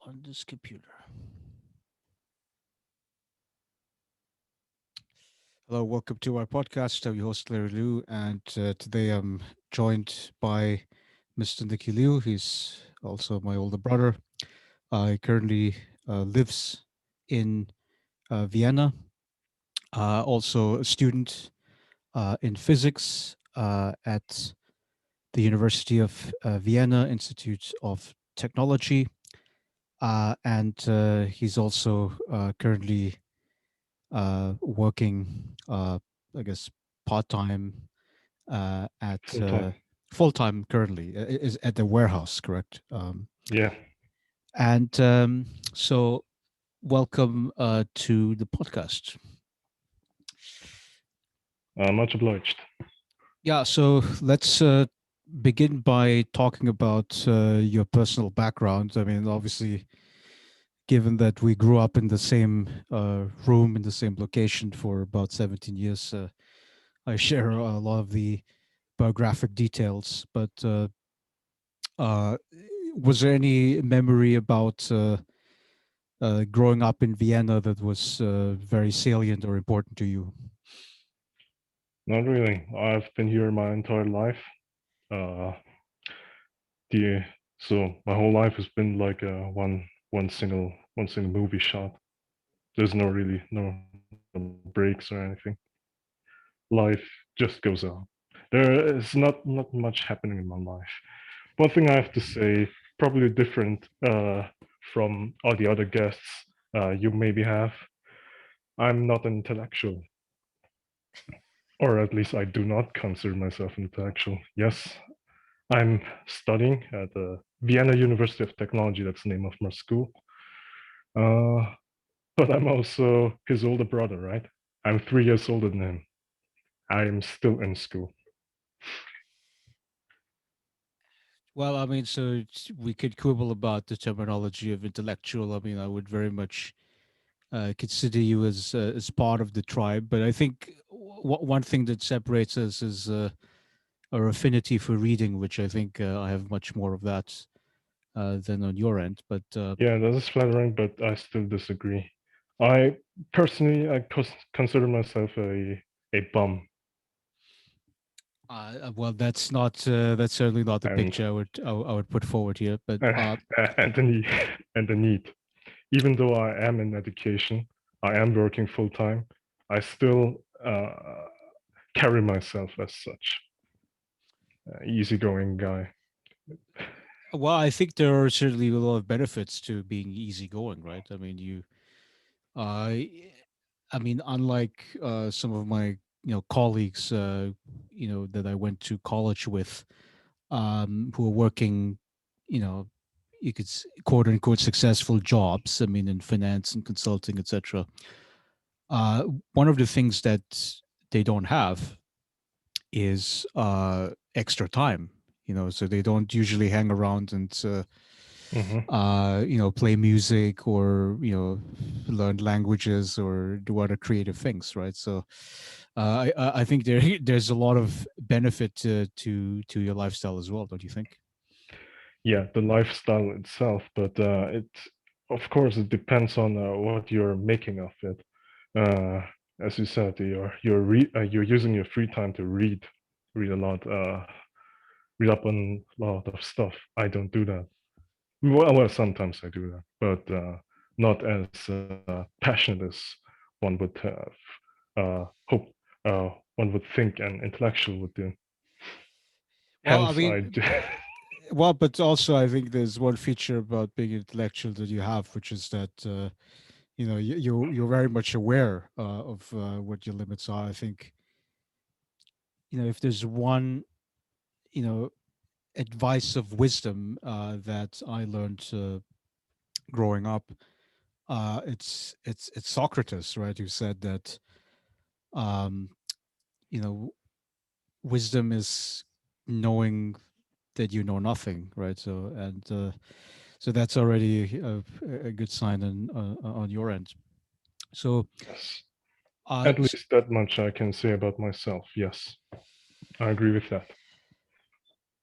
on this computer. Hello, welcome to our podcast. I'm your host, Larry Liu, and today I'm joined by Mr. Nicky Liu. He's also my older brother. He currently lives in Vienna, also a student in physics at the University of Vienna Institute of Technology. And he's also currently working, I guess, part time at Full time. full time currently is at the warehouse, correct? Yeah, And so, welcome to the podcast. much obliged. Yeah, so let's begin by talking about your personal background. I mean, obviously, given that we grew up in the same room in the same location for about 17 years, I share a lot of the biographic details. But uh, was there any memory about growing up in Vienna that was very salient or important to you? Not really. I've been here my entire life. Uh, the so my whole life has been like one single movie shot. There's no really no breaks or anything. Life just goes on. There is not much happening in my life. One thing I have to say, probably different from all the other guests you maybe have. I'm not an intellectual. Or at least I do not consider myself intellectual. Yes, I'm studying at the Vienna University of Technology. That's the name of my school. Uh, but I'm also his older brother, right? I'm 3 years older than him. I'm still in school. Well, I mean, so we could quibble about the terminology of intellectual. I mean, I would very much consider you as part of the tribe, but I think one thing that separates us is our affinity for reading, which I think I have much more of that than on your end. But Yeah, that is flattering, but I still disagree. I personally, I consider myself a bum, well, that's certainly not the and picture I would put forward here. But and and the need and the need. Even though I am in education, I am working full time. I still carry myself as such, easygoing guy. well, I think there are certainly a lot of benefits to being easygoing, right? I mean, uh, I mean, unlike some of my colleagues, that I went to college with, who are working, you know, you could quote unquote successful jobs. I mean, in finance and consulting, etc. One of the things that they don't have is extra time. So they don't usually hang around and Hmm. play music or learn languages or do other creative things, right? So I think there's a lot of benefit to your lifestyle as well, don't you think? Yeah, the lifestyle itself, but of course it depends on what you're making of it. Uh, as you said, you're using your free time to read a lot, read up on a lot of stuff. I don't do that. Well, sometimes I do that, but not as passionate as one would have hope. One would think an intellectual would do. Well, I Hence, I mean, do. well, but also I think there's one feature about being intellectual that you have, which is that you're very much aware of what your limits are. I think if there's one you know advice of wisdom that I learned growing up, it's Socrates, right? Who said that um, you know wisdom is knowing that you know nothing, right? So that's already a good sign on your end. So Yes. uh, At least that much I can say about myself. Yes, I agree with that.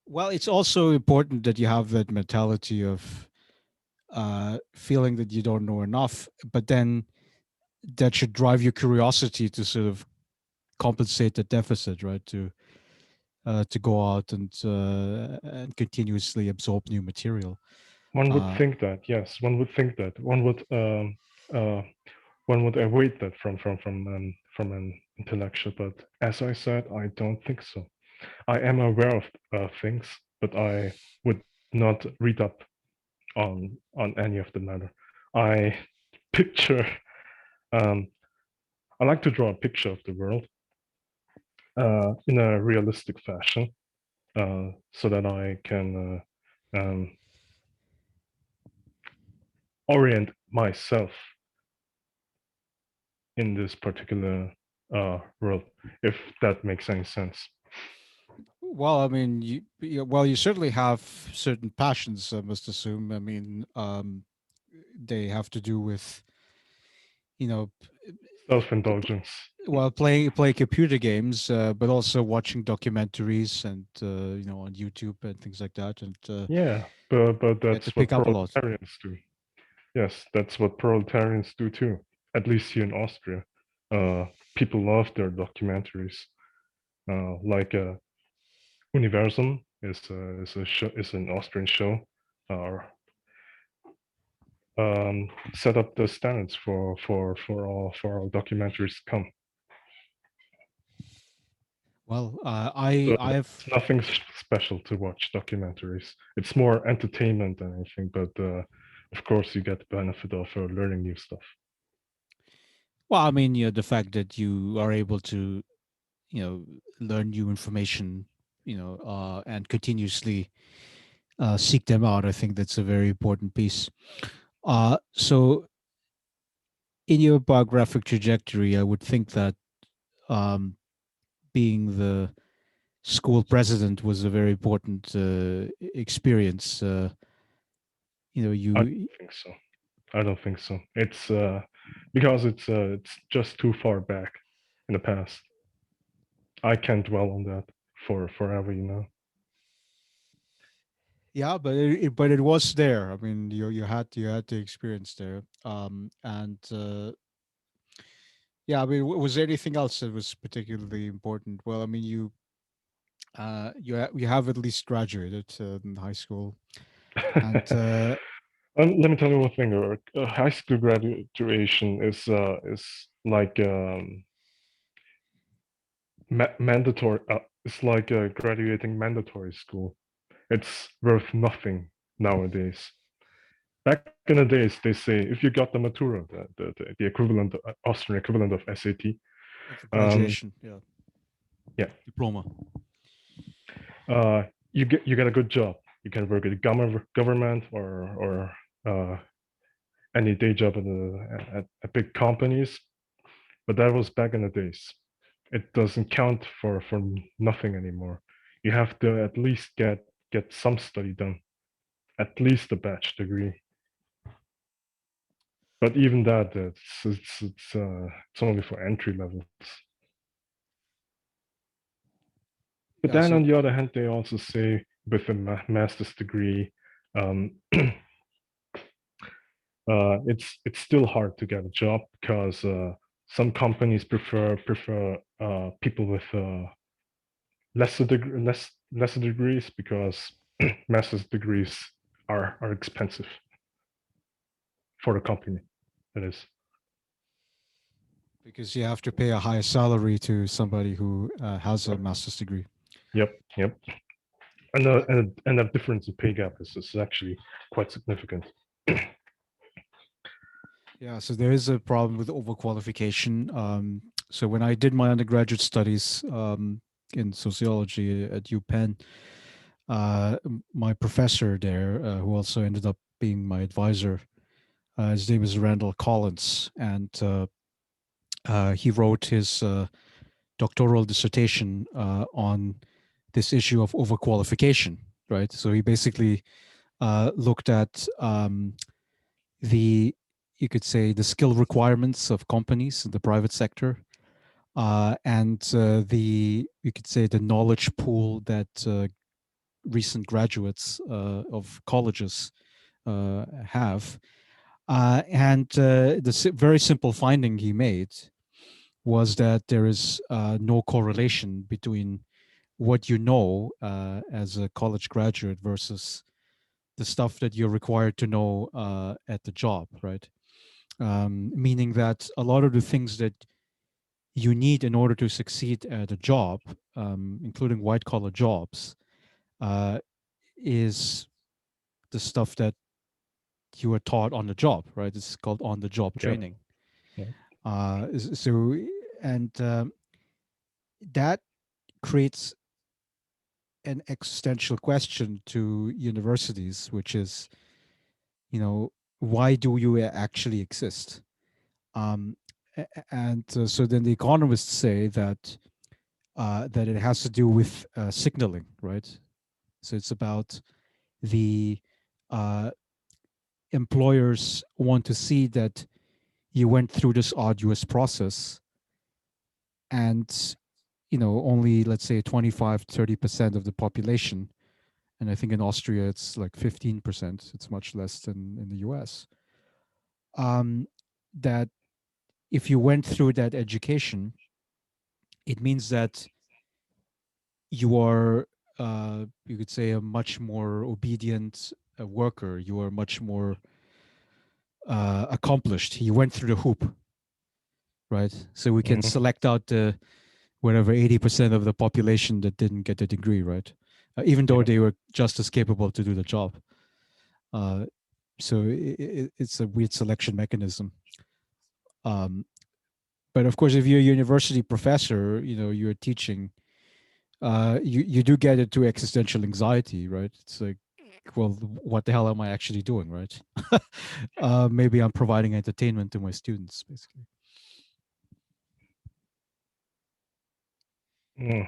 well, it's also important that you have that mentality of feeling that you don't know enough, but then that should drive your curiosity to sort of compensate the deficit, right? To go out and continuously absorb new material. One would Uh, think that, yes, one would think that. Uh, one would await that from an intellectual, but as I said, I don't think so. I am aware of things, but I would not read up on any of the matter. I picture. Um, I like to draw a picture of the world in a realistic fashion, so that I can orient myself in this particular world, if that makes any sense. well, I mean, well, you certainly have certain passions, I must assume. I mean, they have to do with, you know, Self-indulgence. well, playing computer games, but also watching documentaries and on YouTube and things like that, and Yeah, but get to that's pick what up a lot. proletarians do. Yes, that's what proletarians do too. At least here in Austria, uh, people love their documentaries. Like Universum is an Austrian show. Uh, Set up the standards for all documentaries to come. Well, So I've it's nothing special to watch documentaries. It's more entertainment than anything, but of course you get the benefit of learning new stuff. well, I mean, the fact that you are able to learn new information, and continuously seek them out. I think that's a very important piece. So in your biographic trajectory, I would think that um, being the school president was a very important experience. I don't You think so. I don't think so. It's because it's just too far back in the past. I can't dwell on that for forever, you know. yeah, but it was there. I mean, you had the experience there. And yeah, I mean, was there anything else that was particularly important? Well, I mean, you have at least graduated in high school, and Let me tell you one thing. High school graduation is like mandatory. It's like graduating mandatory school. It's worth nothing nowadays. Back in the days, they say if you got the Matura, the equivalent, Austrian equivalent of SAT, the um, graduation, yeah, yeah, diploma. you get a good job. You can work at the government or any day job at big companies. But that was back in the days. It doesn't count for nothing anymore. You have to at least get some study done, at least a batch degree. But even that, it's only for entry levels. But Yeah, then so on the other hand, they also say with a master's degree, um, it's still hard to get a job because some companies prefer people with lesser degrees because master's degrees are expensive for the company. That is. because you have to pay a higher salary to somebody who has a master's degree. Yep, yep. And Yeah, the difference in pay gap is actually quite significant. yeah. So there is a problem with overqualification. So when I did my undergraduate studies in sociology at UPenn, my professor there, who also ended up being my advisor, his name is Randall Collins, and he wrote his doctoral dissertation on this issue of overqualification. Right. So he basically looked at the you could say the skill requirements of companies in the private sector, and the you could say the knowledge pool that recent graduates of colleges have, And the very simple finding he made was that there is no correlation between what you know as a college graduate versus the stuff that you're required to know at the job, right? Meaning that a lot of the things that you need in order to succeed at a job, including white collar jobs, uh, is the stuff that you are taught on the job, right? It's called on the job Yep. training. Yep. So, and that creates an existential question to universities, which is, why do you actually exist? Um, and so then the economists say that it has to do with signaling, right? So it's about the uh, employers want to see that you went through this arduous process, and only, let's say, 25-30% of the population, and I think in Austria it's like 15%, it's much less than in the US, um, that if you went through that education, it means that you are, you could say, a much more obedient worker. You are much more accomplished. You went through the hoop, right? So we can Hmm. select out the whatever 80% of the population that didn't get a degree, right? Even though Yep. they were just as capable to do the job. Uh, so it's a weird selection mechanism. Um, but of course, if you're a university professor, you're teaching, you do get into existential anxiety, right? It's like, well, what the hell am I actually doing, right? Maybe I'm providing entertainment to my students, basically. Mm.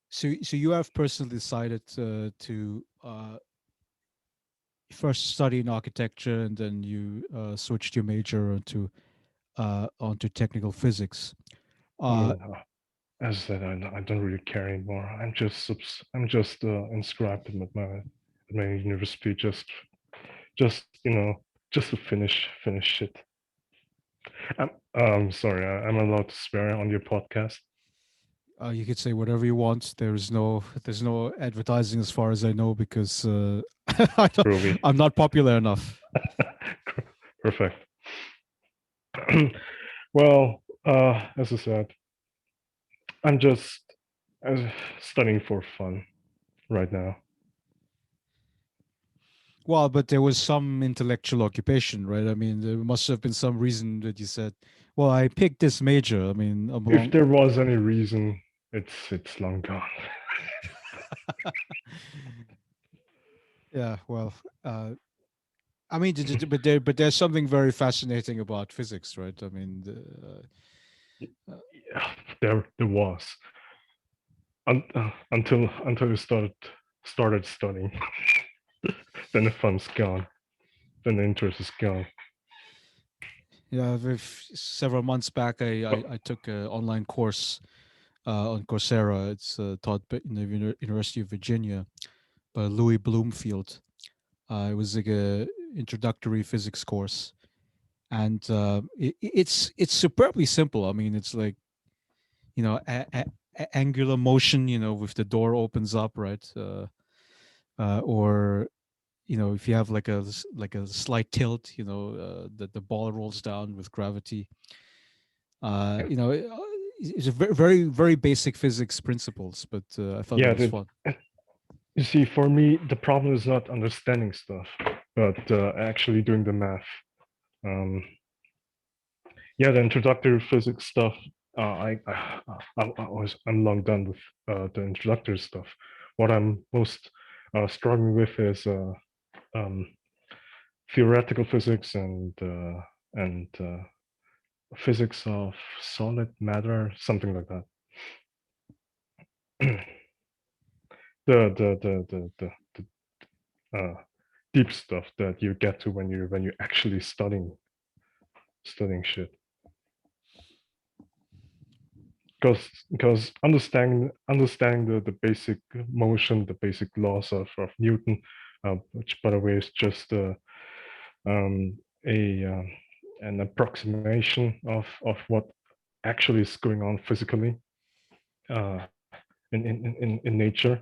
So you have personally decided to first study in architecture, and then you switched your major onto technical physics. I Uh, mean, as I said, I don't really care anymore. I'm just inscribed at my university, just just to finish it. I'm sorry, I'm allowed to swear on your podcast. you could say whatever you want. There's no advertising as far as I know, because I don't, Groovy. I'm not popular enough. Perfect. Well, as I said, I'm just studying for fun right now. Well, but there was some intellectual occupation, right? I mean, there must have been some reason that you said, "Well, I picked this major." I mean, If among there was any reason, it's long gone. yeah, well, uh, I mean, but there's something very fascinating about physics, right? I mean, Yeah, there was until you started studying. Then the fun's gone. Then the interest is gone. yeah, several months back, But I took an online course on Coursera. It's taught in the University of Virginia by Louis Bloomfield. It was like a introductory physics course, and it's superbly simple. I mean, it's like, angular motion, if the door opens up, right, or if you have like a slight tilt, that the ball rolls down with gravity. yeah, It's a very, very, very basic physics principles, but I thought it yeah. was fun. You see, for me, the problem is not understanding stuff, but actually doing the math. Um, yeah, the introductory physics stuff. I'm long done with the introductory stuff. What I'm most struggling with is um, theoretical physics and physics of solid matter, something like that. The deep stuff that you get to when you're actually studying shit. Because understanding the basic motion, the basic laws of Newton, which by the way is just um, a an approximation of what actually is going on physically uh, in nature,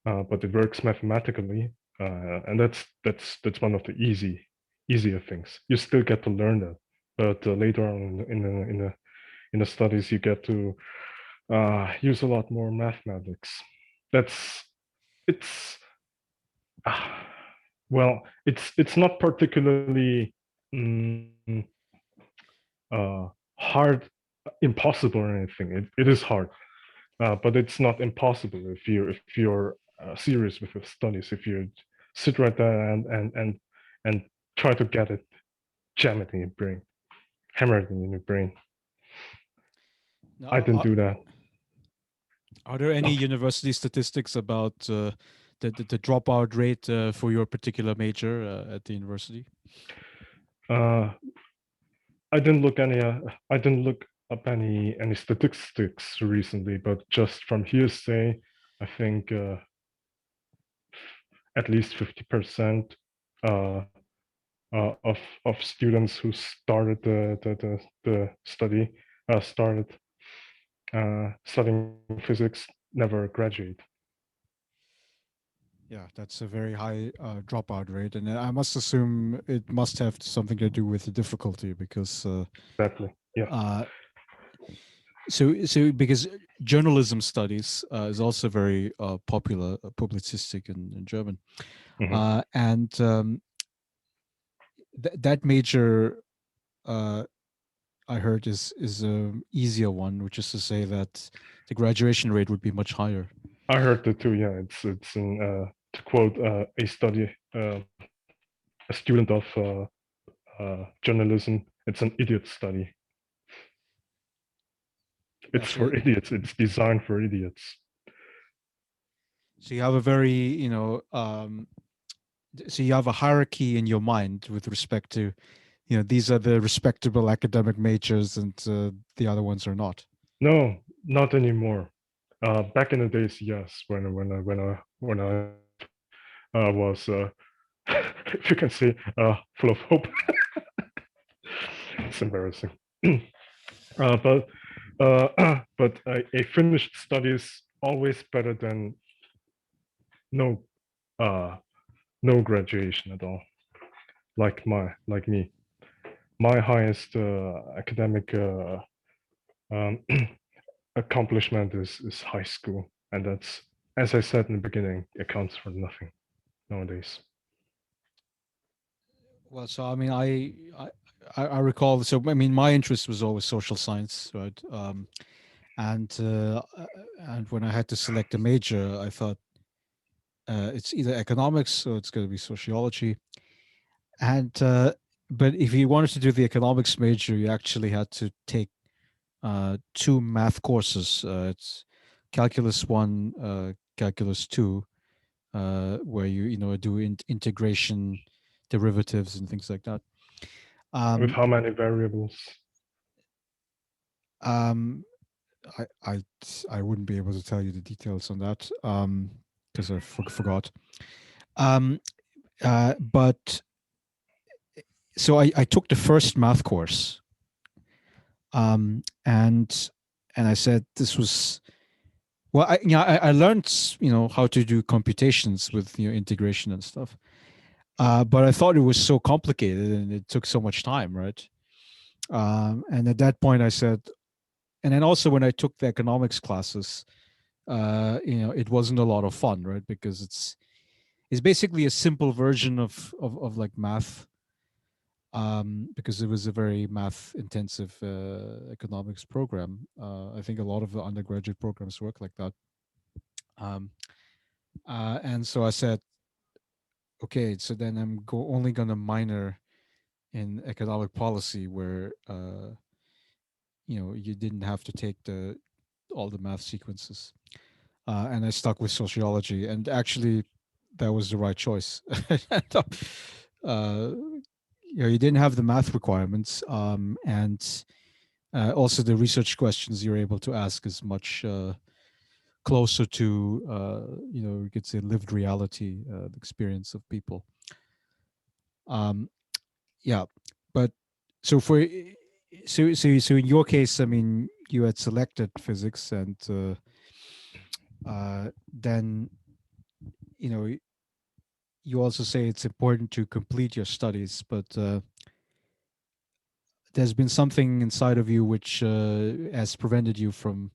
but it works mathematically, and that's one of the easier things. You still get to learn that, but later on in the studies, you get to use a lot more mathematics. That's it's uh, well, it's not particularly mm, hard, impossible or anything. It is hard, but it's not impossible if you're serious with your studies. If you sit right there and try to get it, jam it in your brain, hammer it in your brain. I Now, didn't do that. are there any university statistics about the dropout rate for your particular major at the university? Uh, I didn't look any. I didn't look up any statistics recently, but just from hearsay, I think at least 50% uh, of students who started the study started studying physics never graduate. Yeah, that's a very high dropout rate, and I must assume it must have something to do with the difficulty because Exactly. Yeah. uh, so because journalism studies is also very popular, publicistic in German, Hmm. and that major uh, I heard is a easier one, which is to say that the graduation rate would be much higher. I heard that too. Yeah, it's in to quote a study, a student of journalism. It's an idiot study. Yeah, It's for idiots. It's designed for idiots. so you have a very so you have a hierarchy in your mind with respect to these are the respectable academic majors and the other ones are not. No, not anymore. Back in the days, yes, when I was, if you can say, full of hope. It's embarrassing. But a finished study is always better than no uh, no graduation at all. Like me, my highest academic um, accomplishment is high school, and that's, as I said in the beginning, it counts for nothing nowadays. Well, so I mean, I recall. So I mean, my interest was always social science, right? And and when I had to select a major, I thought it's either economics or it's going to be sociology. And but if you wanted to do the economics major, you actually had to take two math courses. It's calculus one, calculus two, where you do integration, derivatives, and things like that. With Um, how many variables? um, I, I I wouldn't be able to tell you the details on that because I forgot. Um, but so I took the first math course, and I said this was well. I learned how to do computations with integration and stuff. But I thought it was so complicated and it took so much time, right? And at that point, I said, and then also when I took the economics classes, it wasn't a lot of fun, right? Because it's basically a simple version of like math, because it was a very math intensive economics program. I think a lot of the undergraduate programs work like that. Um, and so I said, okay, so then only going to minor in economic policy where you didn't have to take the all the math sequences, and I stuck with sociology, and actually that was the right choice. uh, you didn't have the math requirements, and also the research questions you're able to ask is much closer to you could say lived reality, the experience of people. Um, Yeah, but so for so in your case, I mean, you had selected physics, and then you know you also say it's important to complete your studies, but there's been something inside of you which has prevented you from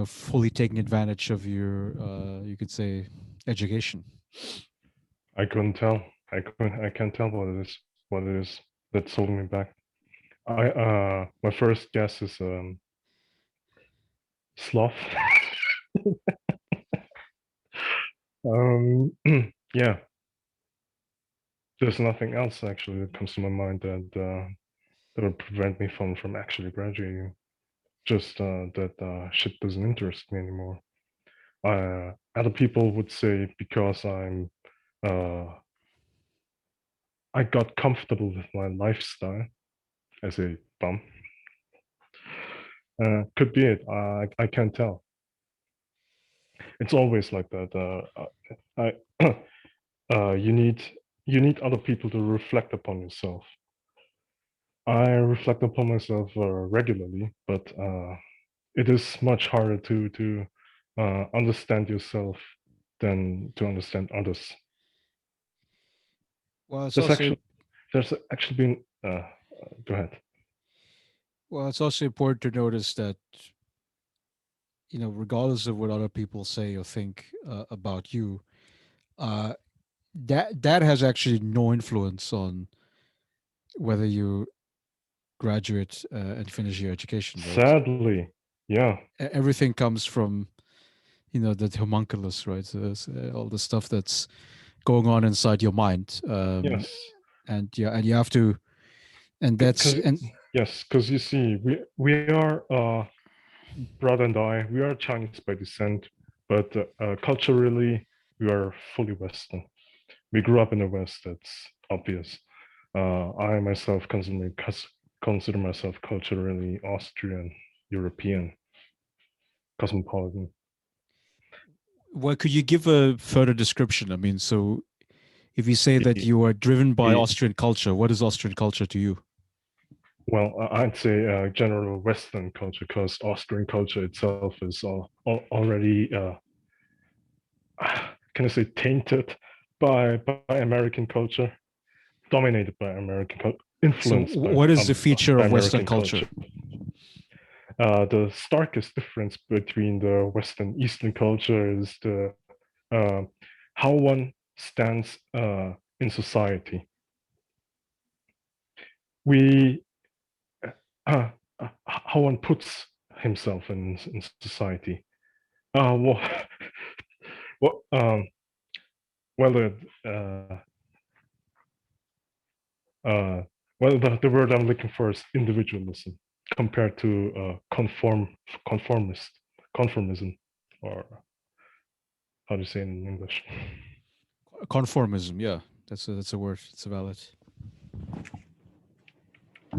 fully taking advantage of your you could say education. I couldn't tell. I can't tell what it is. What it is that's holding me back. My first guess is sloth. um, yeah, there's nothing else actually that comes to my mind that would prevent me from actually graduating. Just that shit doesn't interest me anymore. Other people would say because uh, I got comfortable with my lifestyle as a bum. Could be it. I can't tell. It's always like that. I you need other people to reflect upon yourself. I reflect upon myself regularly, but it is much harder to understand yourself than to understand others. Well, it's There's also actually there's actually been go ahead. it's also important to notice that regardless of what other people say or think about you, uh, that has actually no influence on whether you graduate and finish your education, right? Sadly, yeah, Everything comes from that homunculus, right? So all the stuff that's going on inside your mind, yes, and yeah, and you have to, and that's because and yes, because you see, we are brother and I, we are Chinese by descent, but culturally we are fully Western. We grew up in the West. That's obvious. I myself consider myself culturally Austrian, European, cosmopolitan. well, could you give a further description? I mean, so if you say that The, you are driven by the Austrian culture, what is Austrian culture to you? well, I'd say general Western culture, because Austrian culture itself is already, can I say, tainted by American culture, dominated by American culture, So, influenced what is the feature by of Western American culture? culture. The starkest difference between the Western Eastern culture is the how one stands in society. We how one puts himself in society. Well, well, well, uh, well, the word I'm looking for is individualism compared to conformism, or how do you say it in English? Conformism, yeah, that's a word. It's a valid.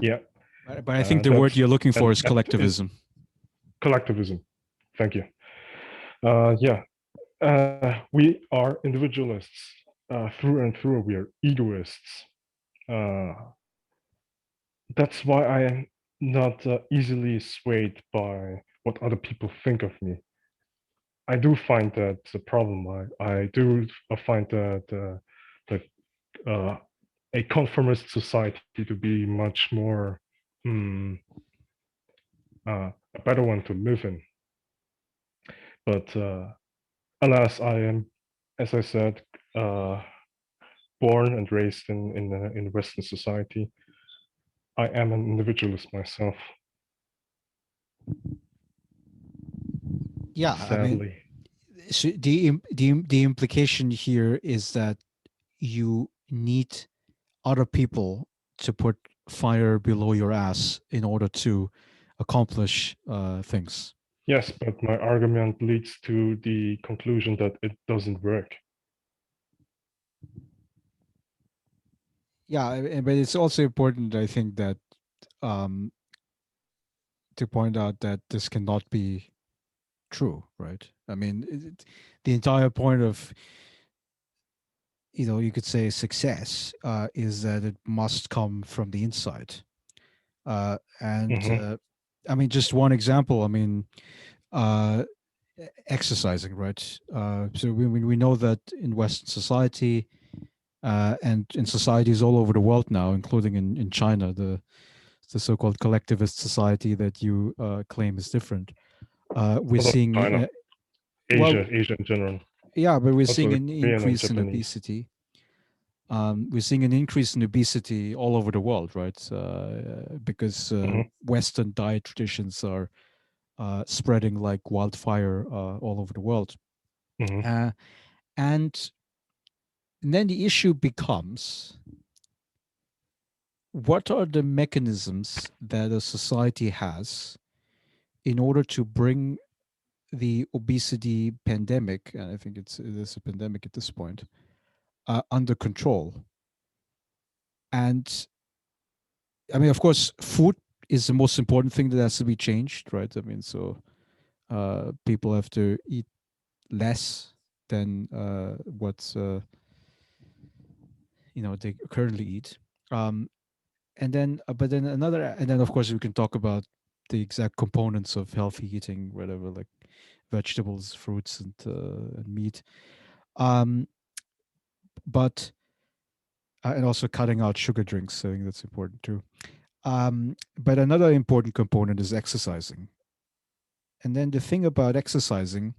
Yeah, But I think the word that's you're looking for and is that is collectivism. collectivism. Thank you. Yeah, we are individualists through and through. We are egoists. Uh, that's why I am not easily swayed by what other people think of me. I do find that a problem. I do find that a conformist society to be much more mm, a better one to live in. But alas, I am, as I said, uh, born and raised in Western society. I am an individualist myself, Yeah, I mean, sadly. so the implication here is that you need other people to put fire below your ass in order to accomplish things. Yes, but my argument leads to the conclusion that it doesn't work. Yeah, but it's also important, I think, that um, to point out that this cannot be true, right? I mean, the entire point of you could say success is that it must come from the inside. And Mm-hmm. I mean, just one example. I mean, uh, exercising, right? So we know that in Western society and in societies all over the world now, including in China, the so-called collectivist society that you claim is different. We're Not only seeing, China, well, Asia in general, yeah, but we're also seeing the an Korean and increase in Japanese. obesity. We're seeing an increase in obesity all over the world, right? Because Mm-hmm. Western diet traditions are spreading like wildfire all over the world. Mm-hmm. Uh, and then the issue becomes, what are the mechanisms that a society has in order to bring the obesity pandemic, and I think it is a pandemic at this point, under control? And I mean, of course, food is the most important thing that has to be changed, right? I mean, so people have to eat less than what they currently eat. Um, and then, but then another, and then of course we can talk about the exact components of healthy eating, whatever, like vegetables, fruits, and meat. Um, but and also cutting out sugar drinks. I think that's important too. But another important component is exercising. And then the thing about exercising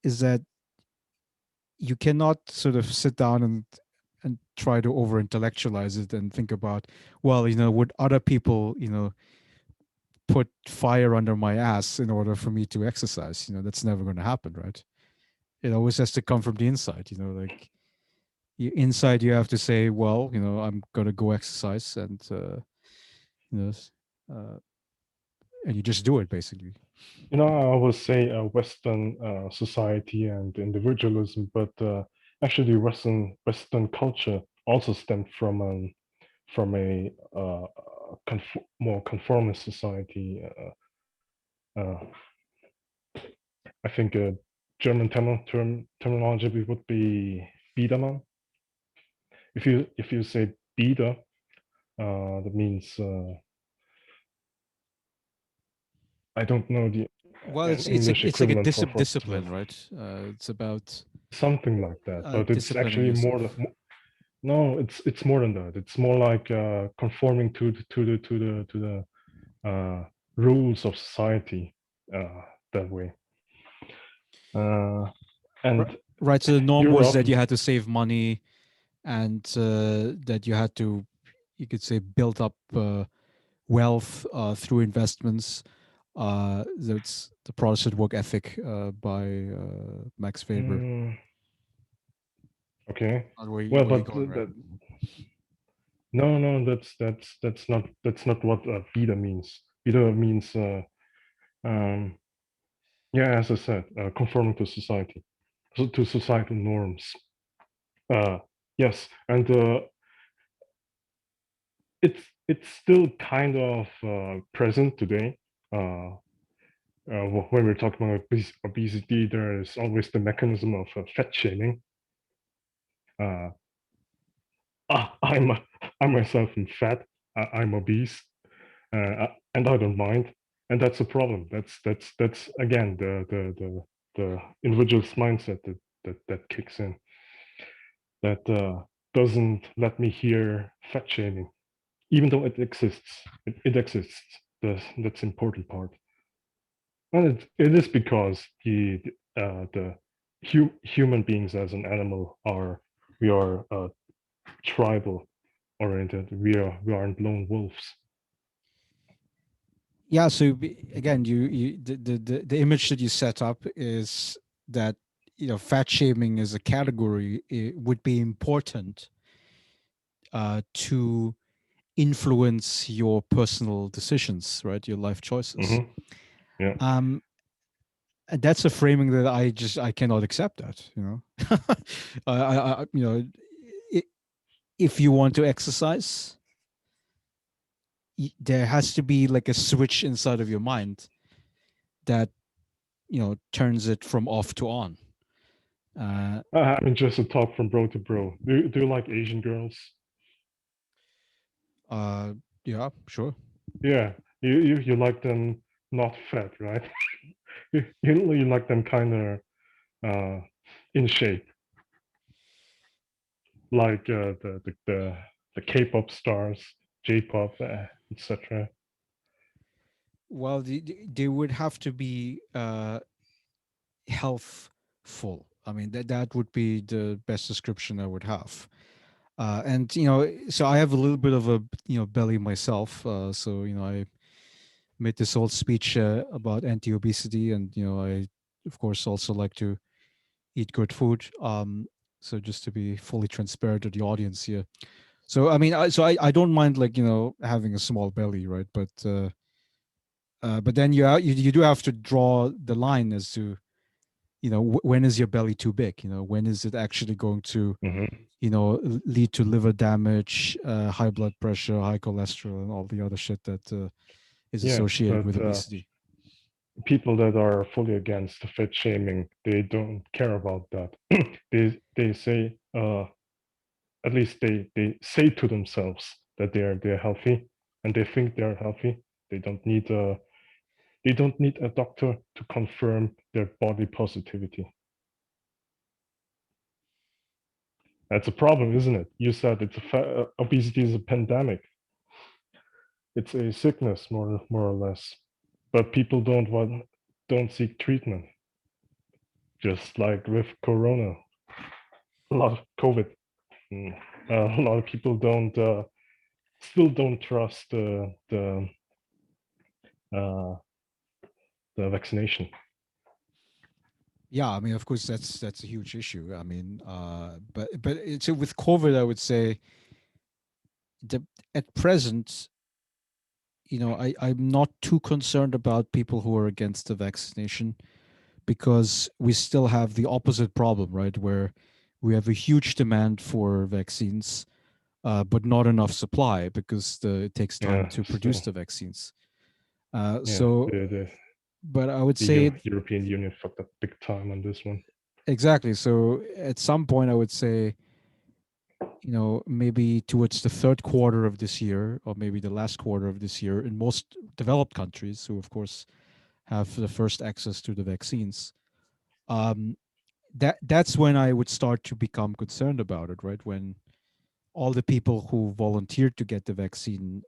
is that you cannot sort of sit down and try to over intellectualize it and think about, well, would other people, put fire under my ass in order for me to exercise? That's never going to happen, right? It always has to come from the inside. Like inside, you have to say, well, I'm going to go exercise, you know, uh, and you just do it basically. I would say Western society and individualism, but actually Western culture also stemmed from a more conformist society. Uh, I think German terminology would be Biedermann. If you say Bieder, that means I don't know the Well, an it's English it's like a equivalent for this word. discipline, right? It's about Something like that, but it's disciplining actually more yourself. no, it's more than that. It's more like conforming to the rules of society that way. Uh, Right. and Right. So the norm you're was that often you had to save money, and that you had to, you could say, build up wealth through investments. That's the Protestant work ethic by Max Weber. mm, okay. Not where Well, you're but going, right? no, that's not what Bida means. Bida means um, yeah, as I said, conforming to society, to societal norms. Uh, yes, and it's still kind of present today. Uh, when we're talking about obesity, there is always the mechanism of fat shaming. Uh, I'm I myself am fat. I'm obese, and I don't mind, and that's a problem. That's again the individual's mindset that kicks in. That doesn't let me hear fat shaming, even though it exists. It exists. That's the important part. And it is because the human beings as an animal we are tribal oriented. We aren't lone wolves. Yeah. So again, the image that you set up is that fat shaming as a category, it would be important to influence your personal decisions, right? Your life choices. Hmm. Yeah. Um, and that's a framing that I cannot accept. That I if you want to exercise, there has to be like a switch inside of your mind that turns it from off to on. Uh, I mean, just a talk from bro to bro. Do you like Asian girls? uh, yeah, sure. Yeah, you like them not fat, right? You like them kind of uh, in shape, like the K-pop stars, J-pop, etc. Well, they would have to be healthful. I mean, that would be the best description I would have. And so I have a little bit of a belly myself. So I made this whole speech about anti-obesity, and I, of course, also like to eat good food. So just to be fully transparent to the audience here. So I mean, I don't mind, like, having a small belly, right? But then you do have to draw the line as to when is your belly too big? When is it actually going to Hmm. lead to liver damage, high blood pressure, high cholesterol, and all the other shit that is Yeah, associated but with obesity. people that are fully against the fat shaming, they don't care about that. They say, at least they say to themselves that they're healthy, and they think they're healthy. They don't need a they don't need a doctor to confirm their body positivity. That's a problem, isn't it? You said obesity is a pandemic. It's a sickness, more or less. But people don't seek treatment, just like with Corona, a lot of COVID. Mm. A lot of people don't still don't trust uh, the vaccination. Yeah, I mean, of course, that's a huge issue. I mean, but it's with COVID, I would say the at present, I'm not too concerned about people who are against the vaccination, because we still have the opposite problem, right? Where we have a huge demand for vaccines, but not enough supply because it takes time Yeah, to produce still, the vaccines. yeah. So, but I would The say European Union fucked up big time on this one. exactly. So at some point, I would say, maybe towards the third quarter of this year, or maybe the last quarter of this year, in most developed countries, who of course have the first access to the vaccines, um, that's when I would start to become concerned about it, right? When all the people who volunteered to get the vaccine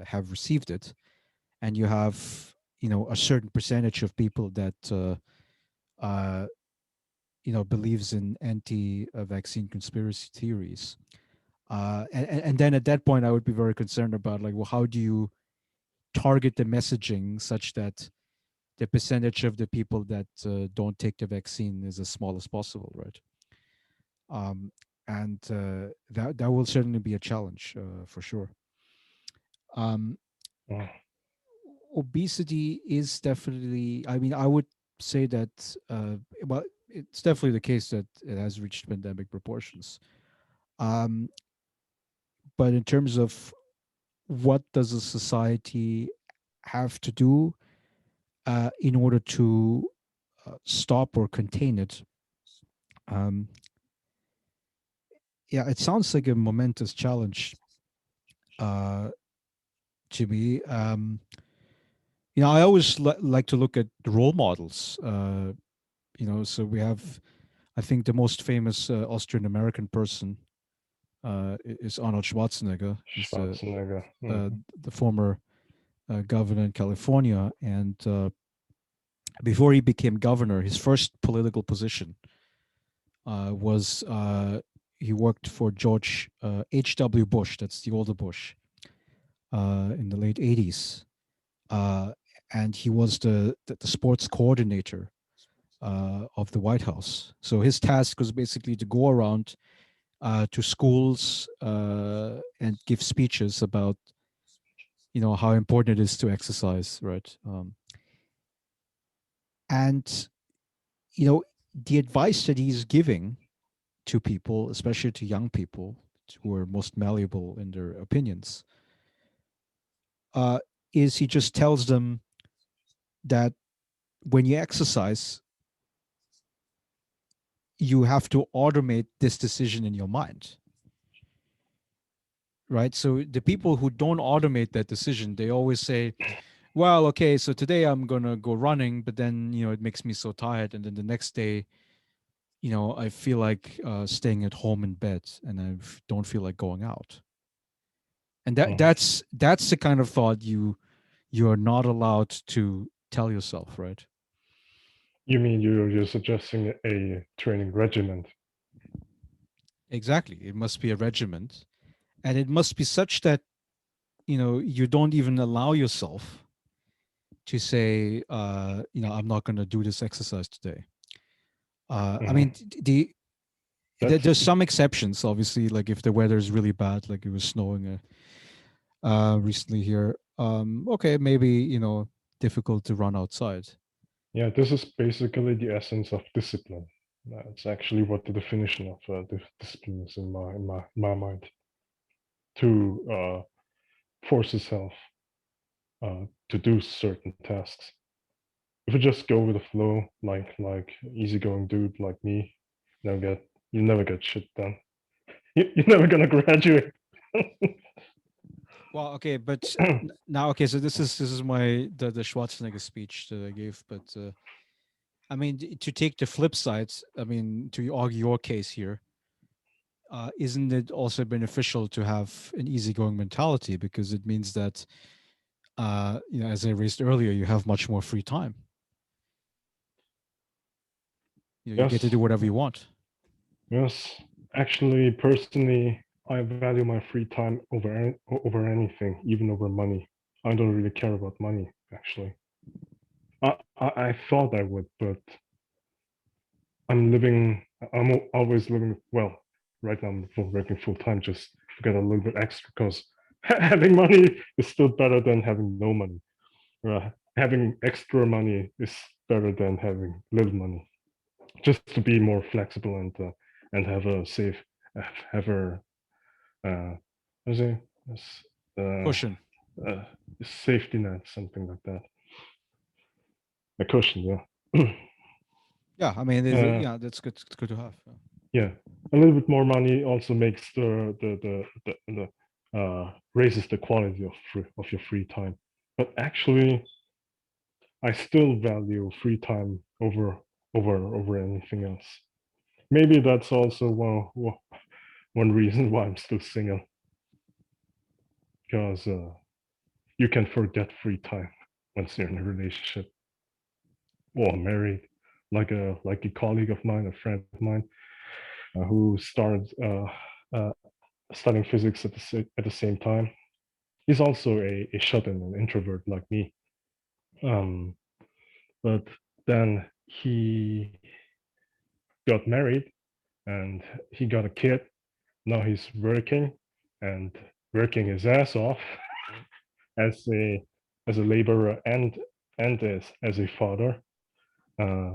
have received it, and you have a certain percentage of people that uh, believes in anti-vaccine conspiracy theories. And then at that point, I would be very concerned about, like, well, how do you target the messaging such that the percentage of the people that don't take the vaccine is as small as possible, right? Um, and that will certainly be a challenge for sure. Um, Oh, Obesity is definitely. I mean, I would say that. Well, it's definitely the case that it has reached pandemic proportions. Um, but in terms of what does a society have to do in order to stop or contain it? Um, yeah, it sounds like a momentous challenge uh, to me. I always like to look at the role models. So we have, I think, the most famous Austrian American person is Arnold Schwarzenegger. He's Schwarzenegger. the former governor in California, and before he became governor, his first political position was he worked for George H.W. Bush. That's the older Bush in the late '80s, uh, and he was the sports coordinator of the White House. So his task was basically to go around to schools and give speeches about how important it is to exercise, right? And you know the advice that he's giving to people, especially to young people who are most malleable in their opinions, uh, is he just tells them that when you exercise, you have to automate this decision in your mind, right? So the people who don't automate that decision, they always say, well, okay, so today I'm gonna go running, but then it makes me so tired, and then the next day, I feel like staying at home in bed, and don't feel like going out. And Mhm. that's the kind of thought you are not allowed to tell yourself, right? You mean you're suggesting a training regimen? Exactly. It must be a regiment, and it must be such that you don't even allow yourself to say, I'm not going to do this exercise today. I Mhm. mean, That's there's some exceptions, obviously, like if the weather is really bad, like it was snowing recently here. Okay, maybe difficult to run outside. yeah. This is basically the essence of discipline. That's actually what the definition of discipline is in my mind. To force yourself to do certain tasks. If you just go with the flow, like easygoing dude like me, you never get shit done. You're never gonna graduate. Well, okay, but now, okay, so this is my the Schwarzenegger speech that I gave, but I mean, to take the flip side, I mean, to argue your case here, isn't it also beneficial to have an easygoing mentality, because it means that as I raised earlier, you have much more free time. You get to Yes, do whatever you want. yes. Actually, personally, I value my free time over anything, even over money. I don't really care about money. Actually, I thought I would, but I'm living. Always living well. Right now, I'm working full time just to get a little bit extra because having money is still better than having no money. Having extra money is better than having little money. Just to be more flexible and have a safe, have a what is it? Uh, Cushion. uh, safety net, something like that. A cushion, yeah. Yeah, I mean, uh, yeah, that's good. It's good to have. Yeah. yeah, a little bit more money also makes raises the quality of your free time. But actually, I still value free time over anything else. Maybe that's also one reason why I'm still single, because you can forget free time once you're in a relationship or married. Like a colleague of mine, a friend of mine, who started uh, studying physics at the same time. He's also a shut-in, an introvert like me. Um, but then he got married and he got a kid. Now he's working and working his ass off as a laborer and as a father. Uh,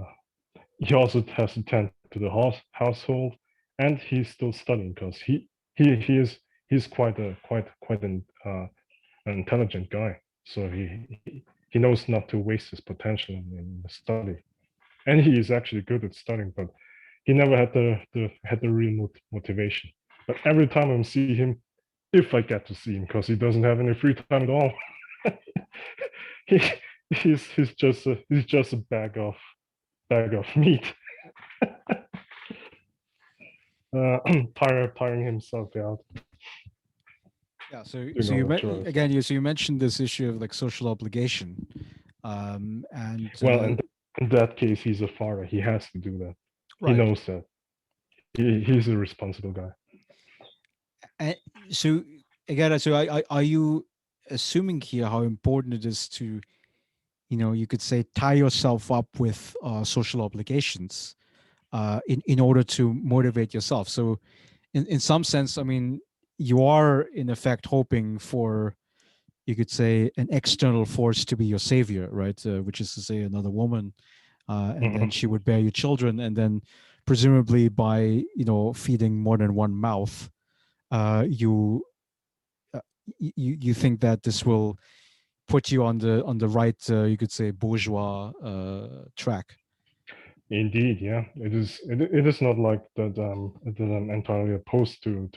he also has to tend to the household, and he's still studying because he is he's quite an intelligent guy. So he knows not to waste his potential in study, and he is actually good at studying, but he never had the real motivation. But every time I see him, if I get to see him, because he doesn't have any free time at all, he he's just a bag of meat, tiring himself out Yeah. So doing so all you the chores. again you mentioned this issue of like social obligation, and Well, in that case, he's a father. He has to do that. He right. knows that. He's a responsible guy. And so again, so are you assuming here how important it is to, you could say, tie yourself up with social obligations in order to motivate yourself? So in some sense, I mean, you are in effect hoping for, you could say, an external force to be your savior, right? Which is to say, another woman, and then Mhm. she would bear you children, and then presumably by feeding more than one mouth, you you think that this will put you on the right, you could say, bourgeois track. Indeed, yeah, it is. It is not like that I'm entirely opposed to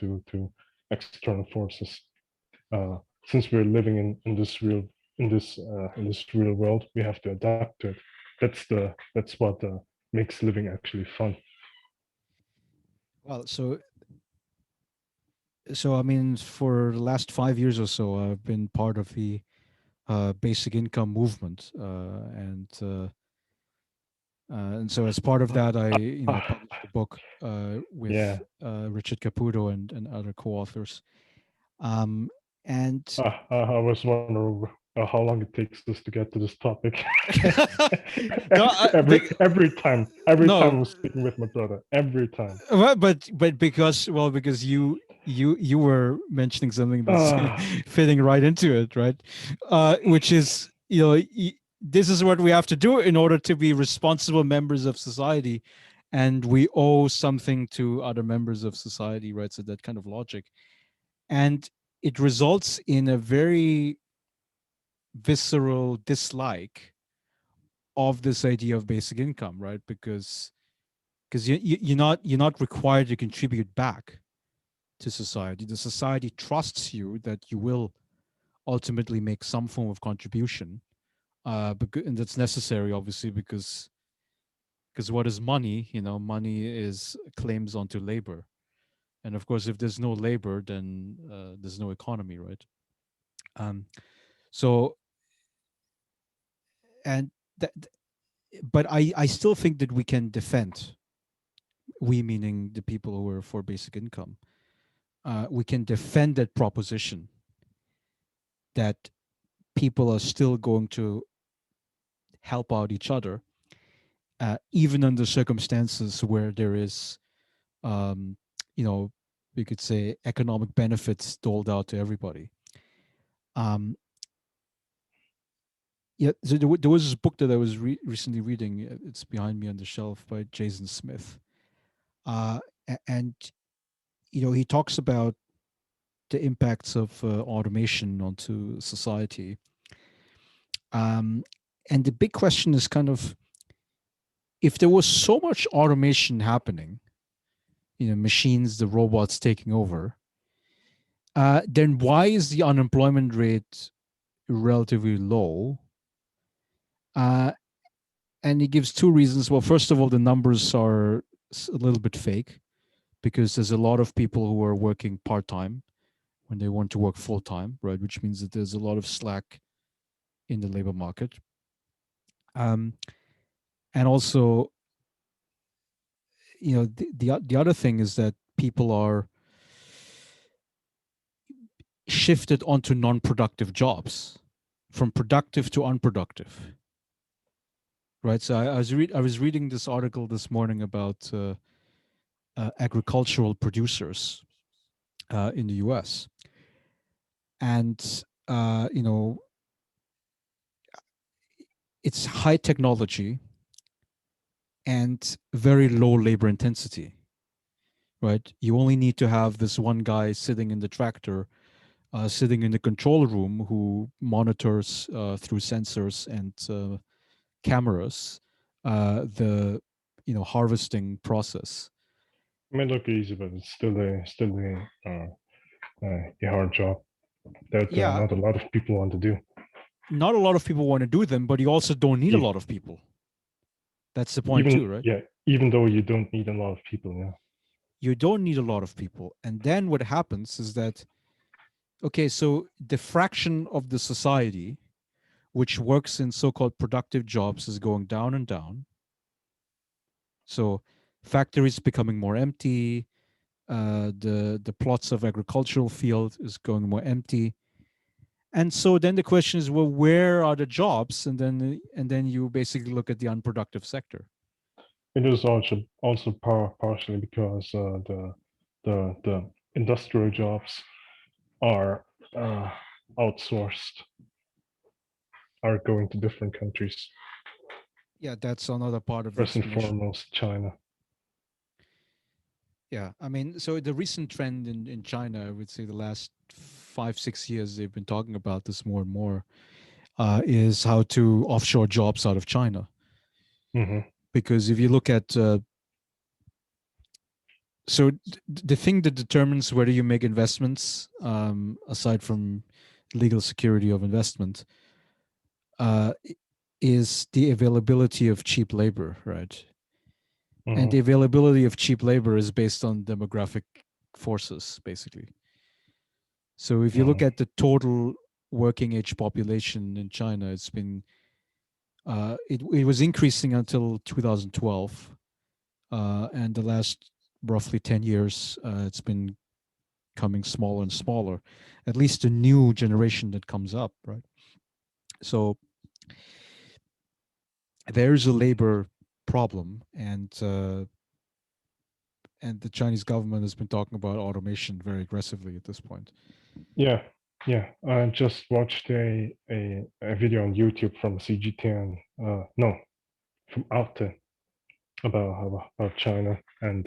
external forces. Since we're living in this real world, we have to adapt to it. That's what makes living actually fun. Well, so I mean, for the last 5 years or so, I've been part of the basic income movement, and so as part of that, I Ah, published a book yeah. with Richard Caputo and other co-authors. Um, and I was wondering how long it takes us to get to this topic. no, every time no, I'm speaking with my brother, every time. well, but because you were mentioning something that's Ah, fitting right into it, right? Which is, this is what we have to do in order to be responsible members of society, and we owe something to other members of society, right? So that kind of logic, and it results in a very visceral dislike of this idea of basic income, right? Because you're not required to contribute back to society. The society trusts you that you will ultimately make some form of contribution, and that's necessary, obviously, because what is money? Money is claims onto labor, and of course, if there's no labor, then there's no economy, right? Um, so and that, but I still think that we can defend, we meaning the people who are for basic income, we can defend that proposition that people are still going to help out each other, even under circumstances where there is, um, you know, we could say economic benefits doled out to everybody. Um, yeah, so there was this book that I was recently reading. It's behind me on the shelf by Jason Smith, and he talks about the impacts of automation onto society. Um, and the big question is kind of, if there was so much automation happening, machines, the robots taking over, then why is the unemployment rate relatively low? Uh, and he gives two reasons. Well, first of all, the numbers are a little bit fake because there's a lot of people who are working part time when they want to work full time, right? Which means that there's a lot of slack in the labor market. Um, and also, the other thing is that people are shifted onto non-productive jobs from productive to unproductive, right? So I was reading this article this morning about agricultural producers in the US, and it's high technology and very low labor intensity, right? You only need to have this one guy sitting in the tractor, sitting in the control room, who monitors through sensors and cameras the harvesting process. it may look easy, but it's a hard job that Yeah, not a lot of people want to do. not a lot of people want to do them, but you also don't need a E- lot of people. That's the point Even too, right? yeah, even though you don't need a lot of people, yeah. You don't need a lot of people. And then what happens is that, okay, so the fraction of the society which works in so-called productive jobs is going down and down. So factories becoming more empty, the plots of agricultural field is going more empty. And so then the question is, well, where are the jobs? And then you basically look at the unproductive sector. It is also partially because the industrial jobs are uh, outsourced, are going to different countries. Yeah, that's another part of the First and explanation. foremost, China. Yeah, I mean, so the recent trend in China, I would say the last 5 6 years, they've been talking about this more and more, is how to offshore jobs out of China, Hmm. because if you look at the thing that determines whether you make investments, aside from legal security of investment, uh, is the availability of cheap labor, right? And the Hmm. availability of cheap labor is based on demographic forces, basically. So if you look Hmm. at the total working age population in China, it was increasing until 2012, and the last roughly 10 years, it's been coming smaller and smaller. At least the new generation that comes up, right? So there's a labor problem, and the Chinese government has been talking about automation very aggressively at this point. Yeah, yeah. I just watched a video on YouTube from CGTN. No, from Alten about China, and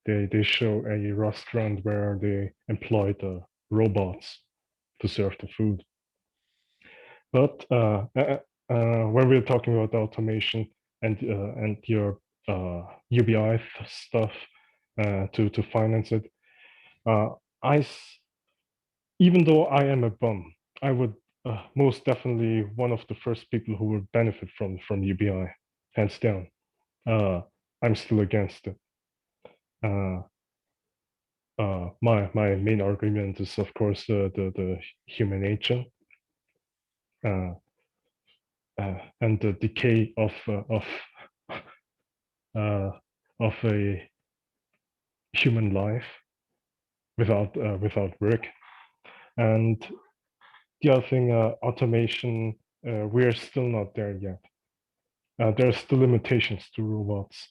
they show a restaurant where they employed robots to serve the food. But when we're talking about automation and your UBI stuff to finance it, uh, I even though I am a bum, I would most definitely one of the first people who would benefit from UBI, hands down. Uh, I'm still against it. Uh, my main argument is, of course, the human nature uh, and the decay uh, of a human life without work. And the other thing, automation, we're still not there yet. There are still limitations to robots.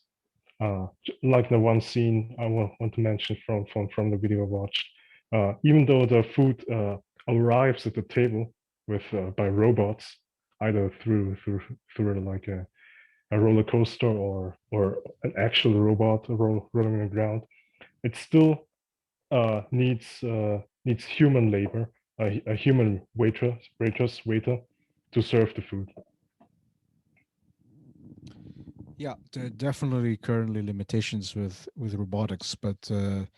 Like the one scene I want to mention from the video I watched. Even though the food arrives at the table with by robots, either through like a roller coaster or an actual robot rolling on the ground, it still needs human labor, a human waiter to serve the food. Yeah, there are definitely currently limitations with robotics, but the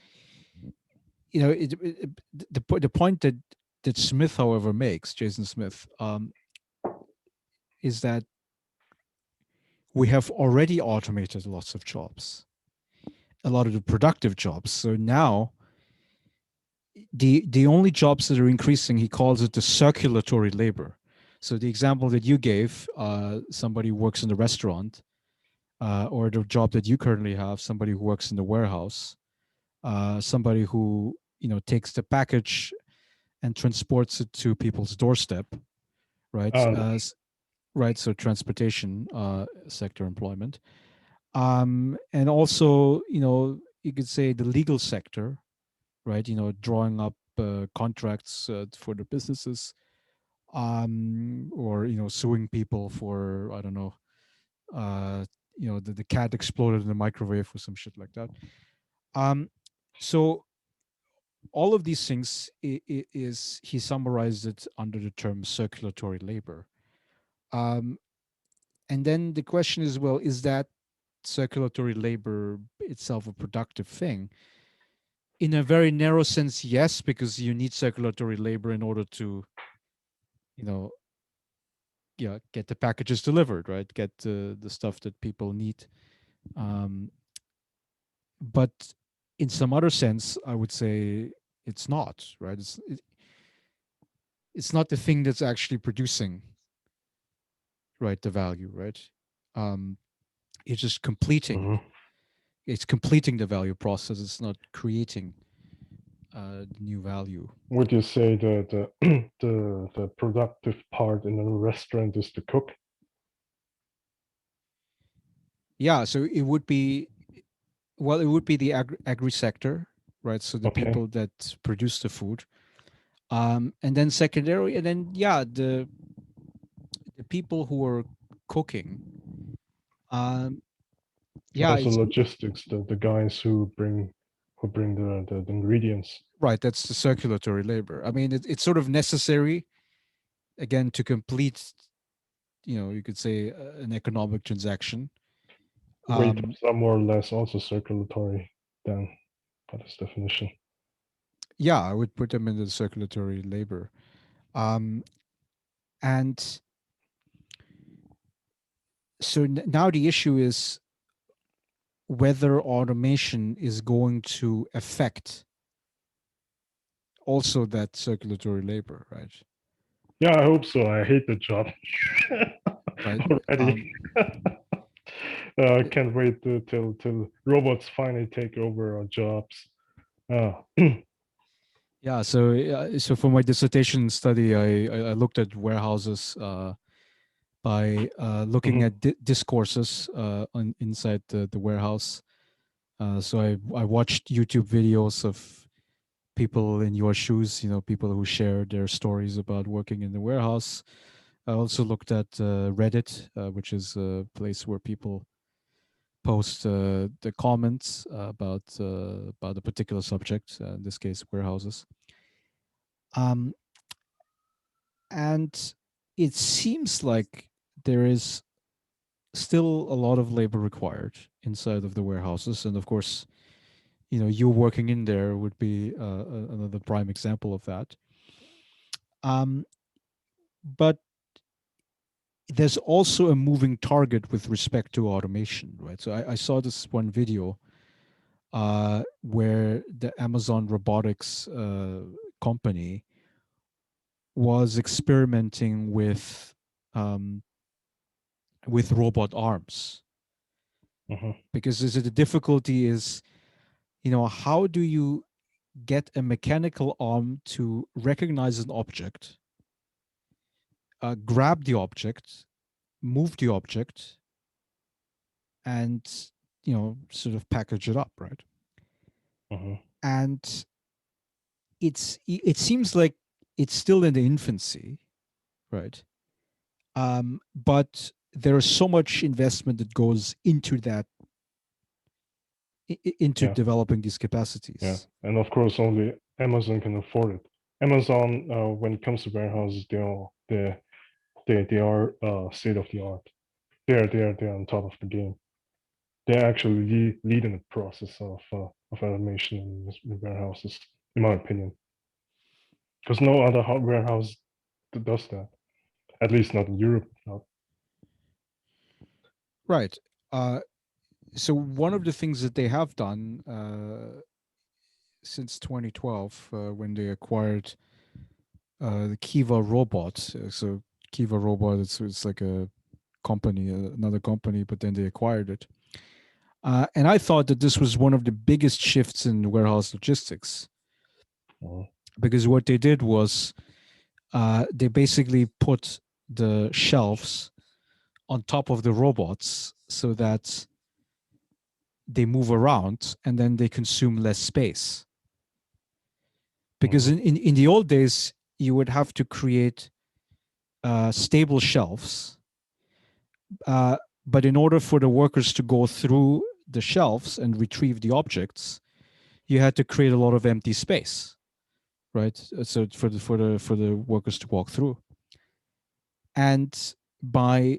point that Smith, however, makes, Jason Smith, is that we have already automated lots of jobs, a lot of the productive jobs. So now the only jobs that are increasing, he calls it the circulatory labor. So the example that you gave, somebody who works in the restaurant, or the job that you currently have, somebody who works in the warehouse, somebody who takes the package and transports it to people's doorstep, right? And Right. So transportation sector employment, and also you could say the legal sector, right? Drawing up contracts for the businesses, or suing people for, I don't know, uh, the cat exploded in the microwave or some shit like that. Um, so all of these things is he summarized it under the term circulatory labor. Um, and then the question is, well, is that circulatory labor itself a productive thing? In a very narrow sense, yes, because you need circulatory labor in order to, you know, yeah, get the packages delivered, right? Get the stuff that people need. Um, but in some other sense, I would say it's not, right? It's not the thing that's actually producing, right, the value, right? Um, it's just completing. mhm. It's completing the value process. It's not creating new value. Would you say the productive part in a restaurant is the cook? Yeah, so it would be, well, it would be the agri sector, right? So the Okay. people that produce the food, and then secondary, and then yeah, the people who are cooking. Um, yeah, Also it's logistics, the guys who bring the ingredients. right. That's the circulatory labor. I mean, it's sort of necessary again to complete, you could say, an economic transaction. Um, Waiters are more or less also circulatory then, by this definition. yeah, I would put them in the circulatory labor. Um, and so now the issue is whether automation is going to affect also that circulatory labor, right? Yeah, I hope so. I hate the job Right. already. I can't wait till robots finally take over our jobs. Uh, Yeah. So for my dissertation study, I looked at warehouses by looking mhm, at discourses inside the warehouse. So I watched YouTube videos of people in your shoes, people who share their stories about working in the warehouse. I also looked at Reddit, which is a place where people post the comments about a particular subject, in this case, warehouses. Um, and it seems like there is still a lot of labor required inside of the warehouses, and of course, you working in there would be another prime example of that. Um, but there's also a moving target with respect to automation, right? So I saw this one video where the Amazon robotics company was experimenting um, with robot arms, mhm, because the difficulty is, how do you get a mechanical arm to recognize an object, grab the object, move the object, and sort of package it up, right? mhm. And it seems like it's still in the infancy, right? But there is so much investment that goes into that, into Yeah, developing these yeah, capacities. and of course only Amazon can afford it. Amazon, when it comes to warehouses, they are state of the art. They're on top of the game. They're actually leading the process of automation in warehouses, in my opinion, because no other warehouse does that. At least not in Europe. Not. Right. Uh, so one of the things that they have done since 2012, when they acquired the Kiva robot. So Kiva robot, it's like a company, another company, but then they acquired it. And I thought that this was one of the biggest shifts in warehouse logistics, Uh, because what they did was they basically put the shelves on top of the robots so that they move around and then they consume less space. Because mhm. in the old days, you would have to create stable shelves. Uh, but in order for the workers to go through the shelves and retrieve the objects, you had to create a lot of empty space, right? So for the workers to walk through. And by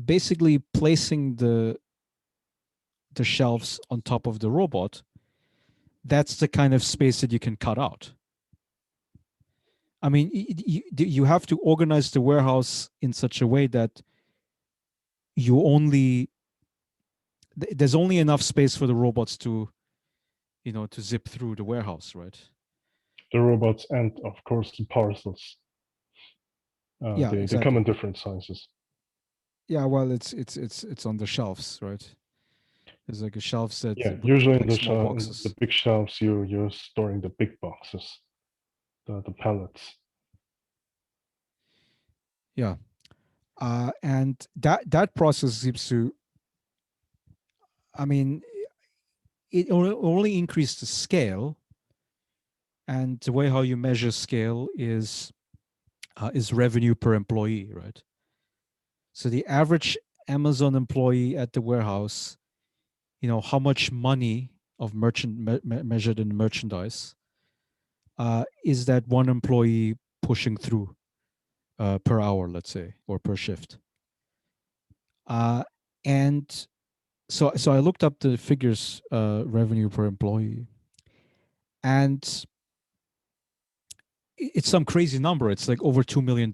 basically placing the shelves on top of the robot, that's the kind of space that you can cut out. I mean, you have to organize the warehouse in such a way that you only there's only enough space for the robots to zip through the warehouse, right? The robots and of course the parcels. Yeah, They come in exactly. different sizes. Yeah, well, it's on the shelves, right? There's like a shelf set Yeah, with usually in like small in the boxes. big shelves, you're storing the big boxes, the pallets. Yeah, and that process seems to. I mean, it only increased the scale, and the way how you measure scale is revenue per employee, right? So the average Amazon employee at the warehouse, how much money of measured in merchandise is that one employee pushing through per hour, let's say, or per shift. Uh, and So I looked up the figures, revenue per employee, and it's some crazy number. It's like over $2 million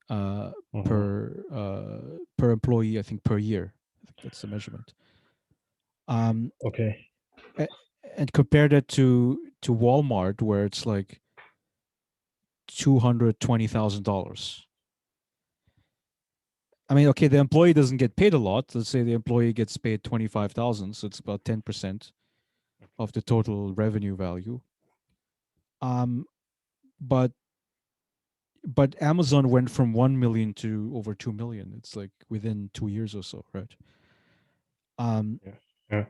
uh, Hmm. per employee, I think, per year. I think that's the measurement. Um, Okay. a- and compare that to Walmart, where it's like $220,000. I mean, okay, the employee doesn't get paid a lot. Let's say the employee gets paid 25,000, so it's about 10% of the total revenue value. Um, but Amazon went from 1 million to over 2 million. It's like within 2 years or so, right? Um, Yeah. Yeah.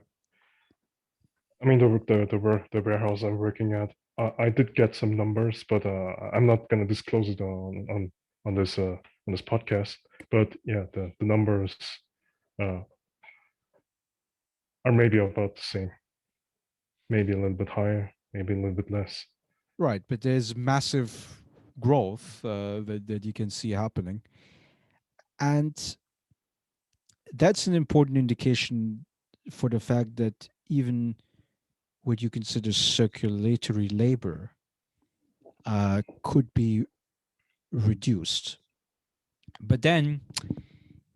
I mean, the warehouse I'm working at, I did get some numbers, but I'm not gonna disclose it on this podcast. But yeah, the numbers uh, are maybe about the same, maybe a little bit higher, maybe a little bit less. right, but there's massive growth that you can see happening, and that's an important indication for the fact that even what you consider circulatory labor could be reduced. But then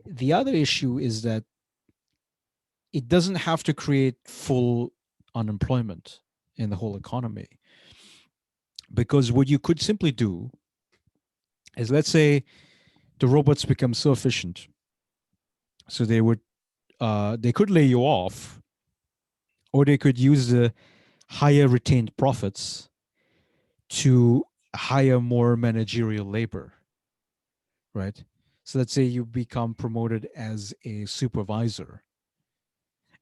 the other issue is that it doesn't have to create full unemployment in the whole economy. Because what you could simply do is, let's say, the robots become so efficient, so they could lay you off, or they could use the higher retained profits to hire more managerial labor, right? So let's say you become promoted as a supervisor,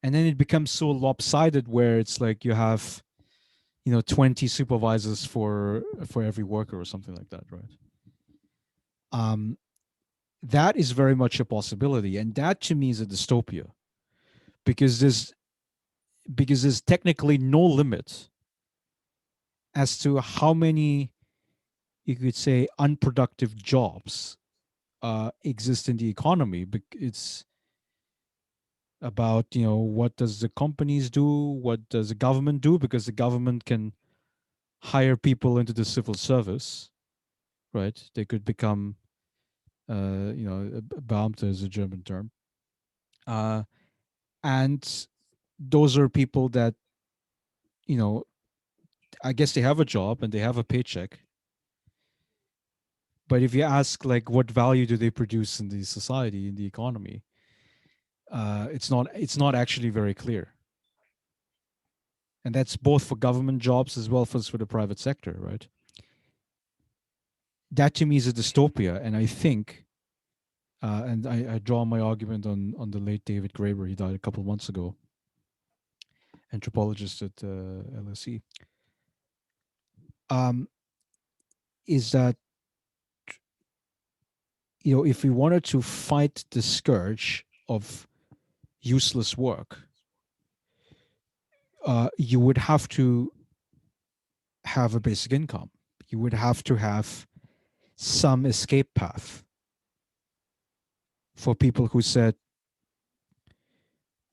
and then it becomes so lopsided where it's like you have 20 supervisors for every worker or something like that, right? um that is very much a possibility, and that to me is a dystopia, because there's technically no limit as to how many, you could say, unproductive jobs exist in the economy. It's about, what does the companies do, what does the government do, because the government can hire people into the civil service, right? They could become Beamte is a German term. uh, and those are people that, you know I guess they have a job and they have a paycheck, but if you ask, like, what value do they produce in the society, in the economy, it's not actually very clear. And that's both for government jobs as well as for the private sector, right? That to me is a dystopia, and I think, and I draw my argument on the late David Graeber. He died a couple of months ago, anthropologist at LSE. Um, is that, if we wanted to fight the scourge of useless work, you would have to have a basic income. You would have to have some escape path for people who said,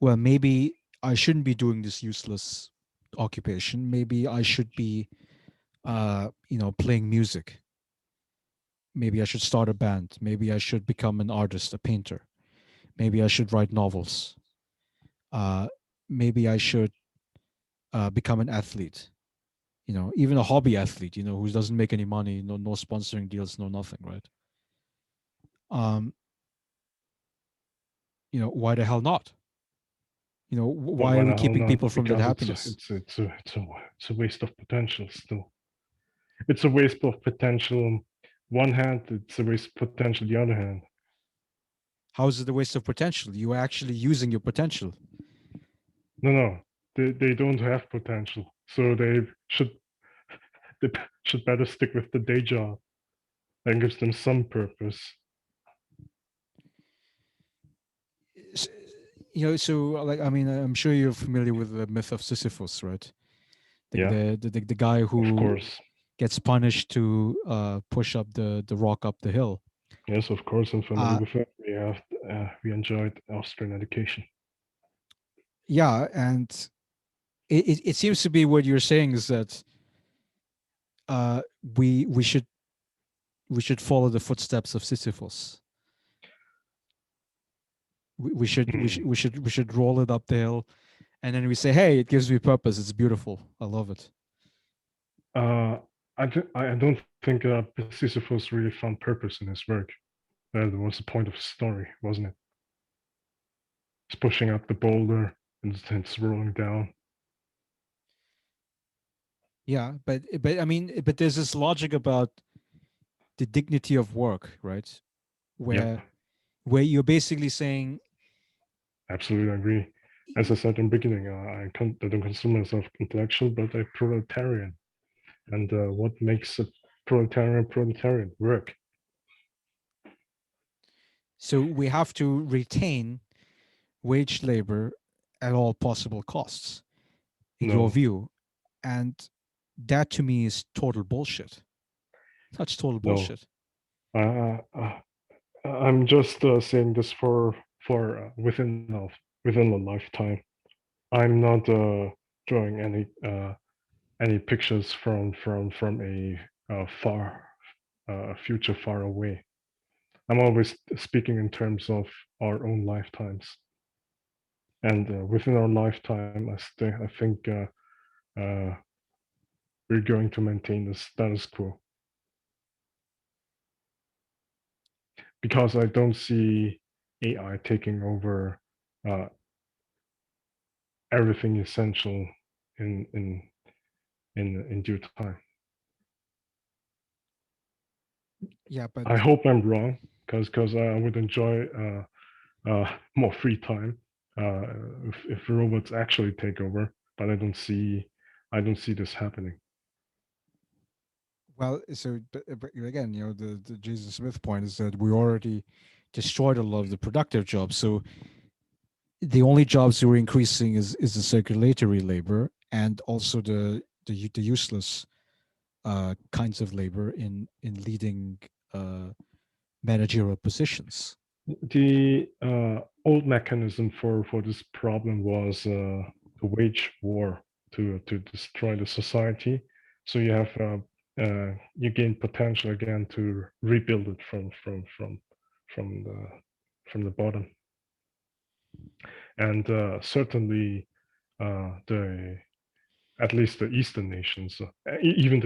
well, maybe I shouldn't be doing this useless occupation. Maybe I should be, playing music. Maybe I should start a band. Maybe I should become an artist, a painter. Maybe I should write novels. Uh, Maybe I should become an athlete. Even a hobby athlete. Who doesn't make any money, no sponsoring deals, no nothing, right? Um, why the hell not? Well, Why are when we the hell keeping not? people from that Because happiness? it's a waste of potential still. It's a waste of potential. On one hand, it's a waste of potential. The other hand, How is it a waste of potential? You are actually using your potential. no, no, they don't have potential, so should they should better stick with the day job that gives them some purpose. So, like, I mean, I'm sure you're familiar with the myth of Sisyphus, right? Yeah, The guy of who course. gets punished to push up the rock up the hill. Yes, of course, I'm familiar Uh, with it. We enjoyed Austrian education. Yeah, and it seems to be what you're saying is that uh, we we should we should follow the footsteps of Sisyphus. We should roll it up the hill, and then we say, "Hey, it gives me purpose. It's beautiful. I love it." Uh, I don't think Sisyphus really found purpose in his work. That was the point of the story, wasn't it? It's pushing up the boulder and it's rolling down. Yeah, but I mean, but there's this logic about the dignity of work, right? Yep, Where where you're basically saying, absolutely agree. As I said in the beginning, I don't consider myself intellectual, but a proletarian. And what makes a proletarian? Work. so we have to retain wage labor at all possible costs, in your No, view, and that to me is total bullshit. That's total no. bullshit. I'm just saying this for within a lifetime. I'm not drawing any pictures from a far future far away. I'm always speaking in terms of our own lifetimes, and within our lifetime, I think uh, we're going to maintain the status quo because I don't see AI taking over uh, everything essential in in in due time. Yeah, but I hope I'm wrong because I would enjoy more free time uh, if robots actually take over. But I don't see this happening. well, so but again, the Jason Smith point is that we already destroyed a lot of the productive jobs. So the only jobs we're increasing is the circulatory labor and also the useless kinds of labor in leading managerial positions. The old mechanism for this problem was to wage war to destroy the society. So you gain potential again to rebuild it from the bottom. And certainly the at least the eastern nations, even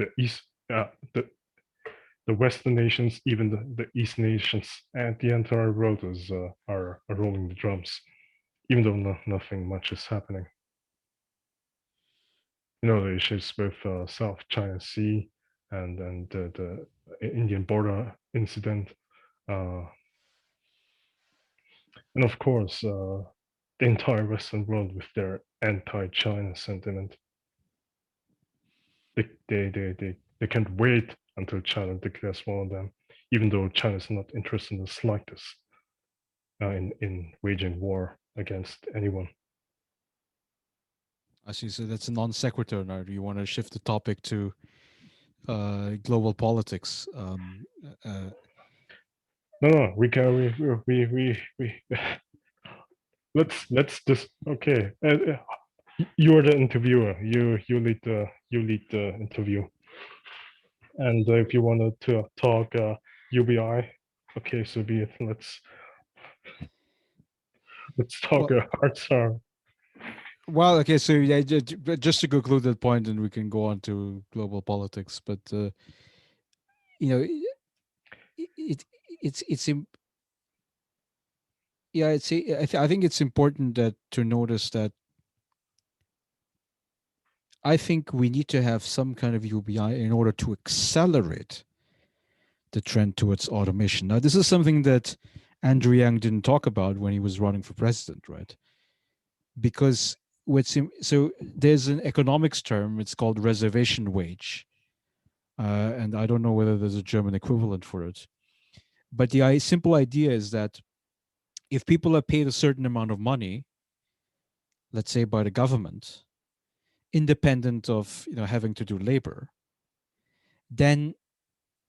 uh, the the Western nations, even the East nations, and the entire world are rolling the drums, even though nothing much is happening. You know, the issues with South China Sea and the Indian border incident, uh, and of course the entire Western world with their anti-China sentiment. They can't wait until China declares war on them, even though China is not interested in the slightest in waging war against anyone. I see. So that's a non sequitur. Now, do you want to shift the topic to global politics? No, no, we can we let's just okay. You are the interviewer. You lead the interview. And if you wanted to talk UBI, okay, so be it. Let's talk Well, hard star. well, okay. So yeah, just to conclude that point, and we can go on to global politics. But you know, it it's yeah, I think it's important that to notice that I think we need to have some kind of UBI in order to accelerate the trend towards automation. Now, this is something that Andrew Yang didn't talk about when he was running for president, right? Because so there's an economics term. It's called reservation wage, and I don't know whether there's a German equivalent for it. But the simple idea is that if people are paid a certain amount of money, let's say by the government, independent of having to do labor, then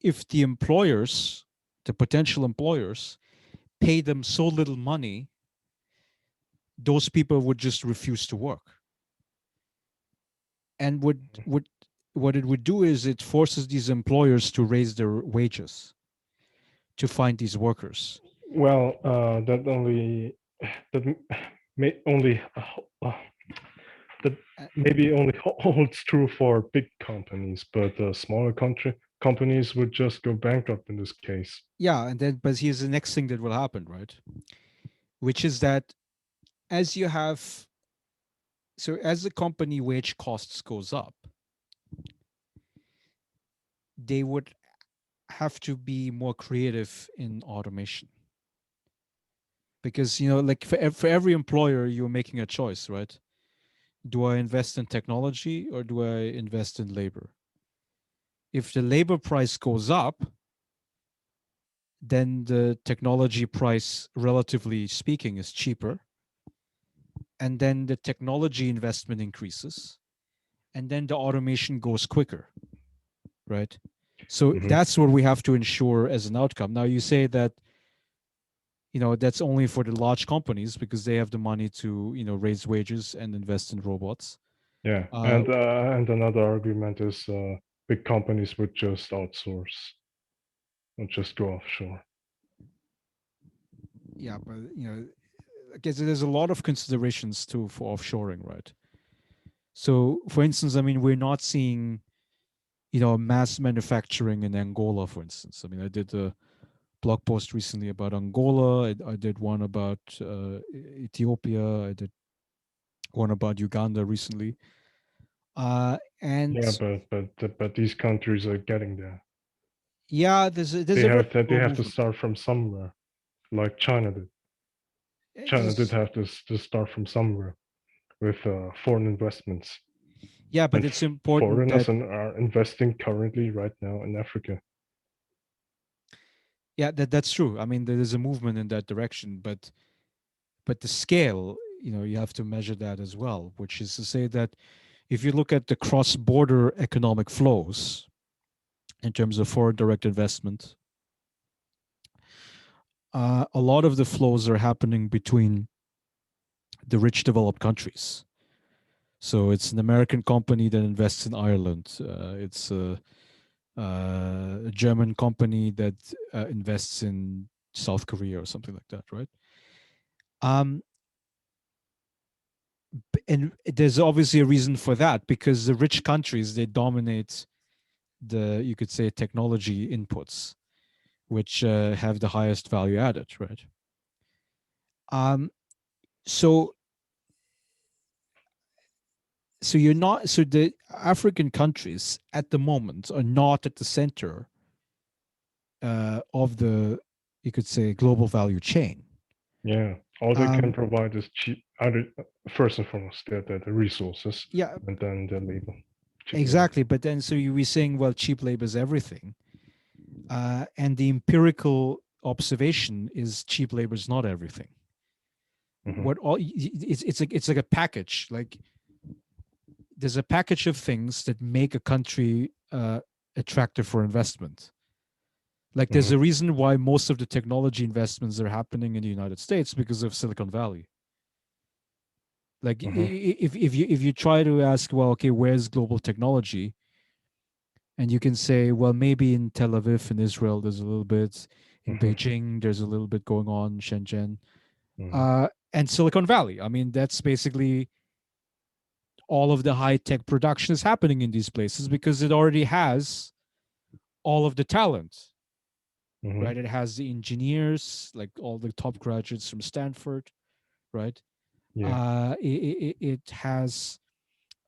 if the employers, the potential employers, pay them so little money those people would just refuse to work. And would what it would do is it forces these employers to raise their wages to find these workers. Well, that may only that Uh, maybe only holds true for big companies, but smaller companies would just go bankrupt in this case. yeah, and then but here's the next thing that will happen, right? Which is that as you have as the company wage costs goes up, they would have to be more creative in automation because like for every employer you're making a choice, right? Do I invest in technology or do I invest in labor? If the labor price goes up, then the technology price, relatively speaking, is cheaper. And then the technology investment increases. And then the automation goes quicker, right? So Hmm. that's what we have to ensure as an outcome. Now, you say that, that's only for the large companies because they have the money to, raise wages and invest in robots. Yeah, Uh, and another argument is big companies would just outsource or just go offshore. yeah, but, I guess there's a lot of considerations too for offshoring, right? So, for instance, I mean, we're not seeing mass manufacturing in Angola, for instance. I mean, I did a blog post recently about Angola. I did one about Ethiopia. I did one about Uganda recently. And Yeah, but these countries are getting there. yeah, there's a very They slow have to movement. start from somewhere, like China did. China did There's, have to start from somewhere with foreign investments, yeah, but and it's important that foreigners are investing currently right now in Africa. yeah, that's true. I mean, there is a movement in that direction, but the scale, you have to measure that as well. Which is to say that if you look at the cross-border economic flows in terms of foreign direct investment, a lot of the flows are happening between the rich developed countries. So it's an American company that invests in Ireland. It's a German company that invests in South Korea or something like that, right? Um, and there's obviously a reason for that because the rich countries they dominate the you could say technology inputs, which have the highest value added, right? Um, so you're not so the African countries at the moment are not at the center of the you could say global value chain. Yeah, all they can Um, provide is cheap. Either first and foremost, the resources, yeah, and then the labor, cheap labor. exactly. But then so you were saying, well, cheap labor is everything, and the empirical observation is cheap labor is not everything. Hmm. What all it's like a package. Like there's a package of things that make a country attractive for investment. Like there's Hmm. a reason why most of the technology investments are happening in the United States because of Silicon Valley. Like Hmm. if you try to ask, well, okay, where's global technology? And you can say, well, maybe in Tel Aviv in Israel there's a little bit, in Hmm. Beijing there's a little bit going on, Shenzhen, Hmm. and Silicon Valley. I mean, that's basically all of the high tech production is happening in these places because it already has all of the talent, Hmm. right? It has the engineers, like all the top graduates from Stanford, right? Yeah. It has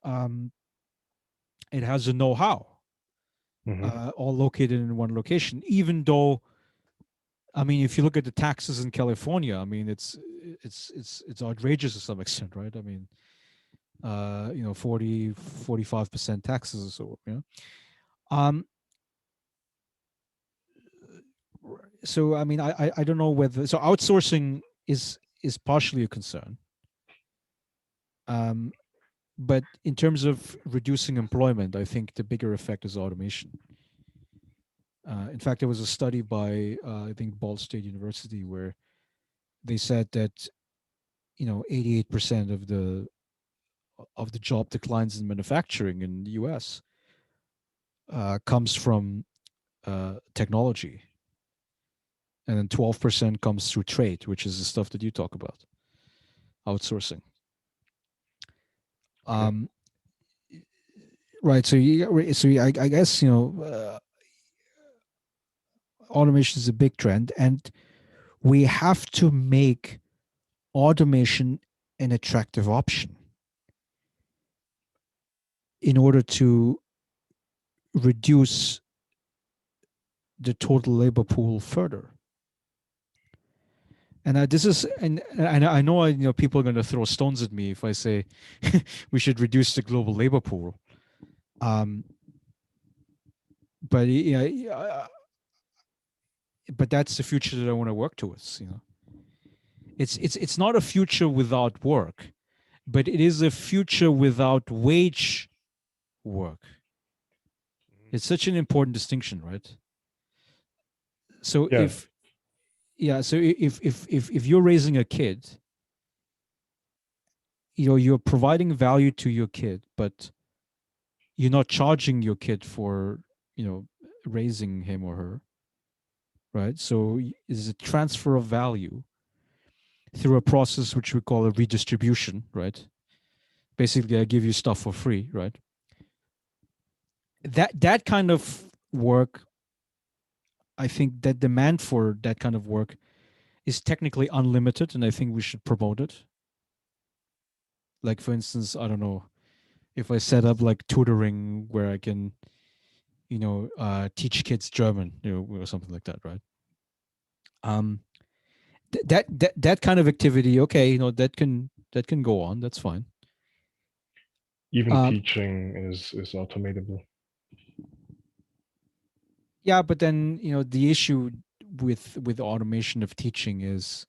um, it has the know-how, Hmm. all located in one location. Even though, I mean, if you look at the taxes in California, I mean, it's outrageous to some extent, right? I mean, 45% taxes or so. Um, so I mean, I don't know whether so outsourcing is partially a concern. Um, but in terms of reducing employment, I think the bigger effect is automation. In fact, there was a study by I think Ball State University where they said that 88% of the job declines in manufacturing in the US comes from technology, and then 12% comes through trade, which is the stuff that you talk about, outsourcing. Okay. Um, right. I guess automation is a big trend, and we have to make automation an attractive option in order to reduce the total labor pool further. And this is, and I know people are going to throw stones at me if I say we should reduce the global labor pool. Um, but but that's the future that I want to work towards. It's not a future without work, but it is a future without wage work. It's such an important distinction, right? So Yeah, if yeah, so if you're raising a kid, you're providing value to your kid, but you're not charging your kid for you know raising him or her, right? So it's a transfer of value through a process which we call a redistribution, right? Basically, I give you stuff for free, right? That kind of work, I think that demand for that kind of work is technically unlimited, and I think we should promote it. Like for instance, I don't know, if I set up like tutoring where I can teach kids German, or something like that, right? Um, that kind of activity, okay, that can go on. That's fine. even Um, teaching is automatable. yeah, but then the issue with automation of teaching is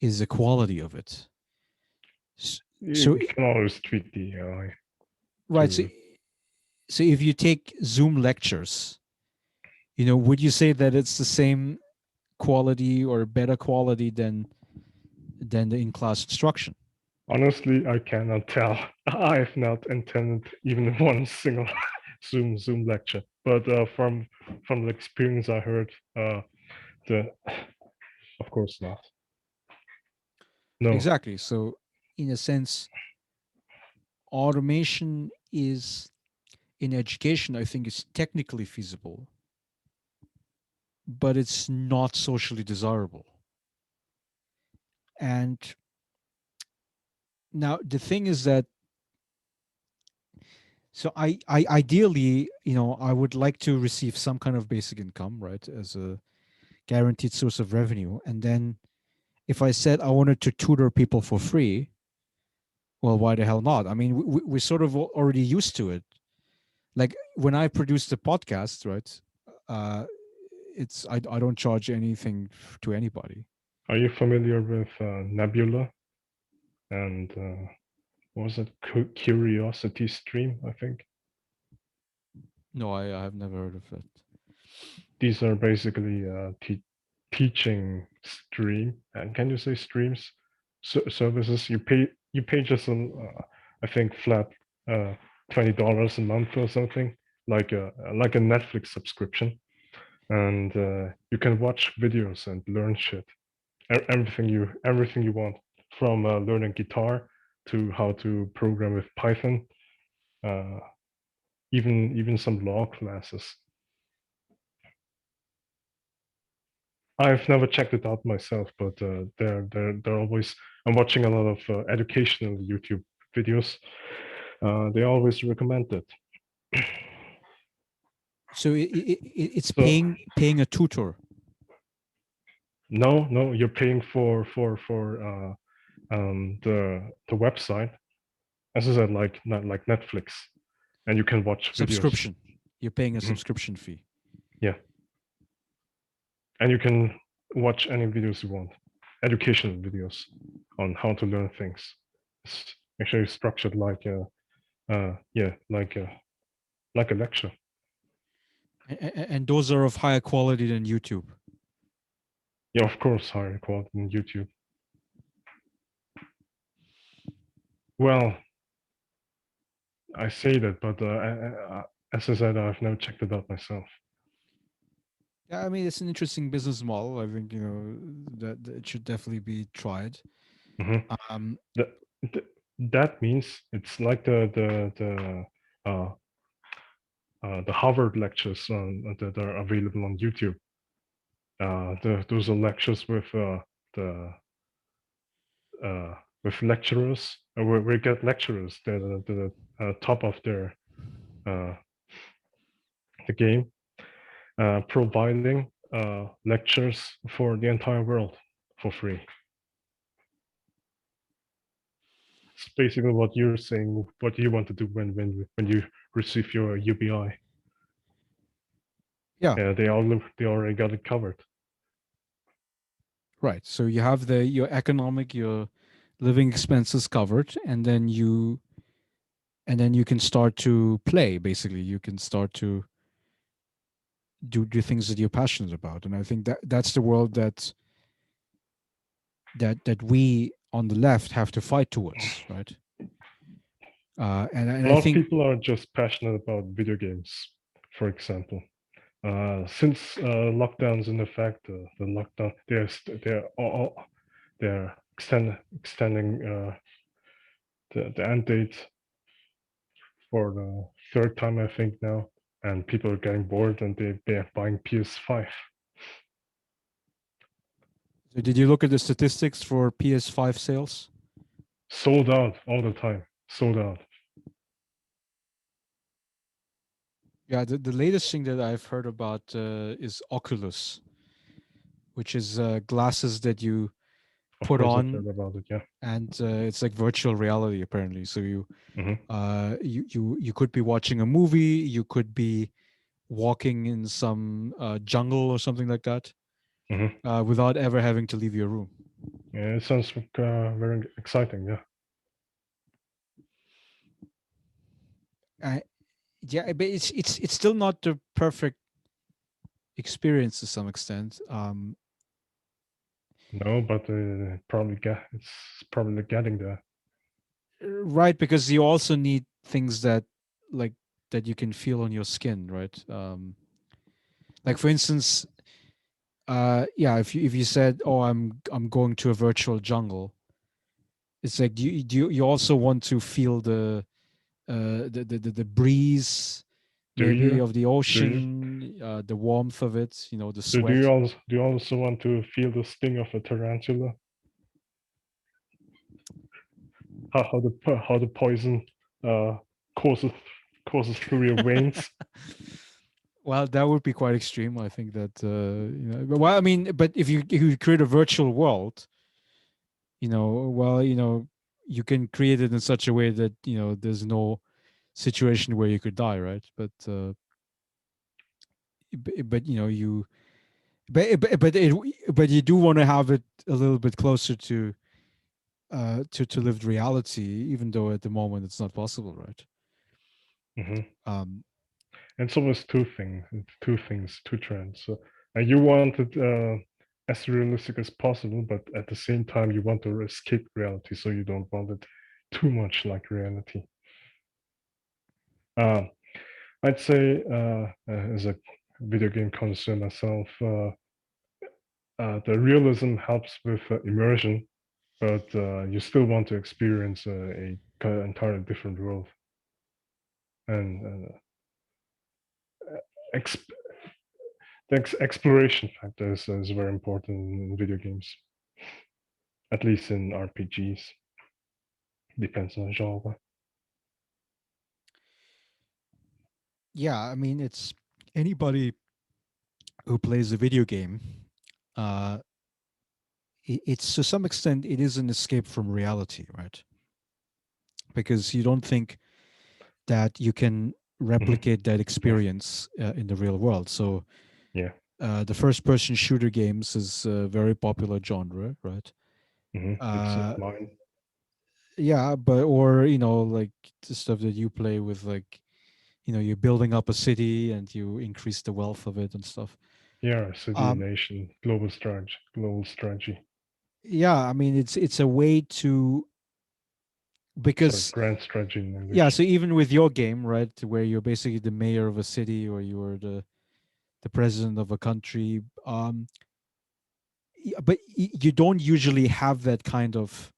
the quality of it. So You can always tweak the AI right, so to so if you take Zoom lectures, would you say that it's the same quality or better quality than the in-class instruction? honestly, I cannot tell. I've not attended even one single Zoom lecture, but from the experience I heard, the of course not. No, Exactly. So in a sense, automation is in education, I think, is technically feasible, but it's not socially desirable. And now the thing is that, so I ideally, I would like to receive some kind of basic income, right, as a guaranteed source of revenue. And then if I said I wanted to tutor people for free, well, why the hell not? I mean, we're sort of already used to it. Like when I produce the podcast, right? Uh, I don't charge anything to anybody. are you familiar with Nebula and what was it? Curiosity Stream, I think. No, I have never heard of it. These are basically teaching stream, and can you say streams services? You pay just an I think flat uh, $20 a month or something, like a Netflix subscription, and you can watch videos and learn shit, everything you want, from learning guitar to how to program with Python, uh, even some law classes. I've never checked it out myself, but they're always. I'm watching a lot of educational YouTube videos. They always recommend it. So it's So paying a tutor. no, you're paying for the website, as I said, like not like Netflix, and you can watch videos. Subscription. You're paying a Mhm. subscription fee. Yeah, and you can watch any videos you want, educational videos on how to learn things. It's actually structured like a yeah, like a lecture. And those are of higher quality than YouTube. Yeah, of course, higher quality than YouTube. Well, I say that, but as I said, I've never checked it out myself. Yeah, I mean it's an interesting business model. I think that it should definitely be tried. Hmm Um, That that means it's like uh, the Harvard lectures that are available on YouTube. Those are lectures the uh, with lecturers. We get lecturers that are the top of their uh, the game, providing lectures for the entire world for free. It's basically what you're saying, what you want to do when you receive your UBI. yeah, Yeah, they already got it covered. right. So you have your economic, your living expenses covered, and then you can start to play. Basically, you can start to do things that you're passionate about. And I think that that's the world that we on the left have to fight towards, right? And A I lot of think people are just passionate about video games, for example. Since lockdowns in effect, the lockdown they're extending the end date for the third time I think now, and people are getting bored and they're buying PS5. so did you look at the statistics for PS5 sales? Sold out all the time. Sold out. Yeah, the latest thing that I've heard about is Oculus, which is glasses that you Of put course, I've on, heard about it. Yeah. and it's like virtual reality apparently. So hmm you could be watching a movie, you could be walking in some jungle or something like that, hmm without ever having to leave your room. Yeah, it sounds very exciting. Yeah. I, yeah, but it's still not the perfect experience to some extent. No, but it's probably getting there. Right, because you also need things like that you can feel on your skin, right? Like for instance, yeah, if you said, "Oh, I'm going to a virtual jungle," it's like you also want to feel the breeze, Do maybe you? of the Do you? ocean, the warmth of it, the So sweat. do you also want to feel the sting of a tarantula? How the poison uh, courses courses through your veins? Well, that would be quite extreme. I think that well, I mean, but if you create a virtual world, well, you can create it in such a way that there's no situation where you could die, right? But you but you do want to have it a little bit closer to lived reality, even though at the moment it's not possible, right? hmm um And it's always two trends. So, and you want it as realistic as possible, but at the same time, you want to escape reality, so you don't want it too much like reality. Um, I'd say, as a video game connoisseur myself, the realism helps with immersion, but you still want to experience a entirely different world. And exp- the exploration factor is very important in video games, at least in RPGs. Depends on genre. yeah, I mean, it's anybody who plays a video game. uh it's to some extent it is an escape from reality, right? Because you don't think that you can hmm replicate that Yeah, experience in the real world. So yeah. the first person shooter games is a very popular genre, right? It's uh mine. yeah, but or like the stuff that you play with, like you're building up a city and you increase the wealth of it and stuff. Yeah, city, um nation, global strategy. yeah, I mean, it's a way to Sorry, because grand strategy in yeah, English. so even with your game, right, where you're basically the mayor of a city or you're the president of a country, but you don't usually have that kind of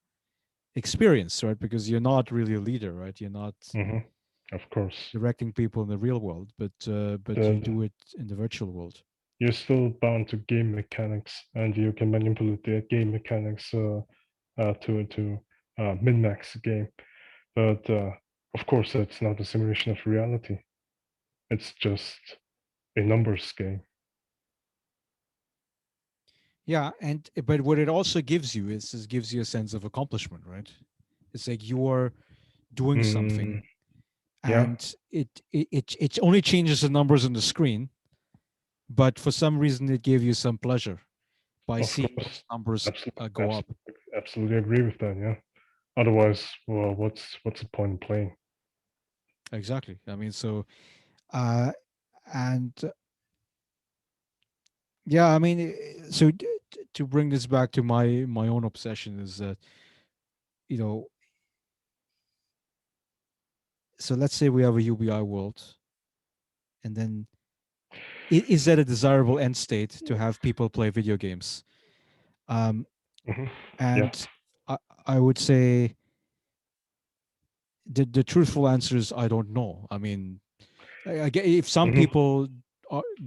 experience, right? Because you're not really a leader, right? You're not Hmm. Of course, directing people in the real world, but you the do it in the virtual world. you're still bound to game mechanics, and you can manipulate the game mechanics to min-max the game. But of course, it's not a simulation of reality. It's just a numbers game. Yeah, and but what it also gives you is gives you a sense of accomplishment, right? It's like you're doing Mm, something, yeah, and it only changes the numbers on the screen, but for some reason it gave you some pleasure by of seeing those course, numbers absolutely, go up. absolutely, absolutely agree with that. Yeah. Otherwise, well, what's the point in playing? Exactly. I mean, so uh, and yeah, I mean, so to bring this back to my own obsession is that you know, so let's say we have a UBI world, and then is that a desirable end state to have people play video games? Um, Hmm. Yeah. and I, I would say the truthful answer is I don't know. I mean, if some Hmm. people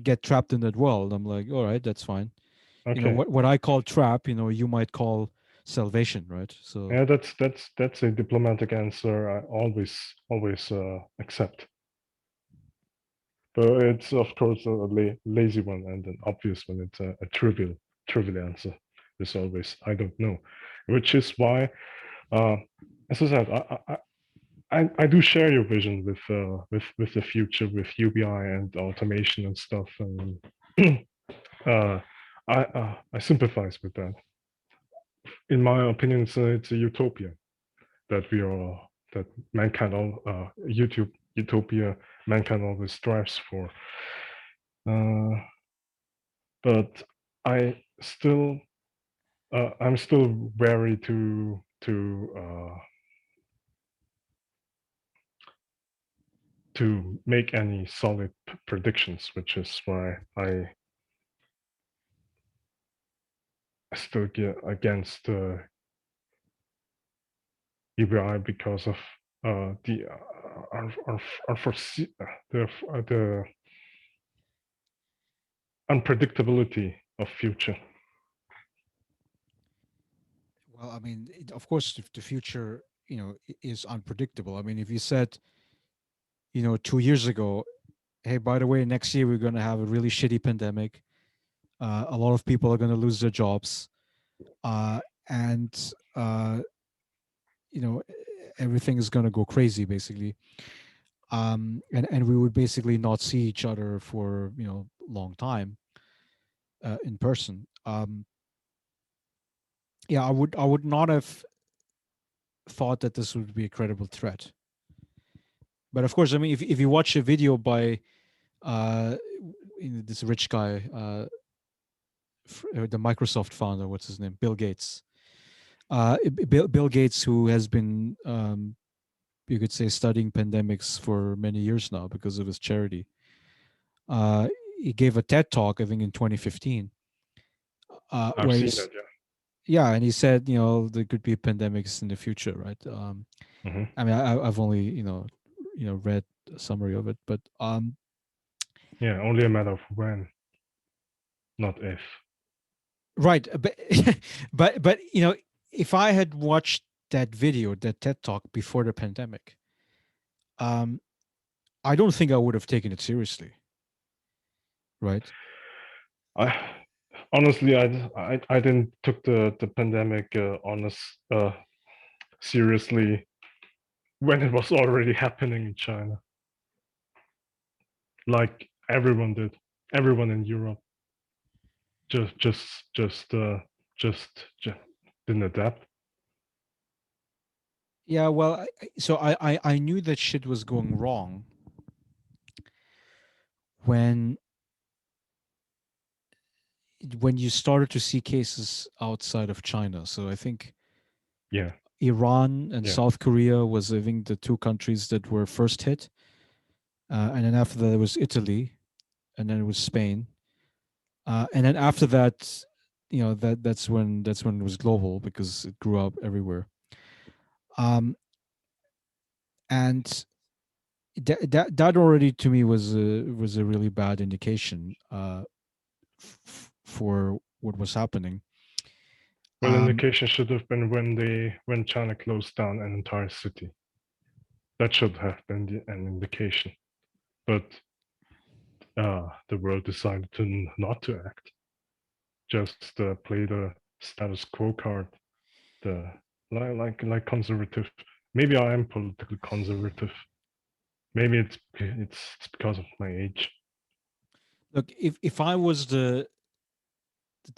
get trapped in that world, I'm like, all right, that's fine. You know, Okay. what I call trap, you know, you might call salvation, right? So Yeah, that's a diplomatic answer I always accept. But it's of course a lazy one and an obvious one. It's a trivial answer. There's always I don't know, which is why, uh, as I said, I do share your vision with the future with UBI and automation and stuff, and uh, I sympathize with that. In my opinion, it's a utopia that we are that mankind all YouTube utopia mankind always strives for. But I still I'm still wary to make any solid predictions, which is why I still get against UBI because of the our foresee the unpredictability of future. well, I mean, of course, the future, you know, is unpredictable. I mean, if you said, you know, 2 years ago, hey, by the way, next year we're going to have a really shitty pandemic. A lot of people are going to lose their jobs, uh, and you know, everything is going to go crazy, basically. And we would basically not see each other for long time in person. Yeah, I would not have thought that this would be a credible threat. But of course, I mean, if you watch a video by uh, this rich guy, the Microsoft founder, what's his name, Bill Gates. Bill Gates, who has been, you could say, studying pandemics for many years now because of his charity. Uh, he gave a TED talk, I think, in 2015, I've where seen he's that, yeah. yeah, and he said, there could be pandemics in the future, right? Hmm. I mean, I've only read a summary of it, but Yeah, only a matter of when, not if. right, but but if I had watched that video, that TED talk before the pandemic, um, I don't think I would have taken it seriously, right? I honestly, I didn't took the pandemic honest seriously when it was already happening in China, like everyone did. Everyone in Europe just just just uh just didn't adapt. Yeah, well, so I knew that shit was going wrong when you started to see cases outside of China. So I think Yeah. Iran and Yeah. South Korea was, I think, the two countries that were first hit, and then after that it was Italy, and then it was Spain, and then after that, that's when it was global because it grew up everywhere. Um, and that already to me was a really bad indication for what was happening. Well, Um, indication should have been when China closed down an entire city. That should have been an indication. But the world decided to not to act, just play the status quo card, the like conservative. Maybe I am politically conservative. Maybe it's because of my age. Look, if I was the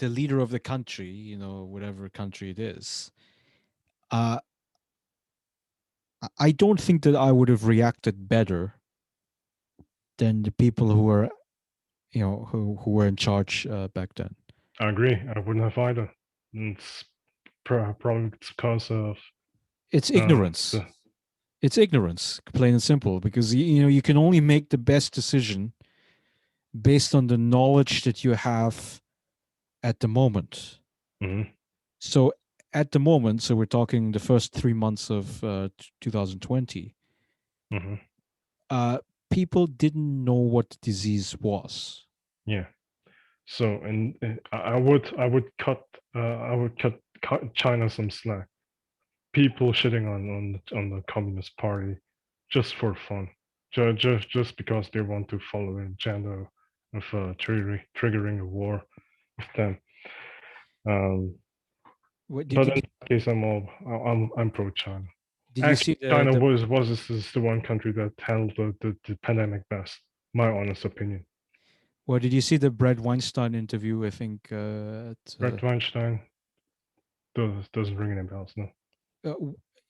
leader of the country, whatever country it is, uh, I don't think that I would have reacted better than the people who were, who were in charge back then. I agree. I wouldn't have either. And it's probably because of It's uh, ignorance. the It's ignorance, plain and simple. Because you can only make the best decision based on the knowledge that you have at the moment. mhm, So at the moment, so we're talking the first 3 months of 2020. mhm, Uh, People didn't know what the disease was. yeah. So and I would cut China some slack. People shitting on the Communist Party just for fun, just because they want to follow the agenda of triggering a war with them. Um, What, but in that case, I'm pro China. did you see Actually, China the was is the one country that handled the pandemic best. My honest opinion. Well, did you see the Brad Weinstein interview? I think Brett Weinstein doesn't ring any bells. No, uh,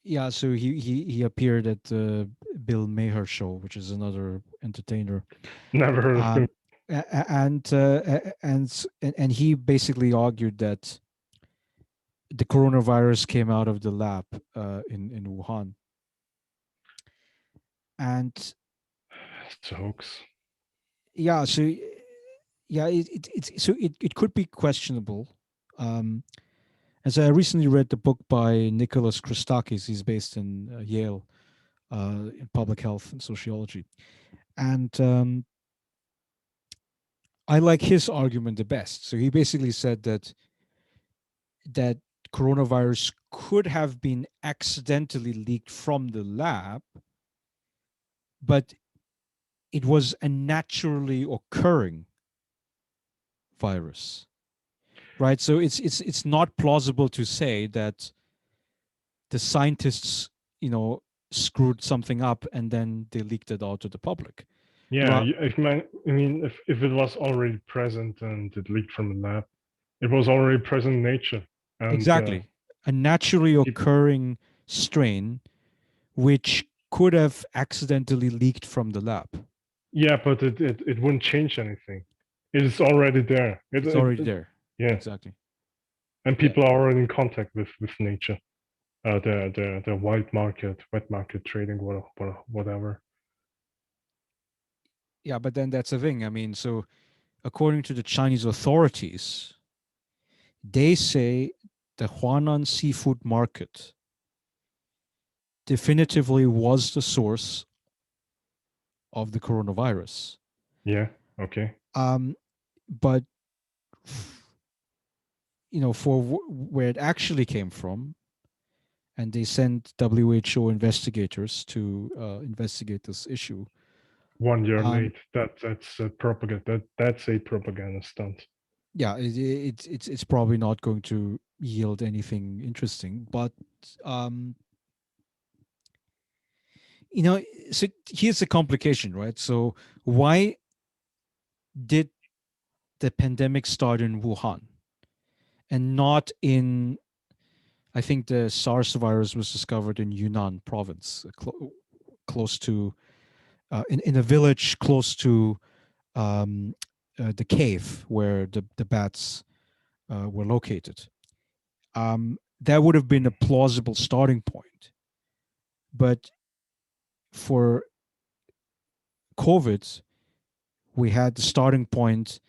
yeah. So he appeared at the Bill Maher show, which is another entertainer. never heard of him. Um, and he basically argued that the coronavirus came out of the lab in Wuhan, and It's a hoax. yeah. So yeah, it could be questionable. Um, and so I recently read the book by Nicholas Christakis. He's based in Yale in public health and sociology, and I like his argument the best. So he basically said that coronavirus could have been accidentally leaked from the lab, but it was a naturally occurring virus, right? So it's not plausible to say that the scientists, you know, screwed something up and then they leaked it out to the public. Yeah, Right? I mean, if it was already present and it leaked from the lab, it was already present in nature. And Exactly. A naturally occurring strain which could have accidentally leaked from the lab. yeah, but it wouldn't change anything. It is already there. It's already there. Yeah, Exactly. and Yeah. people are already in contact with nature. The wet market trading, whatever. Yeah, but then that's the thing. I mean, so according to the Chinese authorities, they say the Huanan seafood market definitively was the source of the coronavirus. Yeah. Okay. Um, but for where it actually came from, and they sent WHO investigators to investigate this issue. 1 year Um, late. That's a propaganda. That's a propaganda stunt. yeah, it's probably not going to yield anything interesting, but um, you know, so here's the complication, right? So why did the pandemic start in Wuhan and not in? I think the SARS virus was discovered in Yunnan province, close to in a village close to um, the cave where the bats were located. that would have been a plausible starting point. But for COVID, we had the starting point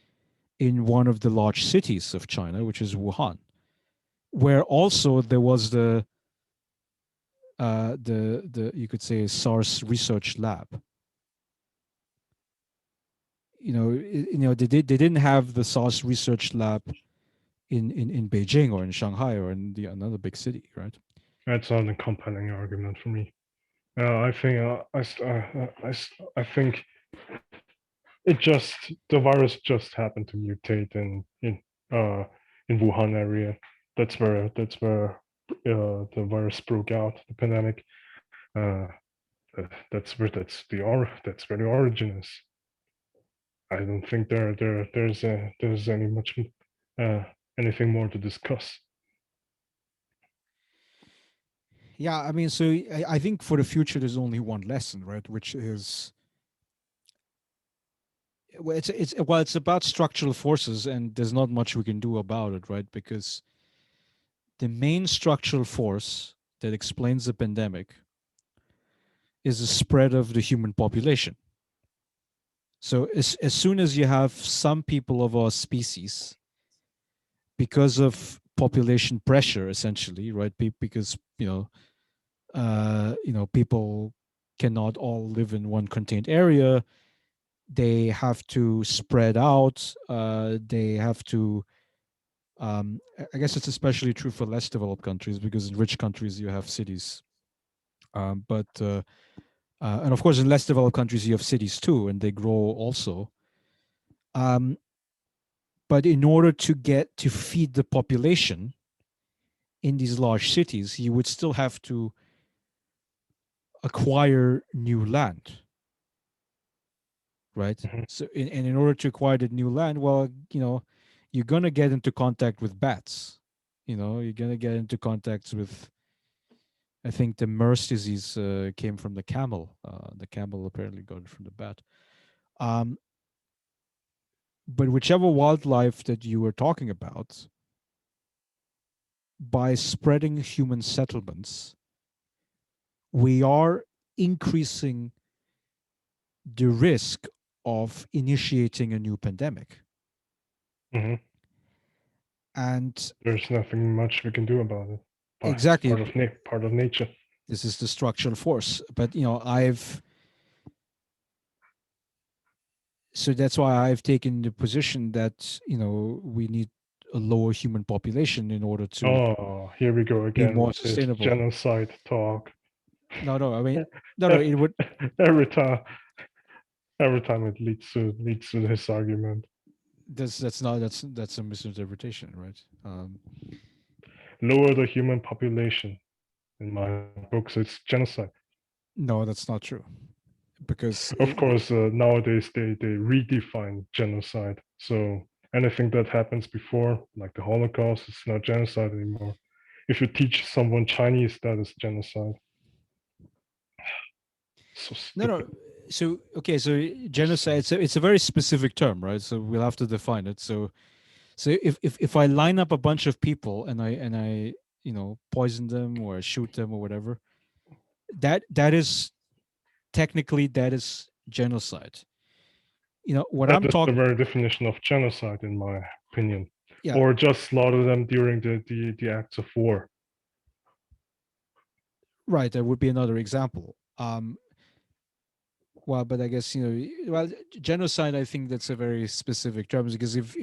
in one of the large cities of China, which is Wuhan, where also there was the you could say SARS research lab. They didn't have the SARS research lab in Beijing or in Shanghai or in another big city, right? That's not a compelling argument for me. I think I think the virus just happened to mutate uh in Wuhan area. That's where the virus broke out, the pandemic. Uh, that's where the origin is. I don't think there's any much uh, anything more to discuss. Yeah, I mean, so I think for the future, there's only one lesson, right? Which is, well, it's about structural forces, and there's not much we can do about it, right? Because the main structural force that explains the pandemic is the spread of the human population. So as soon as you have some people of our species, because of population pressure, essentially, right? Because people cannot all live in one contained area. They have to spread out. They have to. I guess it's especially true for less developed countries because in rich countries you have cities, but and of course in less developed countries you have cities too, and they grow also. Um, but in order to get to feed the population in these large cities, you would still have to acquire new land, right? Mhm. So, and in order to acquire the new land, well, you're gonna get into contact with bats. You're gonna get into contacts with. I think the MERS disease came from the camel. The camel apparently got it from the bat. Um, but whichever wildlife that you were talking about, by spreading human settlements, we are increasing the risk of initiating a new pandemic. Mhm. And There's nothing much we can do about it. But it's exactly, part of nature. this is the structural force. But I've so that's why I've taken the position that we need a lower human population in order to Oh, here we go be again more with this sustainable. genocide talk. No, I mean, no, it would. every time, every time it leads to this argument. That's not that's a misinterpretation, right? Lower the human population. In my books, it's genocide. No, that's not true because Of course, nowadays they redefine genocide. So anything that happens before, like the Holocaust, it's not genocide anymore. If you teach someone Chinese, that is genocide. So no. stupid. So okay, so genocide. So It's a very specific term, right? So we'll have to define it. So if I line up a bunch of people and I poison them or shoot them or whatever, that is technically that is genocide. What that I'm is the talking. very definition of genocide, in my opinion. Yeah, Or just slaughter them during the acts of war. right. That would be another example. Well, but I guess well, genocide. I think that's a very specific term because if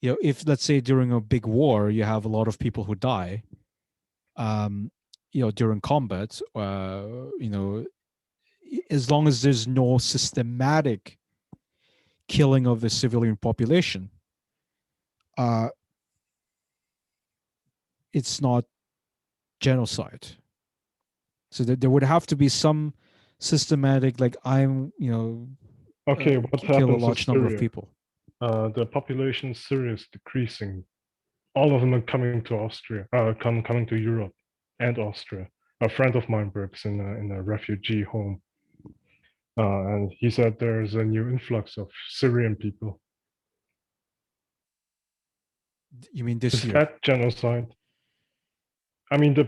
if let's say during a big war you have a lot of people who die, um, during combat, as long as there's no systematic killing of the civilian population, uh, it's not genocide. So there would have to be some systematic, like Okay, what kill a happens in large number of Syria? people. The population in Syria is decreasing. All of them are coming to Austria, coming to Europe and Austria. A friend of mine works in a refugee home, and he said there's a new influx of Syrian people. You mean this Is year? that genocide? I mean, the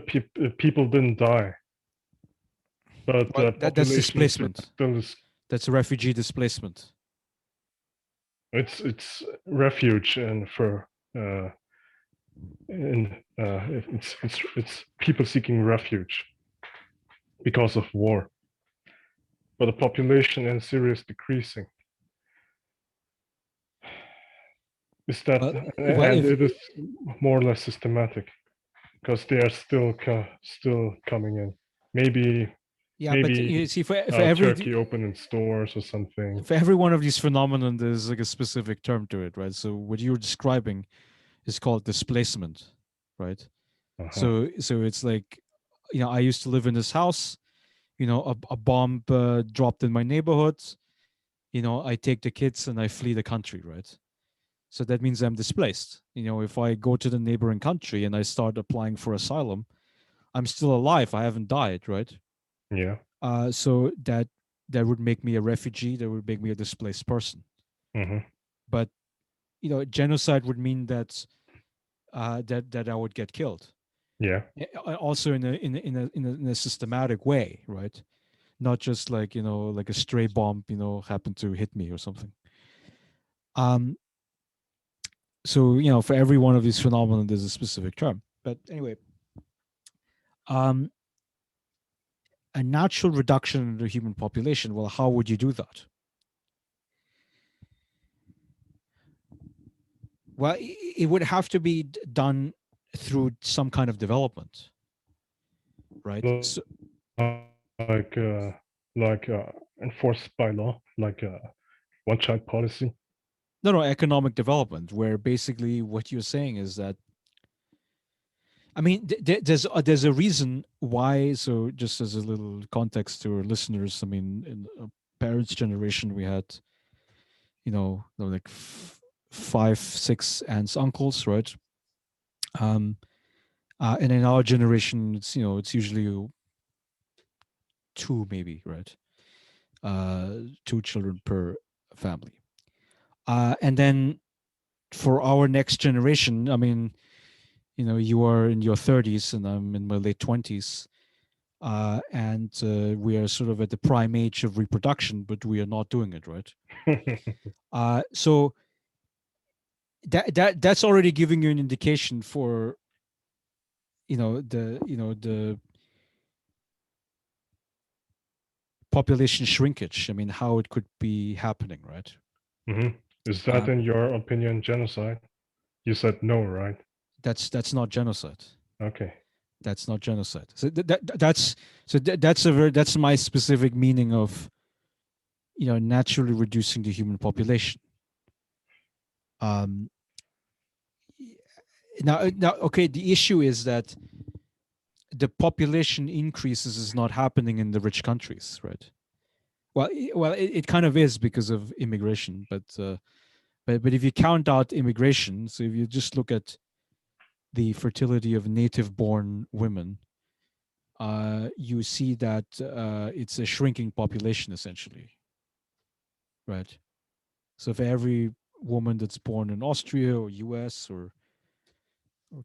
people didn't die, but Well, the that's population displacement. still is. That's a refugee displacement. It's refuge and for and it's people seeking refuge because of war. But the population in Syria is decreasing. Is that Well, well, and if it is more or less systematic because they are still still coming in. Maybe yeah, but maybe you see, Turkey opening stores or something. for every one of these phenomenon, there's like a specific term to it, right? So what you're describing is called displacement, right? Uh-huh. So it's like, I used to live in this house. A bomb dropped in my neighborhood. I take the kids and I flee the country, right? So that means I'm displaced. If I go to the neighboring country and I start applying for asylum, I'm still alive. I haven't died, right? Yeah. So that would make me a refugee. That would make me a displaced person. Hmm. But genocide would mean that I would get killed. Yeah. Also in a systematic way, right? Not just like like a stray bomb happened to hit me or something. Um. So for every one of these phenomena, there's a specific term. But anyway, um, a natural reduction in the human population. Well, how would you do that? Well, it would have to be done through some kind of development, right? So, Like enforced by law, like one child policy. no, no, economic development, where basically what you're saying is that, I mean, there's a reason why. So, just as a little context to our listeners, I mean, in a parents' generation, we had, there were like five, six aunts, uncles, right? Um, and in our generation, it's usually two, maybe, right? Two children per family. And then for our next generation, I mean, you are in your 30s and I'm in my late 20s. And we are sort of at the prime age of reproduction, but we are not doing it, right? So that's already giving you an indication for the population shrinkage. I mean, how it could be happening, right? Hmm. Is that, Um, in your opinion, genocide? You said no, right? that's not genocide. Okay. That's not genocide. So that's my specific meaning of naturally reducing the human population. Um, now, okay. The issue is that the population increases is not happening in the rich countries, right? It kind of is because of immigration, but if you count out immigration, so if you just look at the fertility of native-born women, you see that it's a shrinking population essentially, right? So for every woman that's born in Austria or US or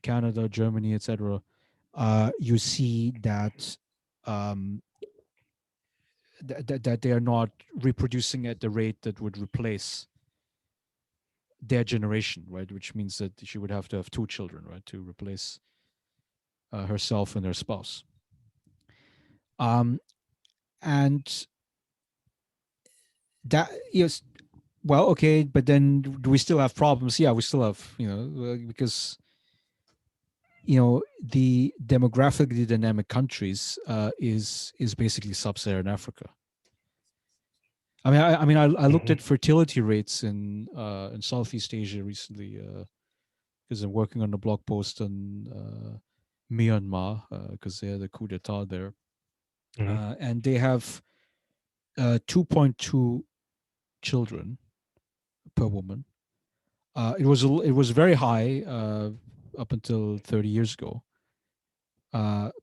Canada, Germany, etc., you see that um, that they are not reproducing at the rate that would replace their generation, right? Which means that she would have to have two children, right, to replace herself and her spouse. Um, and that yes, well, okay, but then do we still have problems? Yeah, we still have, because the demographically dynamic countries is basically sub-Saharan Africa. I looked Hmm. at fertility rates in Southeast Asia recently because I'm working on a blog post on Myanmar because they had a coup d'état there, Hmm. and they have 2.2 children per woman. It was very high up until 30 years ago,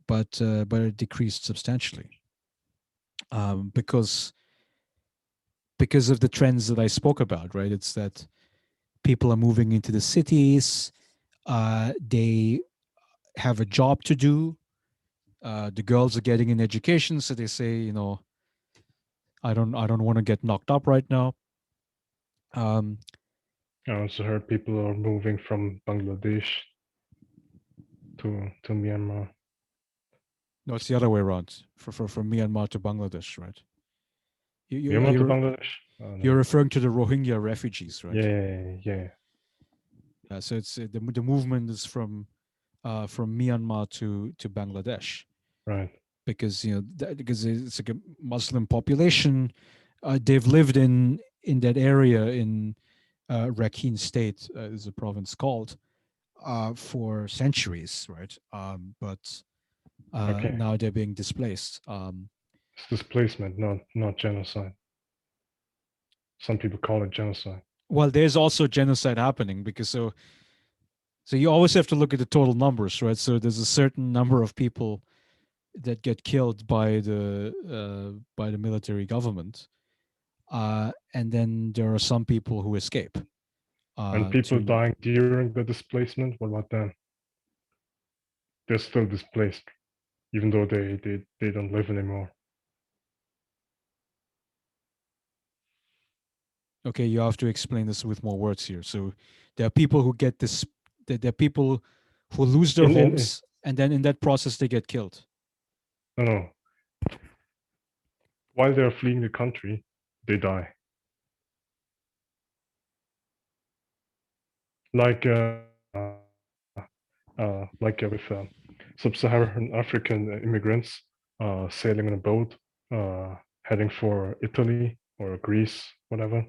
but it decreased substantially because of the trends that I spoke about. Right, it's that people are moving into the cities. They have a job to do. The girls are getting an education, so they say, I don't want to get knocked up right now. Um, I also heard people are moving from Bangladesh to Myanmar. no, it's the other way around. From Myanmar to Bangladesh, right? Myanmar to You're Bangladesh? Oh you're no. referring to the Rohingya refugees, right? Yeah, yeah, Yeah. So it's the movement is from Myanmar to Bangladesh right. because because it's like a Muslim population. They've lived in that area in Rakhine State, is a province called, for centuries, right? But Okay. now they're being displaced. It's displacement, not genocide. Some people call it genocide. Well, there's also genocide happening because so you always have to look at the total numbers, right? So there's a certain number of people that get killed by the military government, and then there are some people who escape. And people To dying during the displacement, what about them? They're still displaced, even though they don't live anymore. Okay, you have to explain this with more words here. So there are people who get this. There are people who lose their In homes, and then in that process they get killed. no, no. While they're fleeing the country, they die. Like like with sub-Saharan African immigrants sailing on a boat, heading for Italy or Greece, whatever,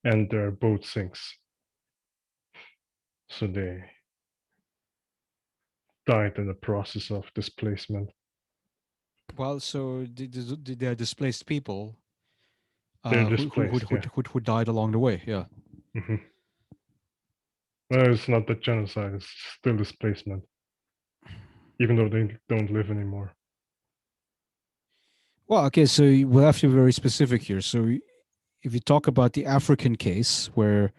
and their boat sinks. So they died in the process of displacement. Well, so there are displaced people They're who, displaced, who, yeah. who died along the way. Yeah. Hmm. Well, it's not that genocide, it's still displacement, even though they don't live anymore. Well, okay, so we'll have to be very specific here. So if you talk about the African case where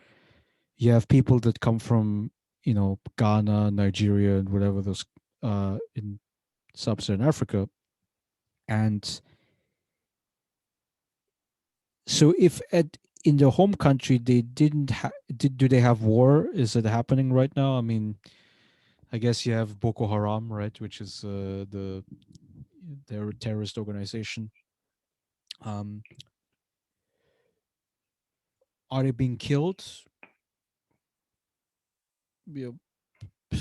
you have people that come from, Ghana, Nigeria, and whatever those in sub-Saharan Africa, and so if at in their home country they didn't do they have war? Is it happening right now? I mean, I guess you have Boko Haram, right, which is their terrorist organization. Um, are they being killed? You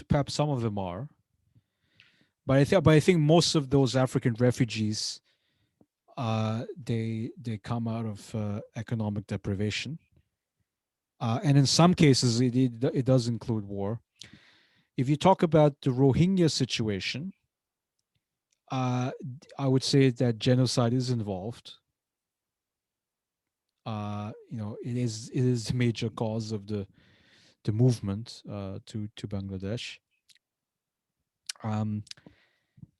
Perhaps some of them are, but I think most of those African refugees, they come out of economic deprivation, and in some cases it does include war. If you talk about the Rohingya situation, uh, I would say that genocide is involved. It is a major cause of the movement to Bangladesh. Um,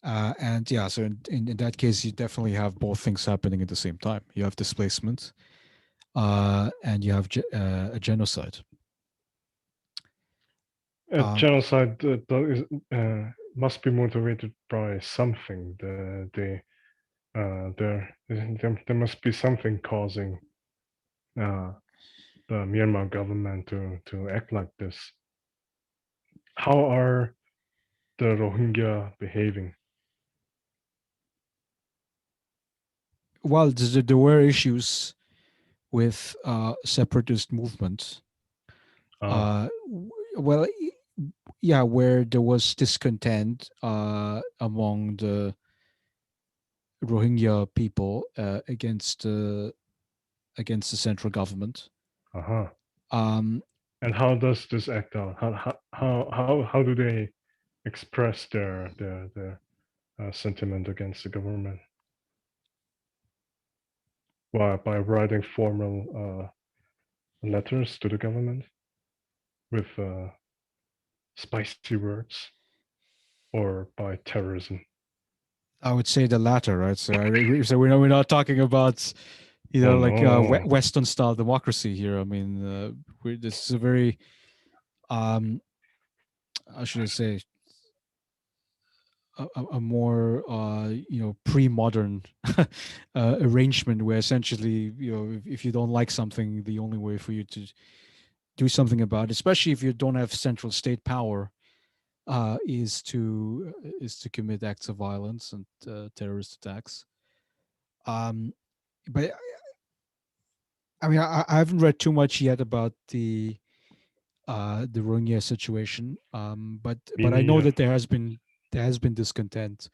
and yeah, so in that case, you definitely have both things happening at the same time. You have displacement, and you have a genocide. A Um, genocide must be motivated by something. There must be something causing uh, the Myanmar government to act like this. How are the Rohingya behaving? well, there were issues with separatist movements. Ah, Well, yeah, where there was discontent among the Rohingya people against the central government. uh-huh. Um, And how does this act out? How do they express their sentiment against the government? Why, by writing formal letters to the government with spicy words, or by terrorism? I would say the latter, right? So we're not talking about Oh like no. Western style democracy here. I mean, this is a very, um, how should I say? a more pre-modern arrangement where essentially if you don't like something, the only way for you to do something about it, especially if you don't have central state power, is to commit acts of violence and terrorist attacks. Um, but I mean, I haven't read too much yet about the Rohingya situation. But Me I know neither. that there has been discontent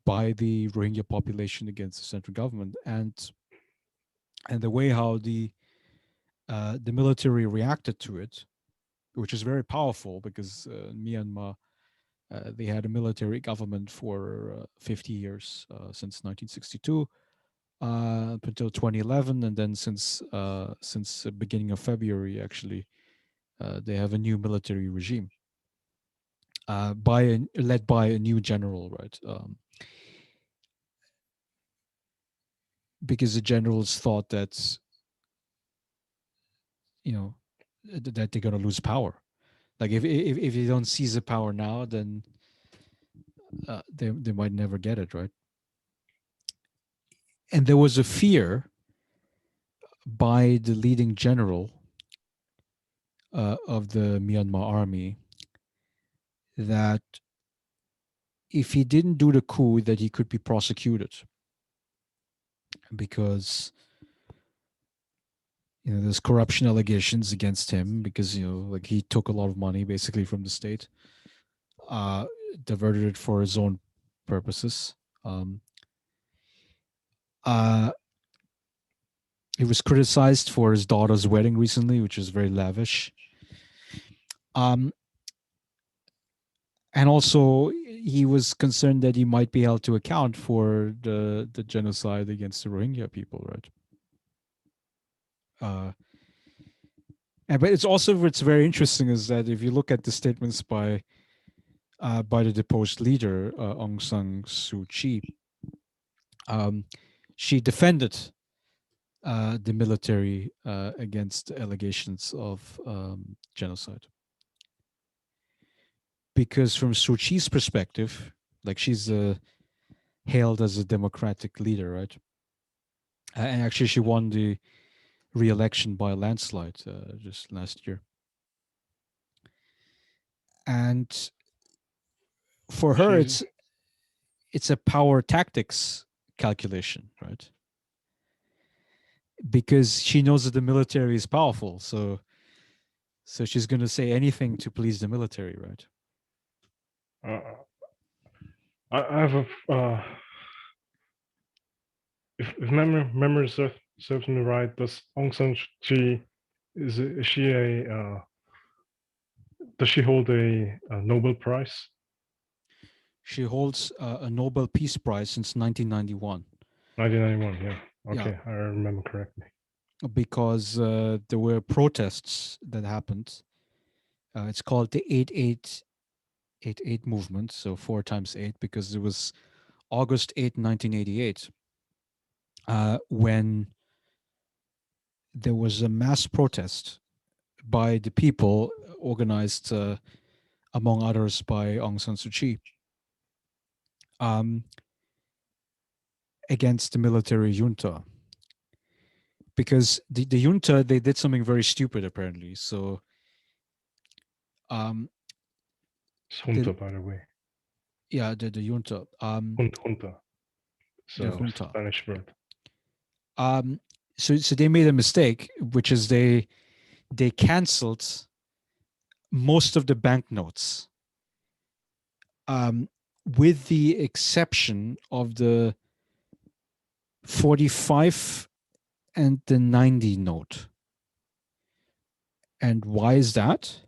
by the Rohingya population against the central government, and the way how the military reacted to it, which is very powerful because Myanmar, they had a military government for 50 years, since 1962 up until 2011, and then since the beginning of February, actually, they have a new military regime, led by a new general, right? Because the generals thought that you know that they're going to lose power. Like if you don't seize the power now, then they might never get it, right? And there was a fear by the leading general of the Myanmar army that if he didn't do the coup, that he could be prosecuted because there's corruption allegations against him because like he took a lot of money basically from the state, uh, diverted it for his own purposes. Um, uh, he was criticized for his daughter's wedding recently, which was very lavish. Um, and also, he was concerned that he might be held to account for the genocide against the Rohingya people, right? Uh, but it's very interesting is that if you look at the statements by the deposed leader Aung San Suu Kyi, um, she defended the military against allegations of genocide. Because from Suu Kyi's perspective, like she's hailed as a democratic leader, right? And actually, she won the re-election by a landslide just last year. And for her, She's it's a power tactics calculation, right? Because she knows that the military is powerful, so she's going to say anything to please the military, right? uh, I have a if memory serves me right, does Aung San Suu Kyi is she a does she hold a Nobel Prize? She holds a Nobel Peace Prize since 1991. 1991. Yeah. Yeah, Okay, I remember correctly. because there were protests that happened. It's called the 8888 movement, so 4 times 8, because it was August 8th, 1988, when there was a mass protest by the people, organized, among others, by Aung San Suu Kyi, um, against the military junta. Because the junta, they did something very stupid apparently. So um, It's the junta, by the way. yeah, the junta, Junta. the So junta. Spanish word. Um, so they made a mistake, which is they canceled most of the banknotes, with the exception of the 45 and the 90 note. And why is that?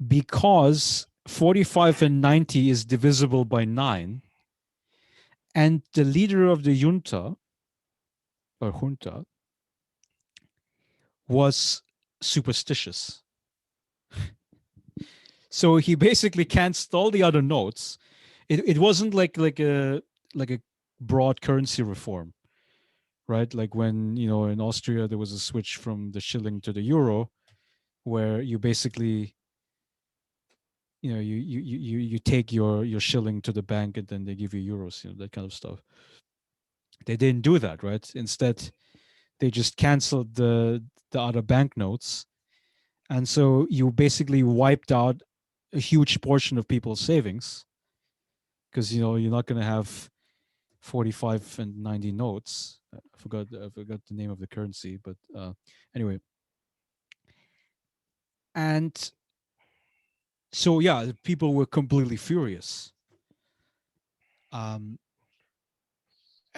Because 45 and 90 is divisible by 9, and the leader of the junta was superstitious. So he basically canceled all the other notes. It wasn't like a broad currency reform, right? Like when in Austria there was a switch from the shilling to the euro, where you basically you take your shilling to the bank and then they give you euros, that kind of stuff. They didn't do that, right? Instead, they just canceled the other banknotes, and so you basically wiped out a huge portion of people's savings because you're not going to have 45 and 90 notes. I forgot the name of the currency, but anyway. And so yeah, people were completely furious. um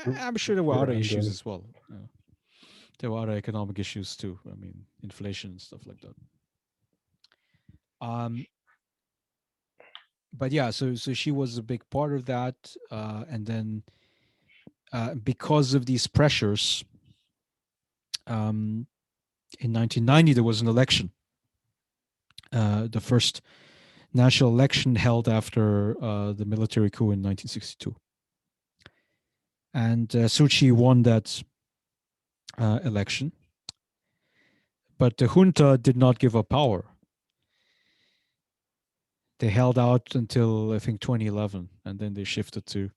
I'm sure there were Yeah, other and issues then as well. There were other economic issues too. I mean, inflation and stuff like that. um but yeah, so she was a big part of that. And then because of these pressures, um in 1990 there was an election, the first national election held after the military coup in 1962. And Suu Kyi won that election, but the junta did not give up power. They held out until I think 2011, and then they shifted to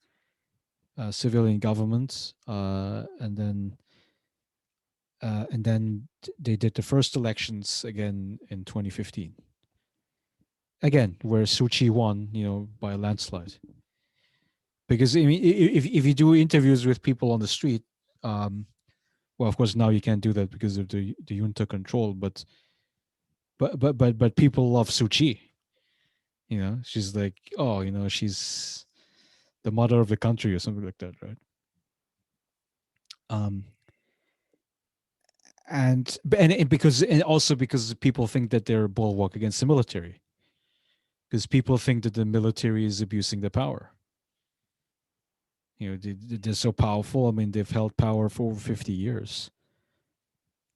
civilian government, and then they did the first elections again in 2015. Again, where Suu Kyi won, by a landslide. Because I mean, if you do interviews with people on the street, um, well, of course now you can't do that because of the junta control, but people love Suu Kyi. She's like, oh, she's the mother of the country or something like that, right? Um, and because and also because people think that they're a bulwark against the military, because people think that the military is abusing the power. They're so powerful. I mean, they've held power for over 50 years,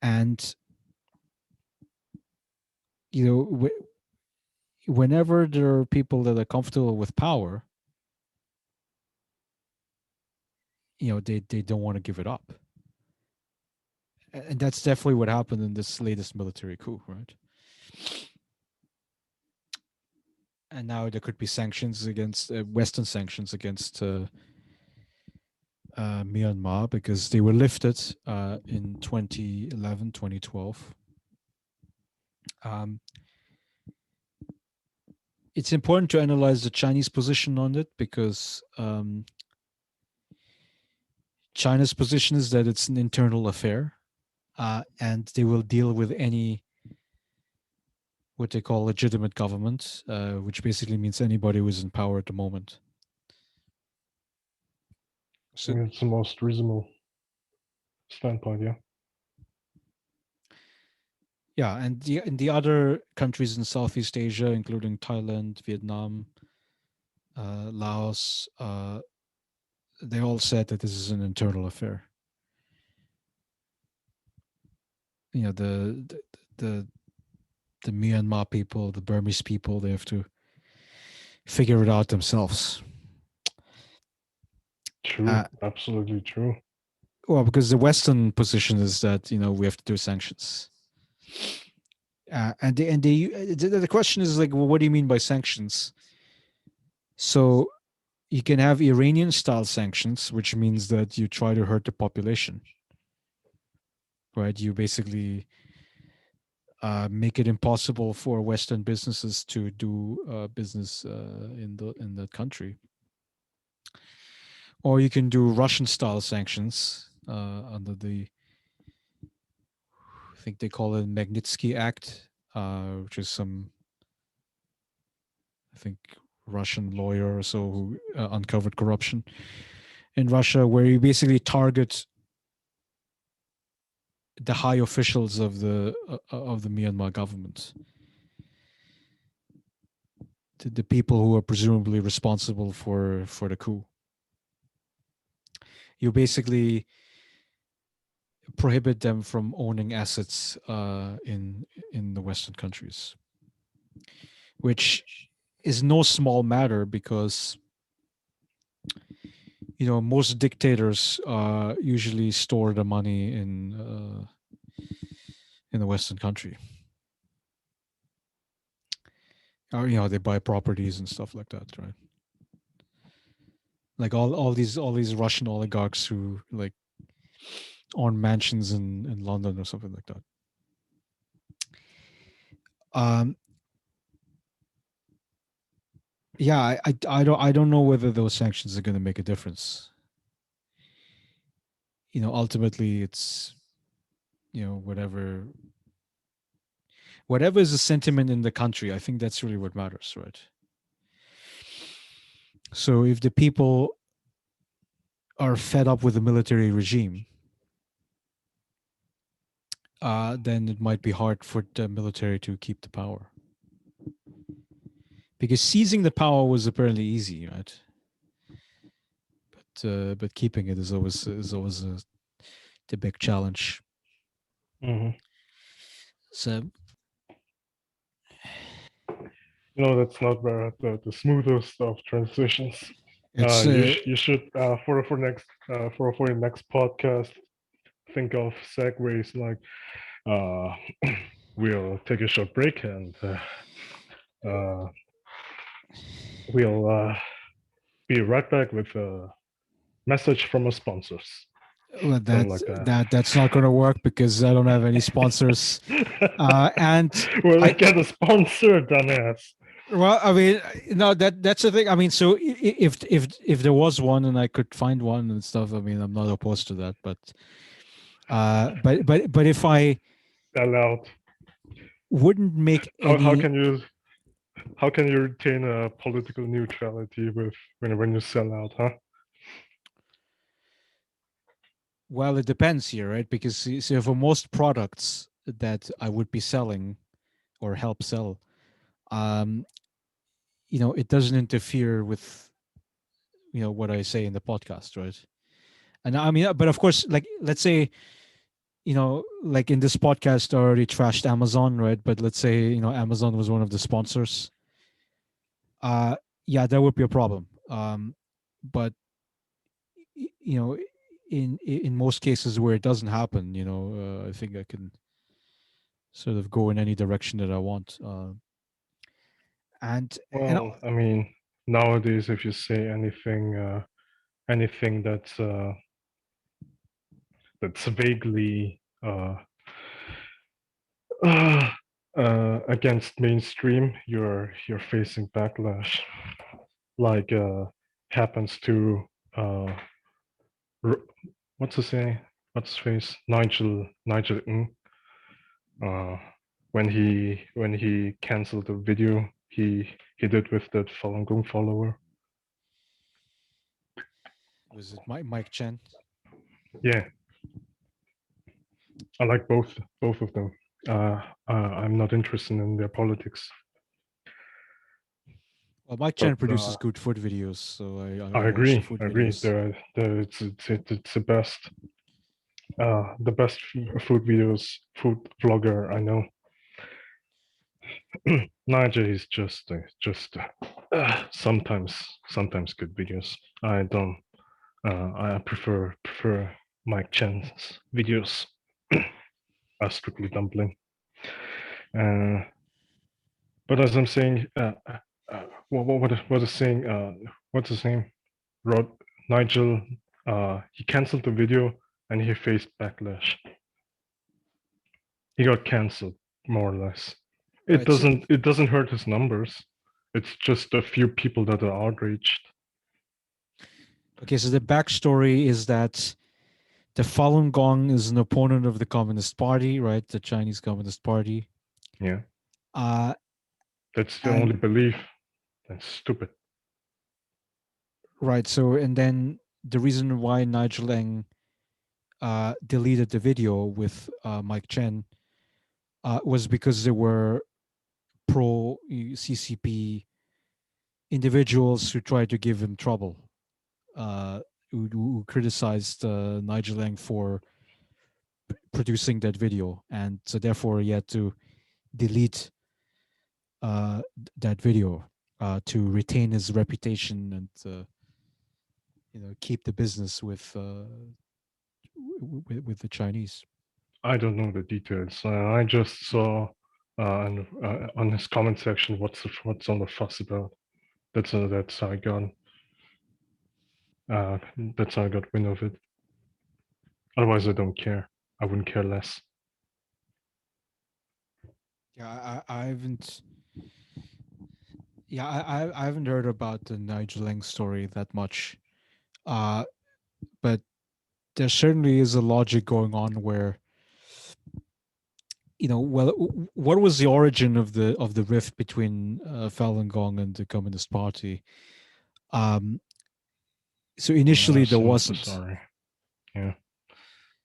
and you know, whenever there are people that are comfortable with power, they don't want to give it up. And that's definitely what happened in this latest military coup, right? And now there could be sanctions against Western sanctions against Myanmar because they were lifted in 2011, 2012. Um, it's important to analyze the Chinese position on it because China's position is that it's an internal affair, and they will deal with any what they call legitimate government, which basically means anybody who is in power at the moment. I So think it's the most reasonable standpoint. Yeah, yeah, and the other countries in Southeast Asia, including Thailand, Vietnam, Laos, they all said that this is an internal affair. The the Myanmar people, the Burmese people, they have to figure it out themselves. true, Uh, absolutely true. well, because the Western position is that we have to do sanctions, and the question is like, well, what do you mean by sanctions? So you can have Iranian style sanctions, which means that you try to hurt the population, right? You basically make it impossible for Western businesses to do business in that country. Or you can do Russian style sanctions under the, I think they call it Magnitsky Act, which is some, I think, Russian lawyer or so who uncovered corruption in Russia, where you basically target the high officials of the Myanmar government, the people who are presumably responsible for the coup. You basically prohibit them from owning assets in the Western countries, which is no small matter because most dictators usually store the money in the Western country. or they buy properties and stuff like that, right? Like all these Russian oligarchs who like own mansions in London or something like that. Um, yeah, I don't know whether those sanctions are going to make a difference. Ultimately, it's whatever is the sentiment in the country. I think that's really what matters, right? So if the people are fed up with the military regime, then it might be hard for the military to keep the power. Because seizing the power was apparently easy, right? But keeping it is always the big challenge. Hmm. So That's not the smoothest of transitions. it's You should for next for your next podcast think of segues like uh, we'll take a short break and uh, we'll be right back with a message from our sponsors. well, Something that like that. that's not going to work because I don't have any sponsors, and Well, I they get a sponsor, dumbass. well, I mean, no, that's the thing. I mean, so if there was one and I could find one and stuff, I mean, I'm not opposed to that. But if I Allowed. wouldn't make How any, can you retain a political neutrality with when you sell out, huh? well, it depends here, right? Because so for most products that I would be selling or help sell, um, it doesn't interfere with what I say in the podcast, right? And I mean, but of course, like let's say like in this podcast, I already trashed Amazon, right? But let's say Amazon was one of the sponsors. Uh, yeah, that would be a problem. But you know, in most cases where it doesn't happen, I think I can sort of go in any direction that I want. And Well, I mean, nowadays, if you say anything that's vaguely uh, against mainstream, you're facing backlash. Like happens to uh, what's his name? What's his face? Nigel Ng. Uh, when he canceled the video he did with that Falun Gong follower. was it Mike Chen? Yeah, I like both of them. I'm not interested in their politics, Well, Mike but Chen produces good food videos, so I I watch the agree. food I agree. videos. It's the best food videos, food vlogger I know. Nigel is just sometimes good videos. I don't. I prefer Mike Chen's videos. Strictly dumpling. Uh, but as I'm saying, what is saying? What's his name? Rod Nigel. He canceled the video and he faced backlash. He got canceled more or less. Right. So It doesn't hurt his numbers. It's just a few people that are outraged. okay, so the backstory is that the Falun Gong is an opponent of the Communist Party, right? The Chinese Communist Party. Yeah, Uh, that's the and only belief. That's stupid. right. So and then the reason why Nigel Eng deleted the video with Mike Chen was because there were pro CCP individuals who tried to give him trouble, who criticized Nigel Eng for producing that video, and so therefore he had to delete that video to retain his reputation and keep the business with the Chinese. I don't know the details. I just saw. and on his comment section, what's all the fuss about? That's how I got uh, that's how I got wind of it. Otherwise, I don't care. I wouldn't care less. Yeah, I haven't. Yeah, I haven't heard about the Nigel Lang story that much. Uh, but there certainly is a logic going on where, well, what was the origin of the rift between Falun Gong and the Communist Party? Um, so initially there I'm so wasn't. sorry. Yeah.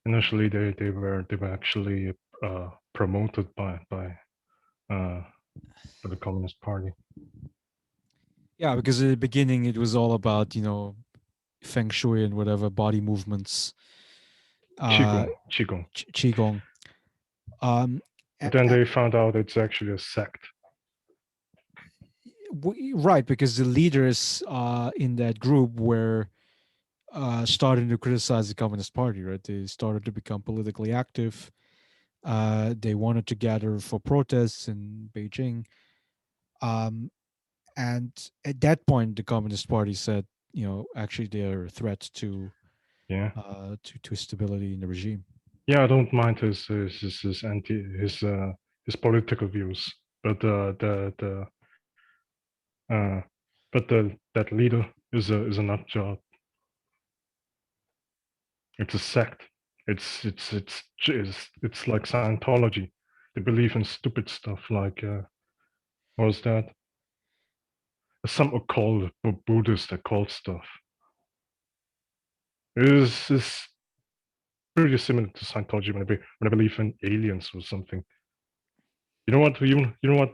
Initially, they were actually promoted uh, by the Communist Party. Yeah, because at the beginning it was all about feng shui and whatever body movements, uh, Qigong. qigong. Um, But a- then a- they found out it's actually a sect. right, because the leaders in that group were starting to criticize the Communist Party. Right, they started to become politically active. They wanted to gather for protests in Beijing. Um, and at that point, the Communist Party said, actually, they're a threat Yeah. to stability in the regime. Yeah, I don't mind his political views, but uh, that leader is a nut job. It's a sect. It's like Scientology. They believe in stupid stuff like what was that? Some occult Buddhist occult stuff. Is pretty similar to Scientology when I believe in aliens or something. You know what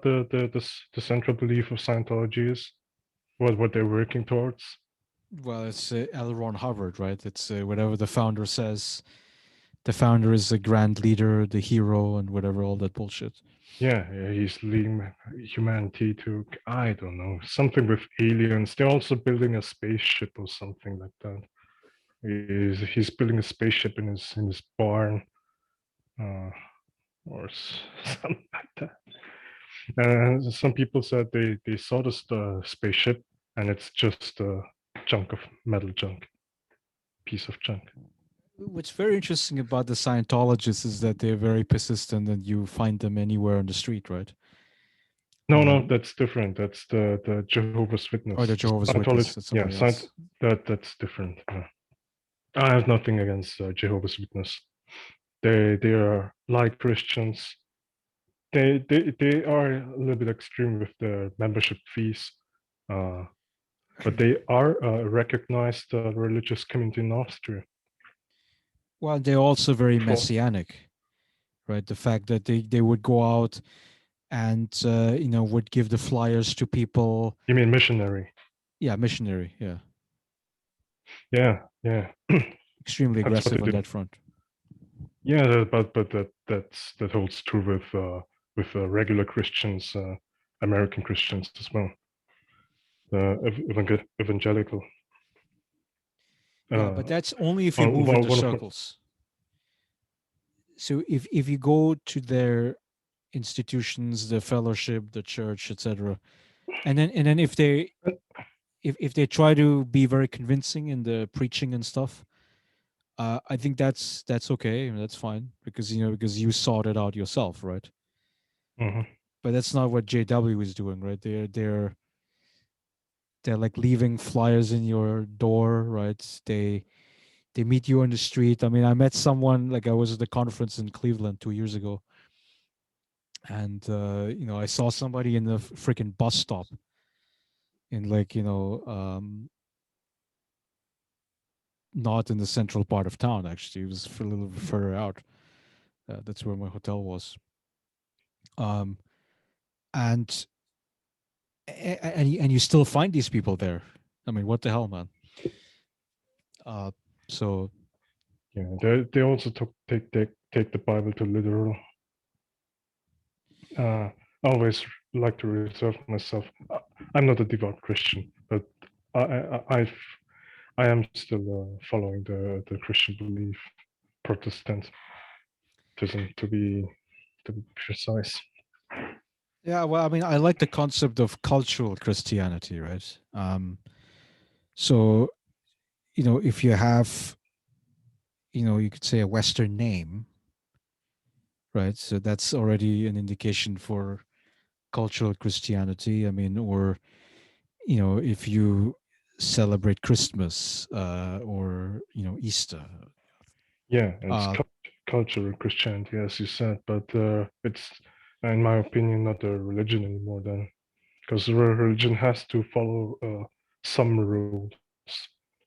the central belief of Scientology is? What they're working towards? Well, it's L. Ron Hubbard, right? It's whatever the founder says. The founder is a grand leader, the hero, and whatever all that bullshit. Yeah, he's leading humanity to, I don't know, something with aliens. They're also building a spaceship or something like that. He's building a spaceship in his barn, uh, or something like that. And some people said they saw this spaceship, and it's just a chunk of metal junk, piece of junk. What's very interesting about the Scientologists is that they're very persistent, and you find them anywhere on the street, right? No, Um, that's different. That's the Jehovah's or Witness. the Jehovah's Scientology, Witness. That's yeah, somebody else. that's different. I have nothing against Jehovah's Witness. They are like Christians. They are a little bit extreme with the membership fees, uh, but they are a recognized religious community in Austria. Well, they're also very For messianic, right? The fact that they would go out and would give the flyers to people. you mean missionary? Yeah, missionary. Yeah, Yeah. extremely That's what they aggressive on do. that front. Yeah, but that holds true with regular Christians, American Christians as well, evangelical. Yeah, but Uh, that's only if you move into one of circles. So if you go to their institutions, the fellowship, the church, etc., and then if they try to be very convincing in the preaching and stuff, I think that's okay. That's fine because because you sought it out yourself, right? mhm. But that's not what JW is doing, right? They're like leaving flyers in your door, right? They meet you on the street. I mean, I met someone like I was at the conference in Cleveland 2 years ago, and I saw somebody in the freaking bus stop in like not in the central part of town. Actually, it was a little bit further out. That's where my hotel was. Um, and and you still find these people there. I mean, what the hell, man? Uh, so Yeah, they also take the Bible too literal. I always like to reserve myself. I'm not a devout Christian, but I I I've, I am still following the Christian belief, Protestantism to be precise. Yeah, well, I mean, I like the concept of cultural Christianity, right? So, if you have, you could say a Western name, right? So that's already an indication for cultural Christianity. I mean, or, if you celebrate Christmas, or, Easter. Yeah, it's Uh, cultural Christianity, as you said, but it's, in my opinion, not a religion anymore. Then, because religion has to follow some rules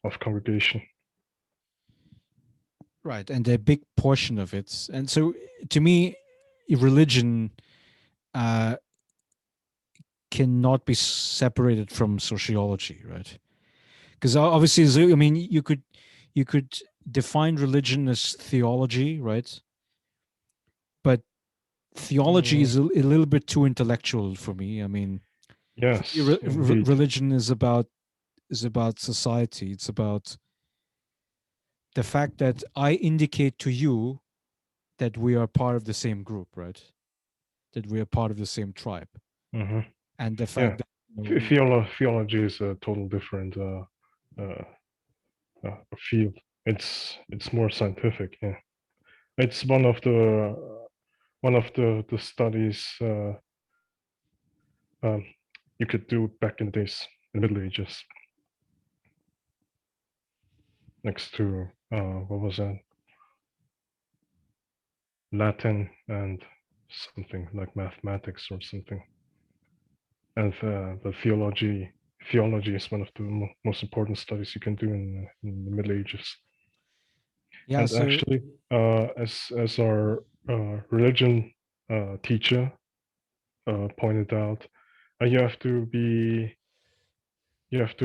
of congregation. right. And a big portion of it. And so to me, religion uh, cannot be separated from sociology, right? Because obviously, I mean, you could define religion as theology, right? But theology Mm, is a little bit too intellectual for me. I mean, for me, yes, indeed. religion is about society. It's about the fact that I indicate to you that we are part of the same group, right? That we are part of the same tribe, Hmm. and the Yeah, fact that we, theology is a total different uh, field. It's more scientific. Yeah, it's one of the studies you could do back in the days in the Middle Ages, next to what was that, Latin and something like mathematics or something. And the theology is one of the most important studies you can do in the Middle Ages. yeah. And So actually, as our religion teacher pointed out, you have to be you have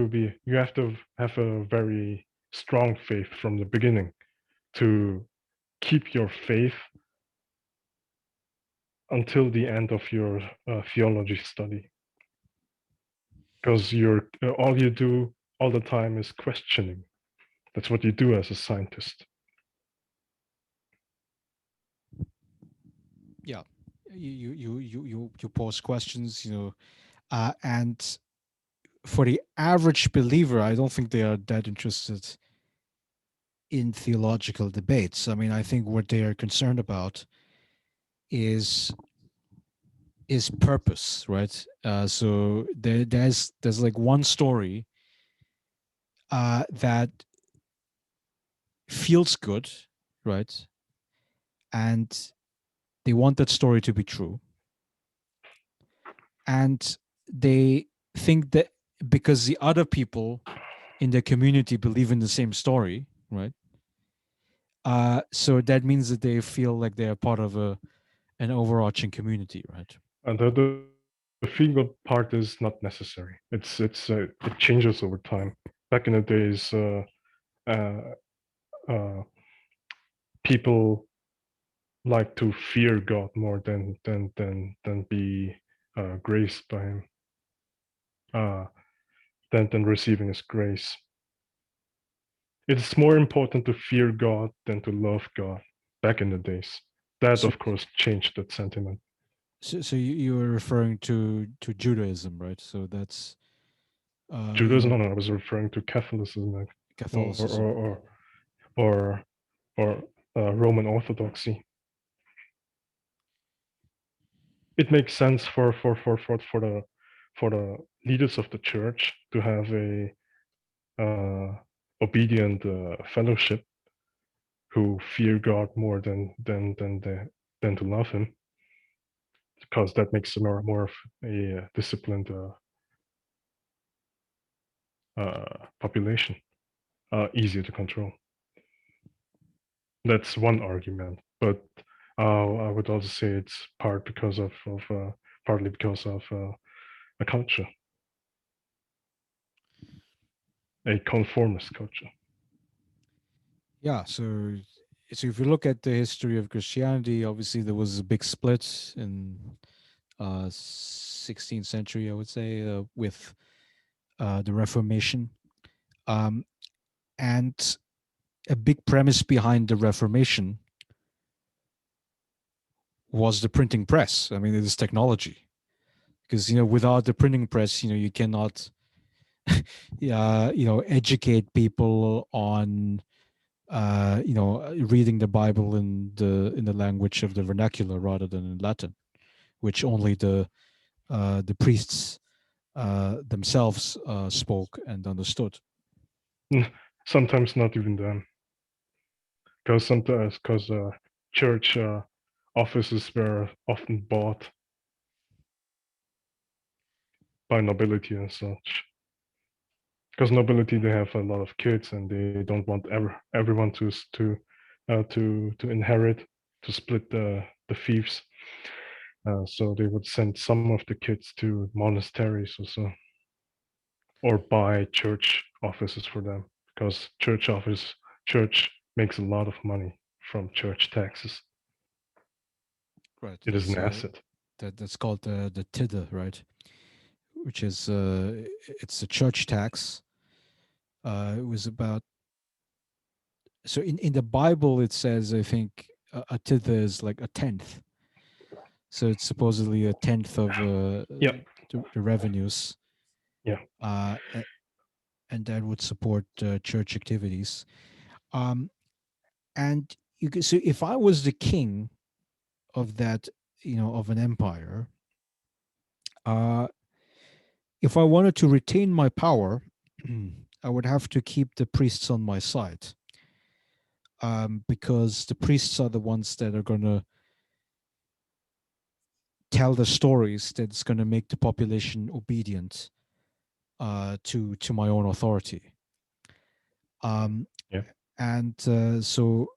to have a very strong faith from the beginning to keep your faith until the end of your theology study, because you're all you do all the time is questioning. That's what you do as a scientist. yeah, you pose questions, and for the average believer, I don't think they are that interested in theological debates. I mean, I think what they are concerned about is purpose, right? So there's like one story that feels good, right? And they want that story to be true, and they think that because the other people in the community believe in the same story, right? So that means that they feel like they are part of an overarching community, right? And the feel good part is not necessary. It changes over time. Back in the days, uh, uh, people like to fear God more than be graced by Him, uh, than receiving His grace. It's more important to fear God than to love God. Back in the days, that So, of course changed that sentiment. so you were referring to Judaism, right? So that's Judaism, no, no, I was referring to Catholicism, like, or or Catholicism. or or, or Roman Orthodoxy. It makes sense for the leaders of the church to have a obedient fellowship who fear God more than to love Him, because that makes them more of a disciplined population, easier to control. That's one argument, but I would also say it's partly because of a culture, a conformist culture. Yeah. So if you look at the history of Christianity, obviously there was a big split in 16th century, I would say, with the Reformation. Um, and a big premise behind the Reformation was the printing press. I mean, it is technology. because without the printing press, you cannot educate people on reading the Bible in the language of the vernacular rather than in Latin, which only the priests themselves spoke and understood. Sometimes not even them, because sometimes because church offices were often bought by nobility and such. Because nobility, they have a lot of kids and they don't want everyone to inherit, to split the fiefs. So they would send some of the kids to monasteries or so, or buy church offices for them, because church makes a lot of money from church taxes. Right. It is an asset. That's called the tithe, right? Which is it's a church tax. It was about, so in the Bible it says, I think, a tithe is like a tenth. So it's supposedly a tenth of Yeah, the revenues, yeah. uh, a- and that would support church activities. Um, and you can, so if I was the king of that, of an empire, uh, if I wanted to retain my power, I would have to keep the priests on my side, because the priests are the ones that are going to tell the stories that's going to make the population obedient to my own authority. Um, Yeah. and so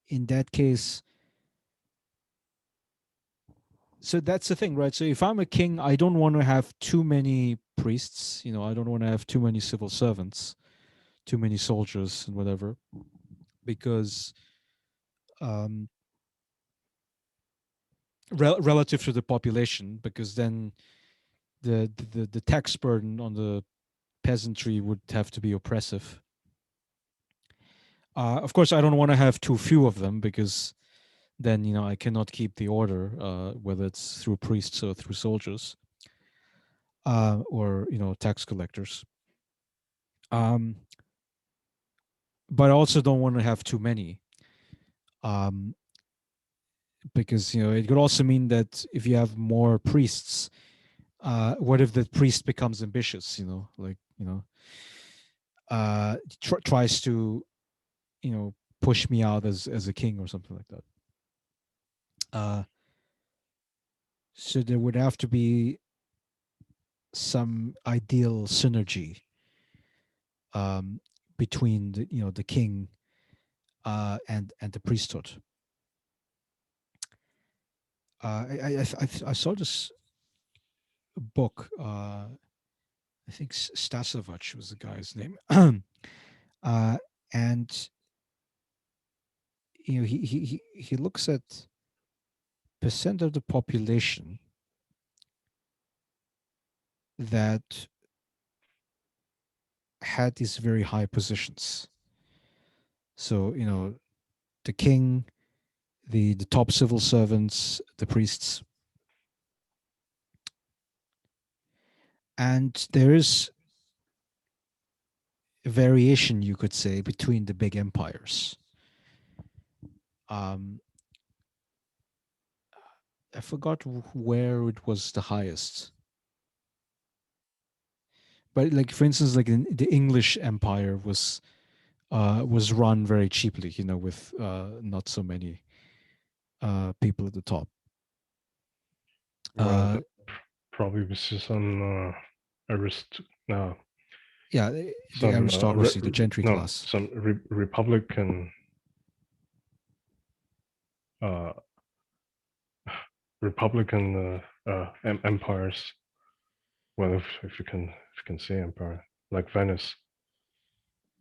in that case, so that's the thing, right? So if I'm a king, I don't want to have too many priests. I don't want to have too many civil servants, too many soldiers, and whatever, because um, relative to the population, because then the tax burden on the peasantry would have to be oppressive. Of course, I don't want to have too few of them, because then I cannot keep the order, whether it's through priests or through soldiers, or tax collectors. Um, but I also don't want to have too many, um, because it could also mean that if you have more priests, what if the priest becomes ambitious? Like tries to push me out as a king or something like that. Uh, so there would have to be some ideal synergy, um, between the king, and the priesthood. I saw this book. I think Stasovich was the guy's name, uh, and he looks at percent of the population that had these very high positions. So the king, the top civil servants, the priests, and there is a variation, you could say, between the big empires. Um, I forgot where it was the highest, but like for instance, like the English Empire was run very cheaply, with not so many people at the top. Well, Uh, that probably was some no, yeah, the some aristocracy, the gentry class. some Republican uh, empires. Well, if you can say empire, like Venice,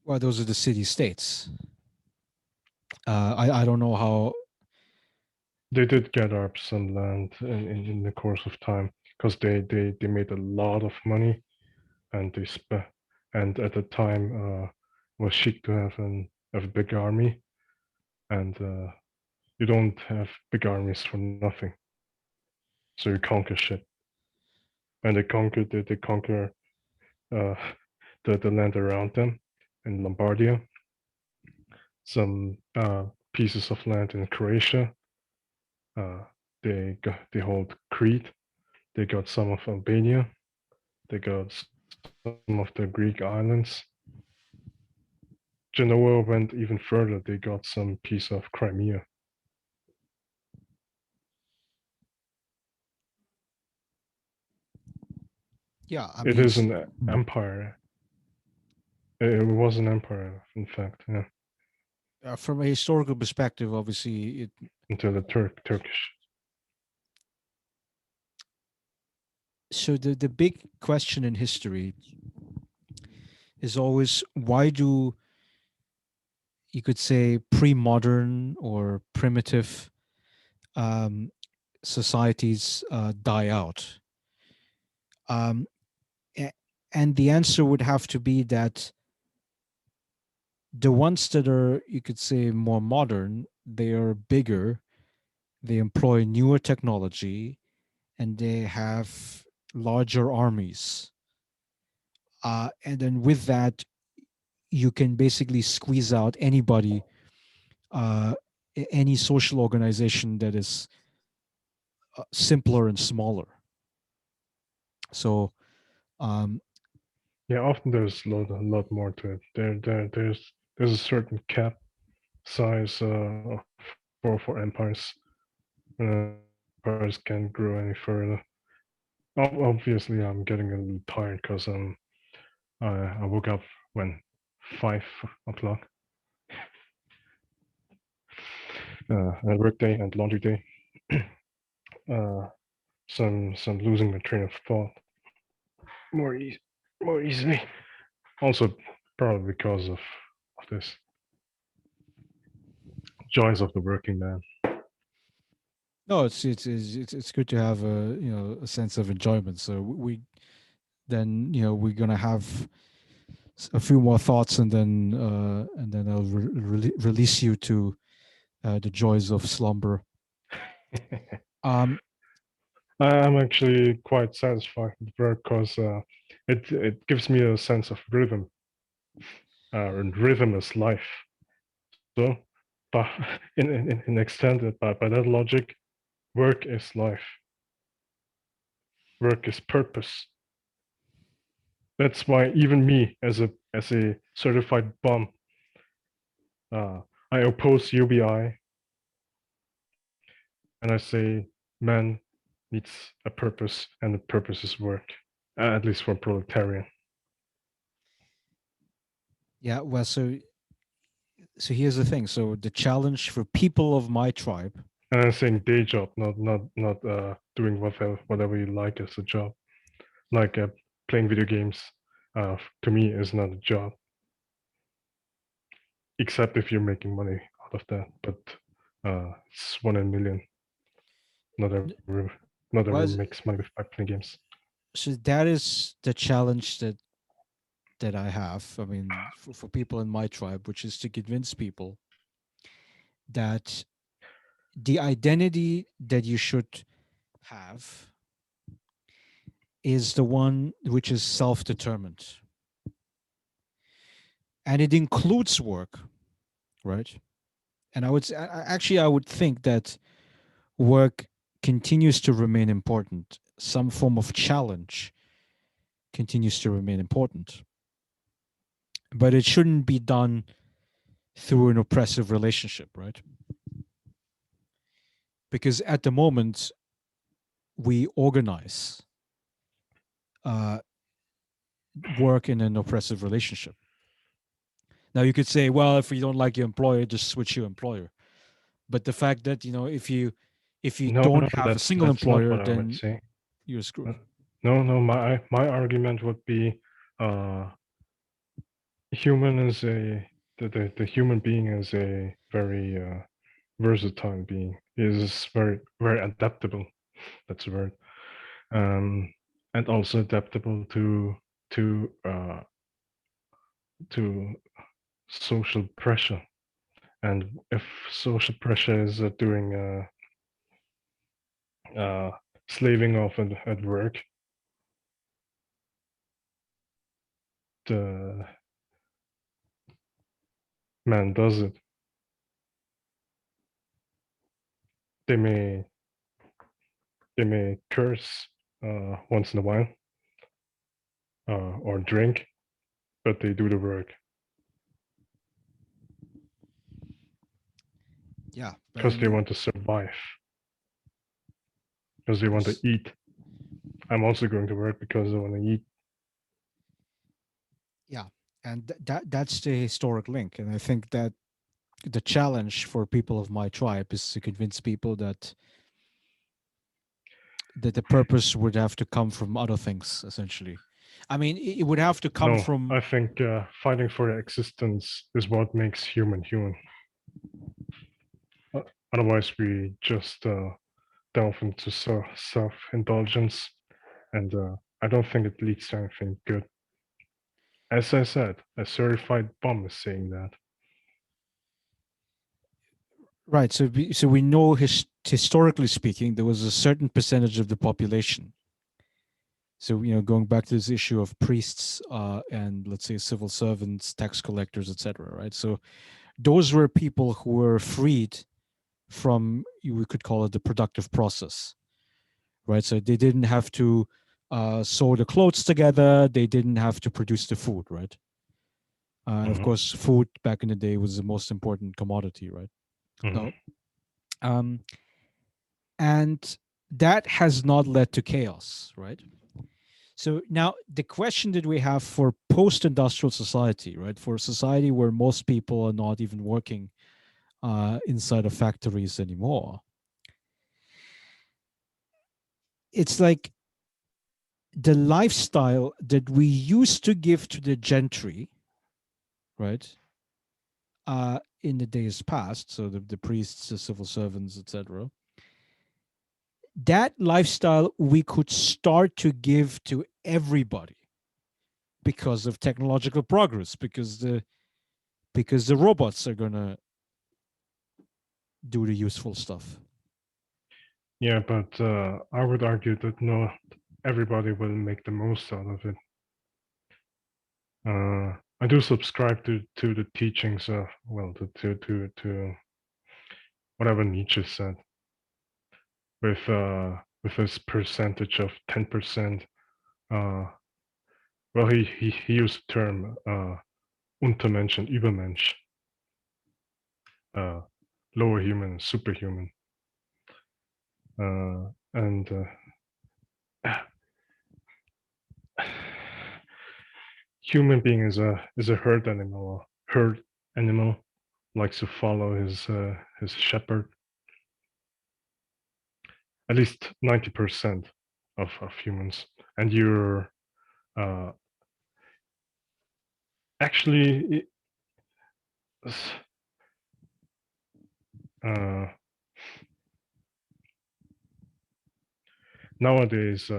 Well, those are the city states. I don't know how. they did gather up some land in the course of time, because they made a lot of money, and they spent, and at the time was chic to have a big army, and you don't have big armies for nothing, so you conquer shit. and they conquer uh, the land around them in Lombardia, some pieces of land in Croatia. Uh, they hold Crete. They got some of Albania. They got some of the Greek islands. Genoa went even further. They got some piece of Crimea. Yeah, I It mean, is an empire. It was an empire, in fact, yeah, from a historical perspective, obviously, until the Turkish. so the big question in history is always, why do, you could say, pre-modern or primitive um, societies die out? Um, a- and the answer would have to be that the ones that are, you could say, more modern, they are bigger, they employ newer technology, and they have larger armies. And then with that, you can basically squeeze out anybody, uh, any social organization that is simpler and smaller. So, um, Yeah, often there's a lot more to it. There's a certain cap size for empires. Empires can't grow any further. Obviously, I'm getting a little tired because I woke up when 5 o'clock, a work day and laundry day. uh, some losing my train of thought more easy, more easily. Also, probably because of this joys of the working man. no, it's good to have a, a sense of enjoyment. So we then, we're gonna have a few more thoughts, and then I'll release you to the joys of slumber. Um, I'm actually quite satisfied with work because it gives me a sense of rhythm, and rhythm is life. So, but in extended by that logic, work is life. Work is purpose. That's why even me, as a certified bum, uh, I oppose UBI, and I say man needs a purpose, and the purpose is work, at least for proletarian. yeah, well, so here's the thing. So the challenge for people of my tribe, And I'm saying day job, not doing whatever you like as a job. Like playing video games, to me is not a job, except if you're making money out of that. But it's 1 in 1 million. Not every not everyone was, makes money by playing games. so that is the challenge that I have. I mean, for people in my tribe, which is to convince people that the identity that you should have is the one which is self-determined, and it includes work, right? And actually, I would think that work continues to remain important. Some form of challenge continues to remain important, but it shouldn't be done through an oppressive relationship, right? Because at the moment, we organize uh, work in an oppressive relationship. Now, you could say, well, if you don't like your employer, just switch your employer. But the fact that, if you No, no, don't have a single that's not employer, what I would then say. you're screwed. Uh, No, no, my argument would be uh, human is the human being is a very versatile being. He is very adaptable. That's the word. Um, and also adaptable to uh, to social pressure. And if social pressure is doing slaving off at work, man does it. They may they may curse once in a while or drink, but they do the work Yeah, because they and want to survive, because they want to yes, eat. I'm also going to work because I want to eat. yeah, and that's the historic link, and I think that the challenge for people of my tribe is to convince people that the purpose would have to come from other things, essentially. I mean, it would have to come No, from I think fighting for existence is what makes human human. Uh, Otherwise, we just delve into self-indulgence, and I don't think it leads to anything good. As I said, a certified bum is saying that. right. So we know historically speaking, there was a certain percentage of the population. So going back to this issue of priests and let's say civil servants, tax collectors, etc. Right. So those were people who were freed from, we could call it, the productive process, right? So they didn't have to sew the clothes together. They didn't have to produce the food, right? And of Mhm, course, food back in the day was the most important commodity, right? mhm. So, um, and that has not led to chaos, right? So now the question that we have for post-industrial society, right? For a society where most people are not even working inside of factories anymore, it's like the lifestyle that we used to give to the gentry, right? In the days past, so the priests, the civil servants, etc. That lifestyle we could start to give to everybody because of technological progress, because the robots are gonna do the useful stuff. Yeah, but I would argue that not everybody will make the most out of it. I do subscribe to the teachings of, well, to whatever Nietzsche said, with this percentage of 10%. Uh, well, he used the term Untermensch and Übermensch, uh, lower human, superhuman, and human being is a herd animal. Herd animal likes to follow his shepherd. At least 90% of humans, and you're uh, actually uh, nowadays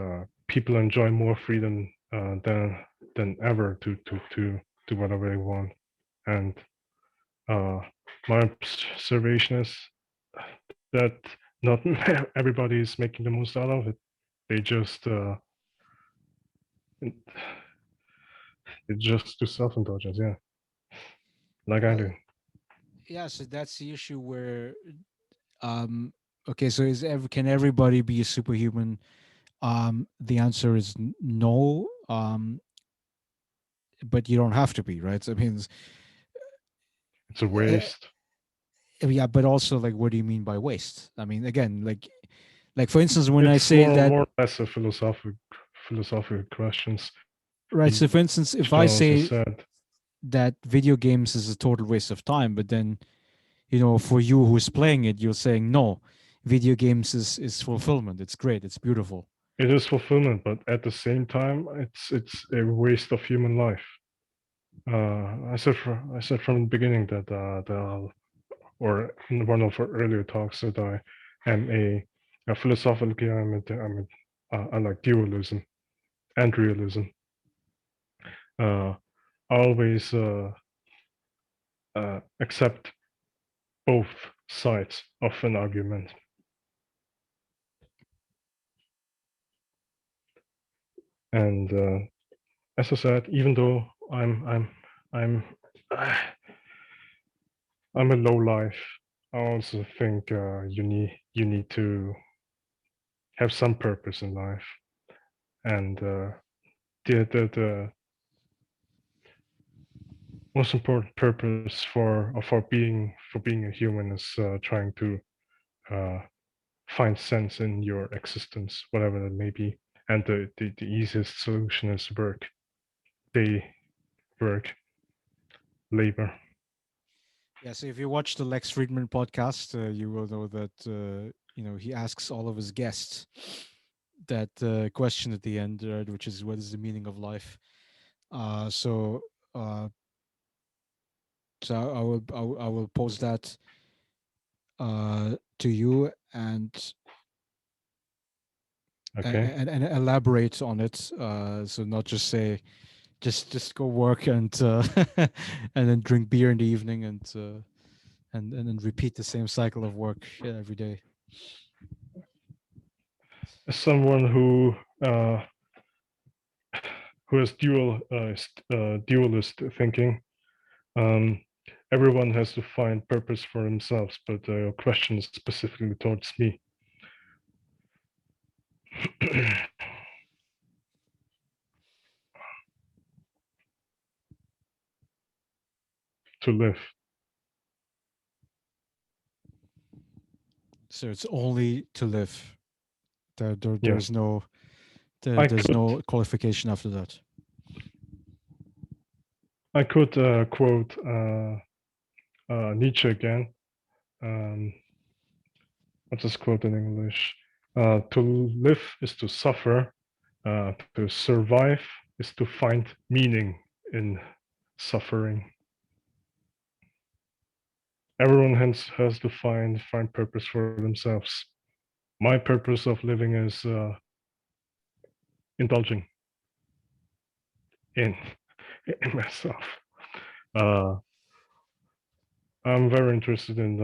people enjoy more freedom than ever to do whatever they want, and uh, my observation is that not everybody is making the most out of it. They just they just do self-indulgence, yeah, like I Well, do. yeah. So that's the issue where, um, okay. So can everybody be a superhuman? The answer is no. But you don't have to be, right? So, I mean, It's a uh, waste. yeah, but also like, what do you mean by waste? I mean, again, like for instance, when I It's say that, more or less a philosophical questions. right? So, for instance, if Nietzsche I also say said, that video games is a total waste of time, but then for you who's playing it, you're saying no, video games is fulfillment. It's great. It's beautiful. it is fulfillment, but at the same time, it's a waste of human life. I said from the beginning that or in one of our earlier talks that I am philosophically I like dualism and realism. Uh, I always accept both sides of an argument, and as I said, even though I'm I'm I'm I'm a low life. I also think you need to have some purpose in life, and the most important purpose for being a human is trying to uh, find sense in your existence, whatever that may be. And the easiest solution is work, day work, labor. Yeah, so if you watch the Lex Friedman podcast, you will know that he asks all of his guests that question at the end, which is what is the meaning of life. Uh, so uh, so I will pose that to you Okay. and elaborate on it. So not just say just go work and and then drink beer in the evening and then repeat the same cycle of work every day. As someone who has dualist thinking, um, everyone has to find purpose for themselves. But the question is specifically towards me. To live. So it's only to live. Yeah, There's no I there's could no qualification after that. I could quote Nietzsche again. Um, what's this quote in English? To live is to suffer. To survive is to find meaning in suffering. Everyone has to find purpose for themselves. My purpose of living is indulging in in myself. Uh, I'm very interested in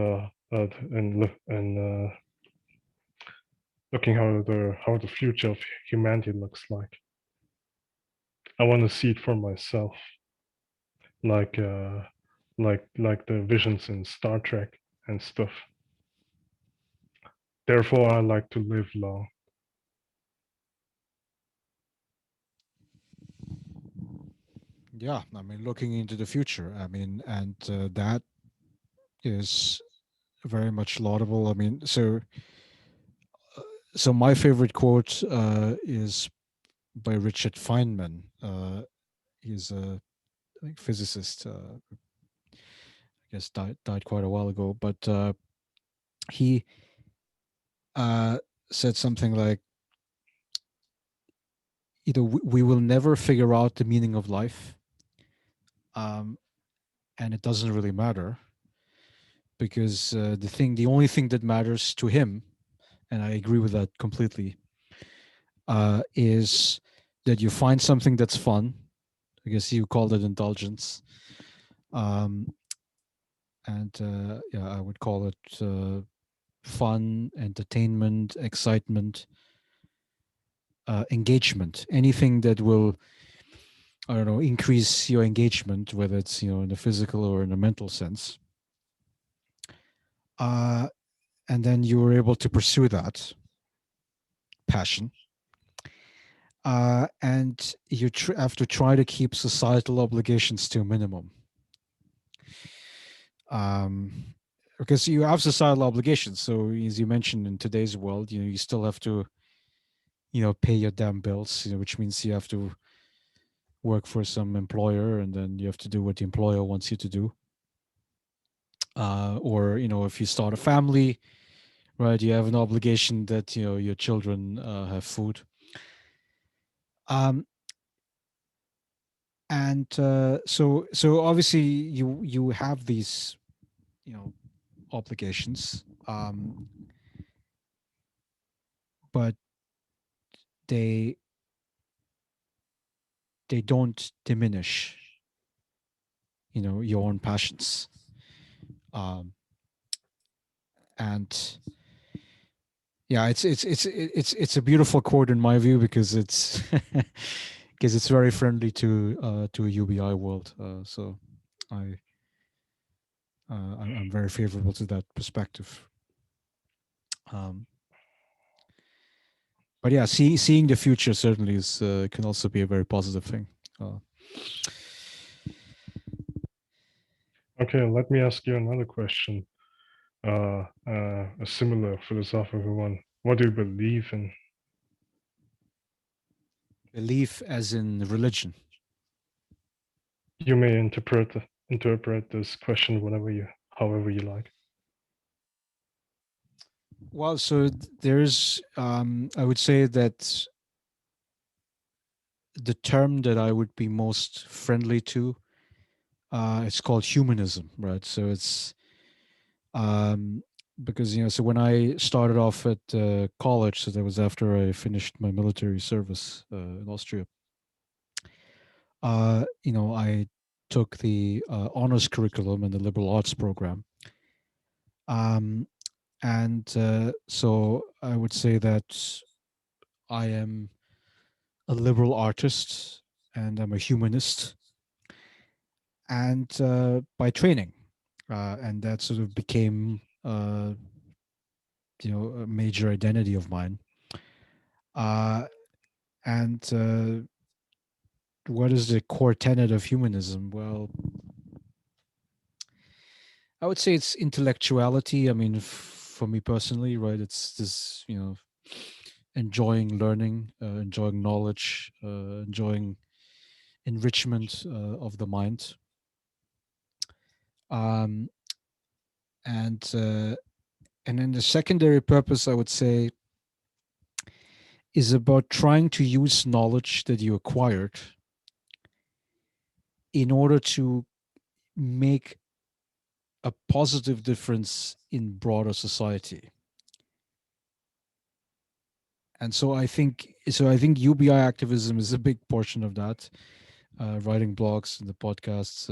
looking how the future of humanity looks like. I want to see it for myself, like like the visions in Star Trek and stuff. Therefore, I like to live long. Yeah, I mean, looking into the future. I mean, and that is very much laudable. I mean, so my favorite quote is by Richard Feynman. He's a I think, physicist. I guess died quite a while ago, but he uh, said something like, we will never figure out the meaning of life, um, and it doesn't really matter because the only thing that matters to him, and I agree with that completely, is that you find something that's fun. I guess you called it indulgence, um, and yeah, I would call it fun, entertainment, excitement, engagement. Anything that will, I don't know, increase your engagement, whether it's in a physical or in a mental sense. Uh, and then you were able to pursue that passion, and you have to try to keep societal obligations to a minimum, um, because you have societal obligations. So as you mentioned, in today's world, you still have to pay your damn bills, which means you have to work for some employer, and then you have to do what the employer wants you to do. Or if you start a family, right, you have an obligation that your children have food. um, and so obviously you have these obligations, but they they don't diminish your own passions. um, and it's a beautiful quote in my view, because it's because it's very friendly to a UBI world. So I I'm very favorable to that perspective. Um, but yeah, seeing the future certainly is can also be a very positive thing. Uh, Okay, let me ask you another question. A similar philosophical one. What do you believe in? Belief, as in religion. You may interpret this question whatever you, however you like. Well, so there's I would say that the term that I would be most friendly to, it's called humanism, right? So it's um, because so when I started off at college, so that was after I finished my military service in Austria. I took the honors curriculum and the liberal arts program, um, and so I would say that I am a liberal artist and I'm a humanist, and by training, and that sort of became a major identity of mine. Uh, and what is the core tenet of humanism? Well, I would say it's intellectuality. I mean, for me personally, right, it's this, enjoying learning, enjoying knowledge, enjoying enrichment of the mind. Um, and and then the secondary purpose, I would say, is about trying to use knowledge that you acquired in order to make a positive difference in broader society. And so I think UBI activism is a big portion of that. Writing blogs and the podcasts,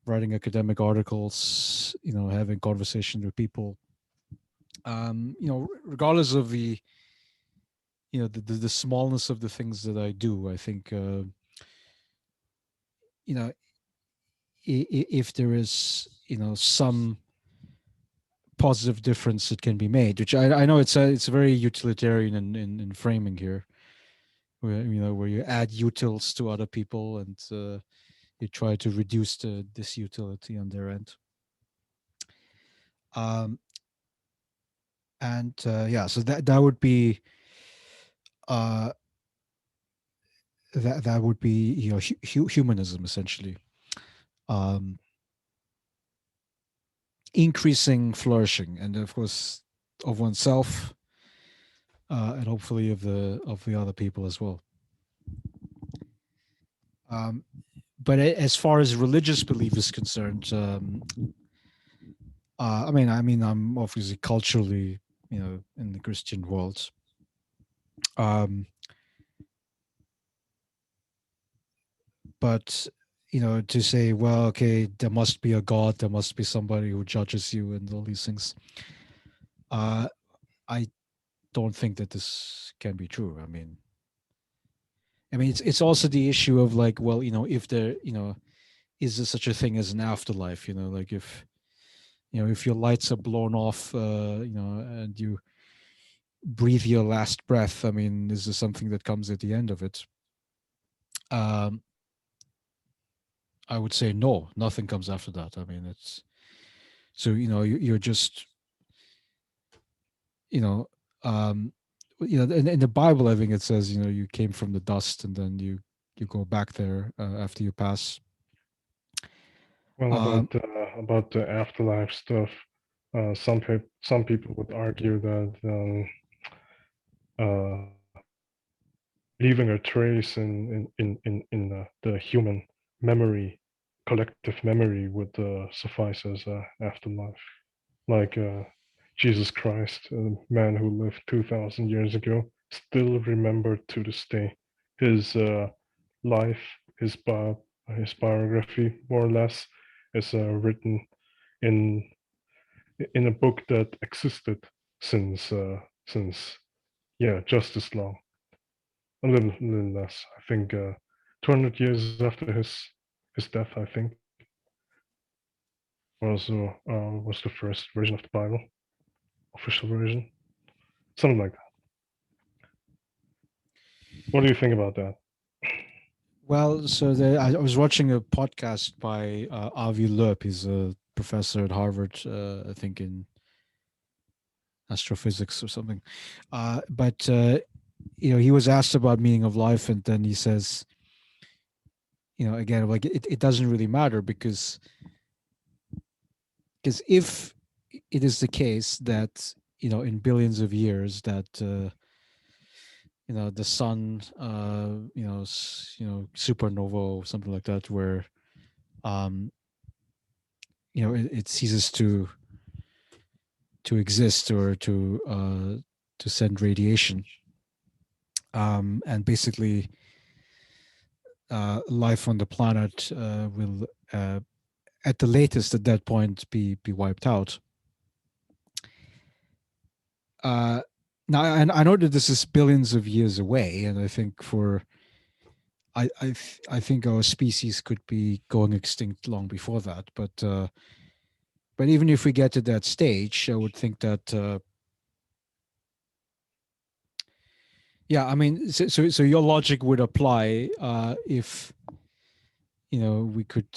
writing academic articles, having conversations with people. Regardless of the smallness of the things that I do, I think you know if there is some positive difference that can be made, which I know it's very utilitarian in framing here, where you add utils to other people and you try to reduce this utility on their end. Um, and yeah, so that would be uh, that would be humanism essentially, um, increasing flourishing, and of course of oneself, and hopefully of the other people as well. Um, but as far as religious belief is concerned, I mean, I'm obviously culturally, in the Christian world. Um, but to say, well, okay, there must be a God, there must be somebody who judges you, and all these things. Uh, I don't think that this can be true. I mean, it's also the issue of like, well, if there, is there such a thing as an afterlife? Like if your lights are blown off, and you breathe your last breath. I mean, is there something that comes at the end of it? Um, I would say no, nothing comes after that. I mean, it's so you're just you know um, in the Bible, I think it says you came from the dust and then you go back there after you pass. Well, Um, about the afterlife stuff, some people would argue that leaving a trace in the human memory, collective memory, would suffice as a afterlife. Like Jesus Christ, a man who lived 2,000 years ago, still remembered to this day. His life, his biography, more or less, is written in in a book that existed since since yeah, just as long. little less. I think 200 years after his death. I think was the first version of the Bible, official version, something like that. What do you think about that? Well, I was watching a podcast by Avi Loeb. He's a professor at Harvard, I think in astrophysics or something. But he was asked about meaning of life, and then he says, again, like it doesn't really matter because if it is the case that in billions of years that the sun supernova or something like that, where um it ceases to exist or to send radiation, and basically life on the planet will at the latest at that point be wiped out. uh Now, and I know that this is billions of years away, and I think I think our species could be going extinct long before that. But even if we get to that stage, I would think that yeah, I mean, so your logic would apply if we could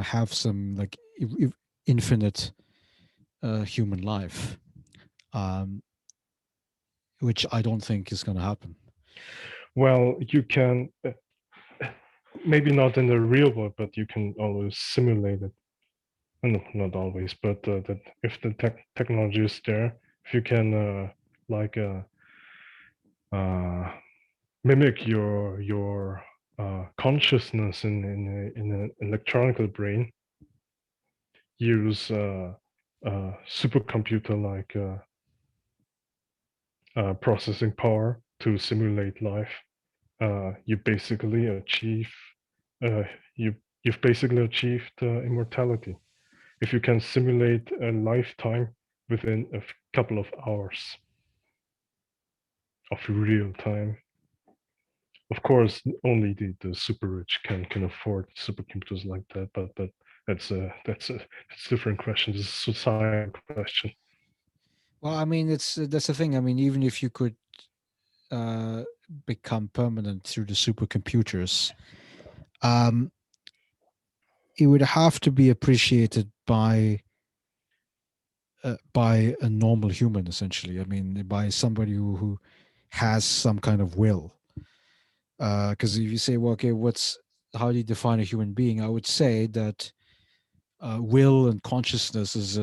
have some like infinite human life, um, which I don't think is going to happen. Well, you can maybe not in the real world, but you can always simulate it. No, not always, but that if the technology is there, if you can like uh, mimic your consciousness in an electronic brain, use a supercomputer like processing power to simulate life, you basically achieve uh, you you've basically achieved immortality if you can simulate a lifetime within a couple of hours of real time. Of course, only the super rich can afford supercomputers like that, but that's a different question. It's a societal question. Well, I mean, it's that's the thing. I mean, even if you could uh, become permanent through the supercomputers, um, it would have to be appreciated by a normal human, essentially. I mean, by somebody who has some kind of will. Because if you say, well, okay, how do you define a human being? I would say that will and consciousness is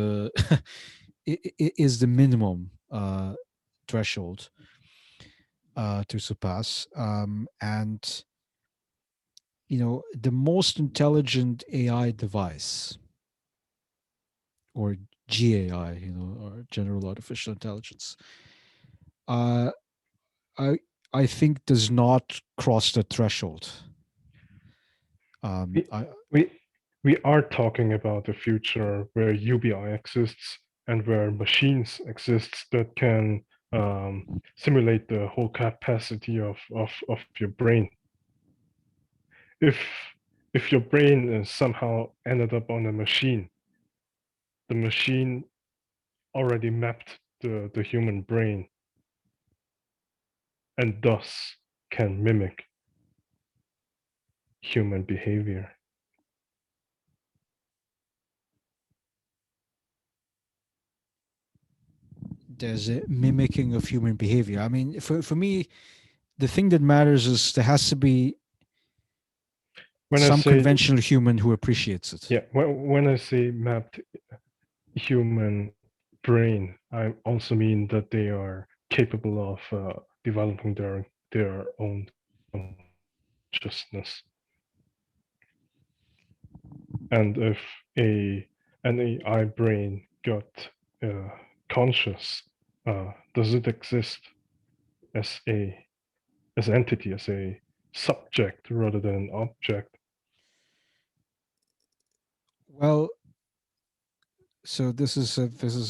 is the minimum threshold to surpass. And the most intelligent AI device, or GAI, or general artificial intelligence, uh, I I think does not cross the threshold. We I we we are talking about a future where UBI exists and where machines exist that can simulate the whole capacity of your brain. If if your brain is somehow ended up on a machine, the machine already mapped the human brain and thus can mimic human behavior. There's a mimicking of human behavior. I mean, for me, the thing that matters is there has to be When I some say conventional human who appreciates it. yeah, when I say mapped human brain, I also mean that they are capable of developing their own consciousness. And if a an AI brain got conscious, does it exist as a as an entity, as a subject rather than an object? Well, so this is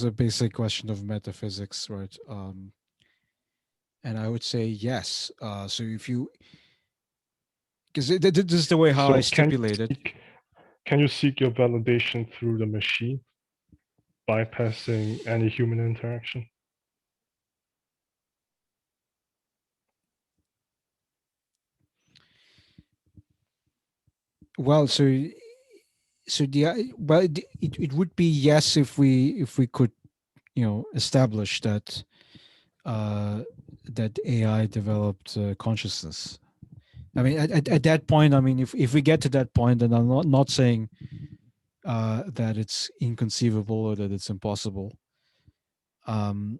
a basic question of metaphysics, right? And I would say yes. So if you, because this is the way how I So stipulate it. can you seek your validation through the machine, bypassing any human interaction? Well, well, it would be yes if we could, establish that uh, that AI developed consciousness. I mean, at that point, I mean, if we get to that point, then I'm not saying that it's inconceivable or that it's impossible. Um,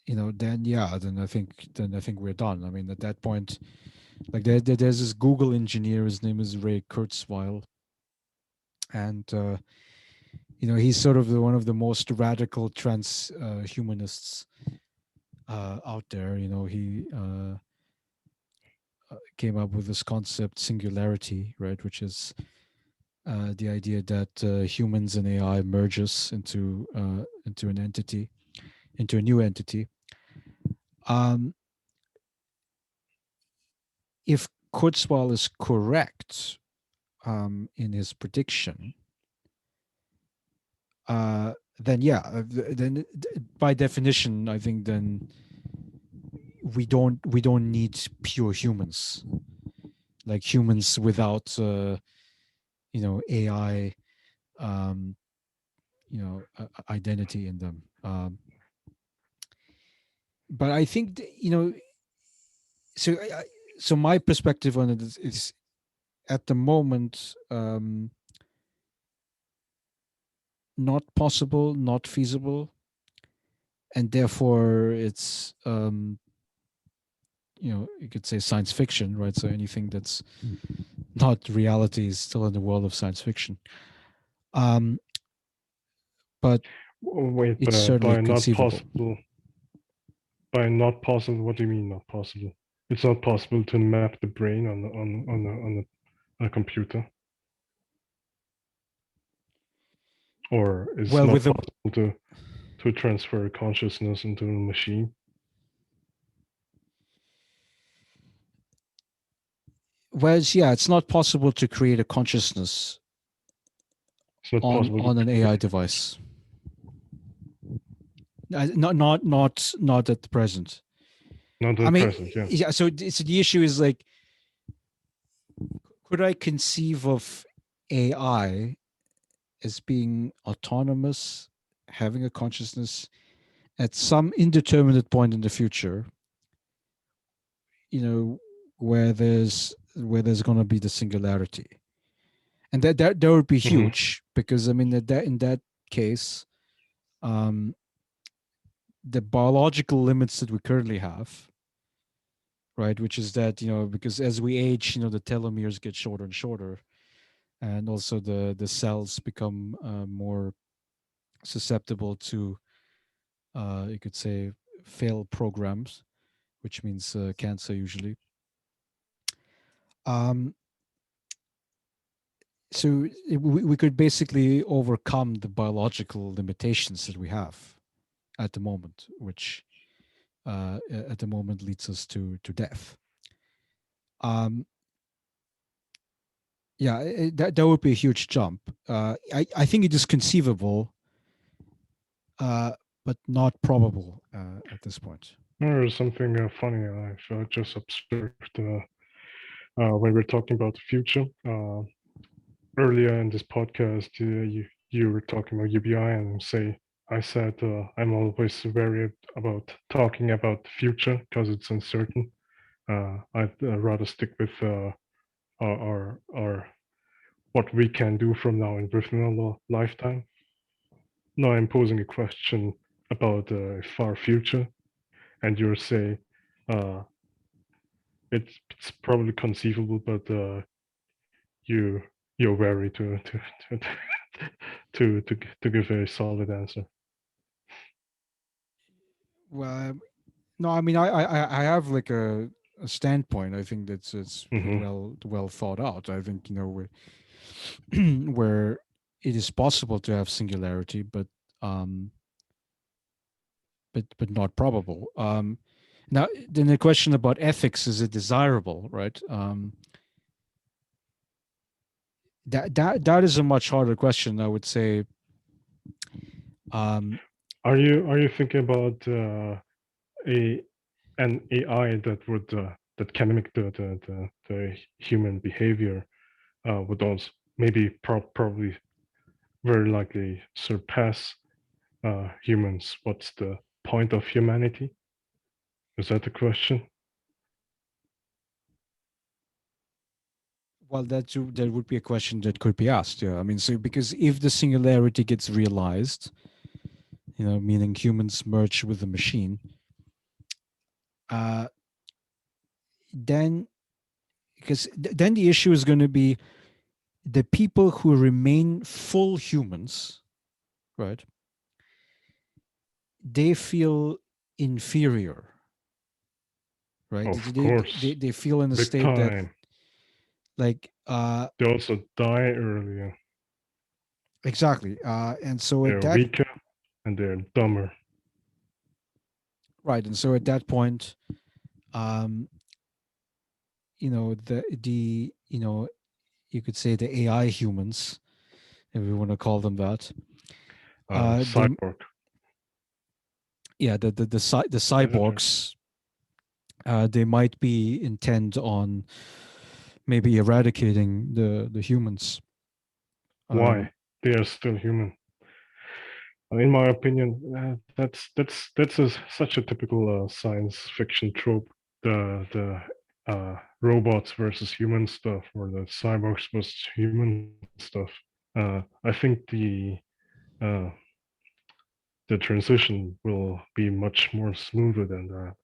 then yeah, then I think we're done. I mean, at that point, like there's this Google engineer. His name is Ray Kurzweil, and he's sort of one of the most radical trans humanists out there. He came up with this concept singularity, right, which is the idea that humans and AI merges into an entity, into a new entity. Um, if Kurzweil is correct in his prediction, then yeah, then by definition, I think then we don't need pure humans, like humans without AI, um, identity in them. But I think so. So my perspective on it is at the moment not possible, not feasible, and therefore it's you could say science fiction, right? So anything that's not reality is still in the world of science fiction. Um, but Wait, it's certainly by not conceivable. possible, what do you mean not possible? It's not possible to map the brain on a computer, or it's Well, not with the possible to transfer consciousness into a machine. yeah, it's not possible to create a consciousness It's not on possible to on an AI device. Not at the present. not I at mean, present. Yeah. yeah. So the issue is like, could I conceive of AI as being autonomous, having a consciousness at some indeterminate point in the future? You know, where there's going to be the singularity, and that would be Hmm. huge because I mean that in that case, um, the biological limits that we currently have, right, which is that because as we age, the telomeres get shorter and shorter, and also the cells become more susceptible to you could say fail programs, which means cancer usually. Um, so we could basically overcome the biological limitations that we have at the moment, which at the moment leads us to death. Um, yeah, that would be a huge jump. I think it is conceivable, uh, but not probable at this point. There's something funny I've just observed when we're talking about the future. Earlier in this podcast, you were talking about UBI, and I said I'm always wary about talking about the future because it's uncertain. I'd rather stick with our what we can do from now and within our lifetime. Now I'm posing a question about the far future, and you say uh, it's probably conceivable, but you you're wary to give a solid answer. Well, no, I mean I have like a standpoint. I think that's it's Hmm. well thought out. I think where it is possible to have singularity, um, but not probable. Now, then the question about ethics, is it desirable, right? That is a much harder question, I would say. Um, Are you thinking about a an AI that can mimic the human behavior would also maybe probably very likely surpass humans? What's the point of humanity? Is that the question? well, that would be a question that could be asked. Yeah, I mean, so because if the singularity gets realized, meaning humans merge with the machine, uh, then then the issue is going to be the people who remain full humans, right? They feel inferior, right? Of course, They feel in a big state that, time. like, They also die earlier. exactly, and so at They're that weaker and they're dumber. right, and so at that point, um, the you could say the AI humans, if we want to call them that, they Cyborg. yeah the Predator. cyborgs, they might be intent on maybe eradicating the humans. Um, Why? They are still human. In my opinion, that's such a typical science fiction trope. The robots versus human stuff, or the cyborgs versus human stuff. I think uh, the transition will be much more smoother than that.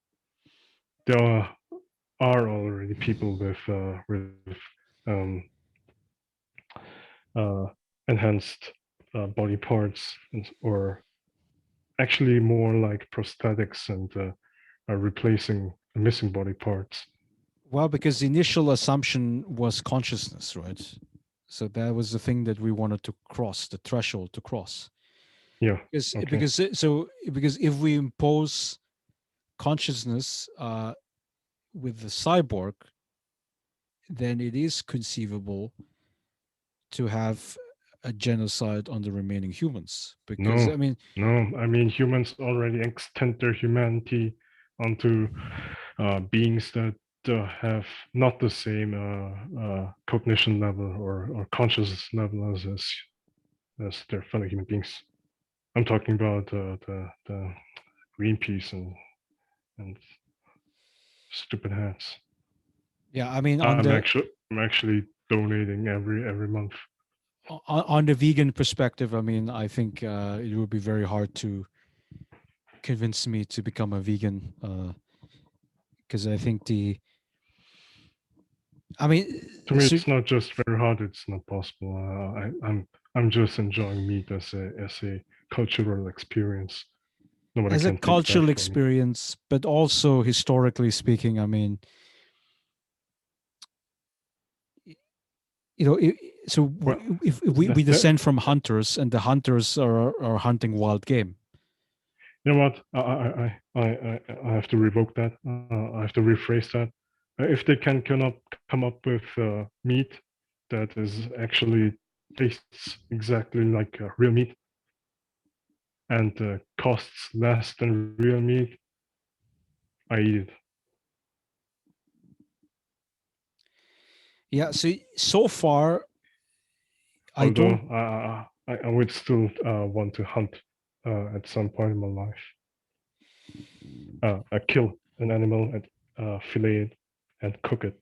There are already people with um, uh, enhanced body parts, or actually more like prosthetics and replacing missing body parts. well, because the initial assumption was consciousness, right? So that was the thing that we wanted to cross, the threshold to cross. Yeah. Because Okay. because so because if we impose consciousness with the cyborg, then it is conceivable to have a genocide on the remaining humans. Because No, I mean, no. I mean, humans already extend their humanity onto beings that have not the same cognition level or consciousness level as their fellow human beings. I'm talking about the Greenpeace and stupid hats. yeah, I mean, on the I'm actually donating every month. on the vegan perspective, I mean, I think it would be very hard to convince me to become a vegan, because I think I mean, To me, so it's not just very hard; it's not possible. I'm just enjoying meat as a cultural experience. Nobody as a can take that cultural from me. experience, but also historically speaking, I mean, you know, so Well, if we that descend from hunters, and the hunters are hunting wild game. you know what? I have to revoke that. I have to rephrase that. If they can come up with meat that is actually tastes exactly like real meat and costs less than real meat, I eat it. Yeah. So far, I Although don't. I would still want to hunt at some point in my life. I kill an animal and fillet it and cook it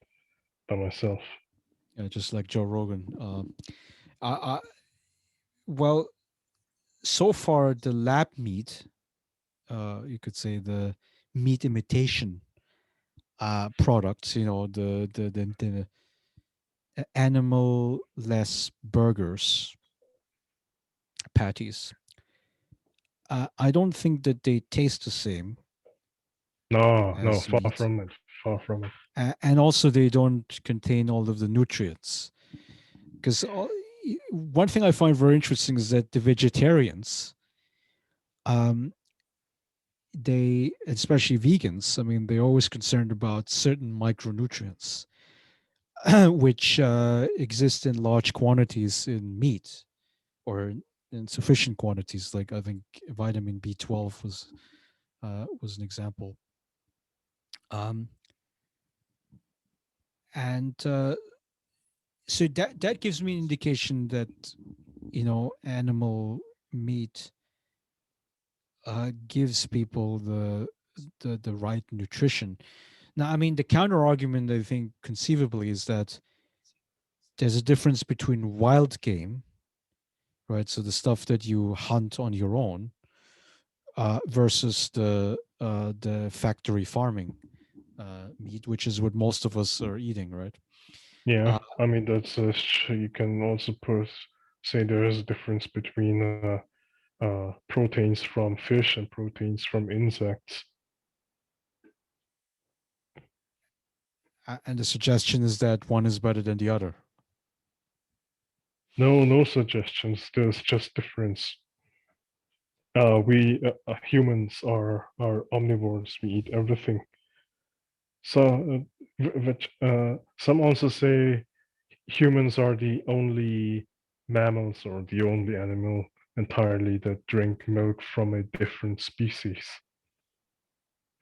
by myself. Just like Joe Rogan. I well, so far the lab meat, you could say the meat imitation products. The animal less burgers, patties. I don't think that they taste the same No, no, as far meat, from it, far from it. and also they don't contain all of the nutrients. Because one thing I find very interesting is that the vegetarians, um, they, especially vegans, I mean, they're always concerned about certain micronutrients, which exist in large quantities in meat or in sufficient quantities. Like I think vitamin B12 was an example. Um, and so that gives me an indication that animal meat gives people the right nutrition. Now, I mean, the counter argument I think conceivably is that there's a difference between wild game, right? So the stuff that you hunt on your own versus the factory farming meat, which is what most of us are eating, right? Yeah, Uh, I mean that's you can also say there is a difference between proteins from fish and proteins from insects. and the suggestion is that one is better than the other. No, no suggestions. There's just difference. We humans are omnivores. We eat everything. So, some also say humans are the only mammals or the only animal entirely that drink milk from a different species.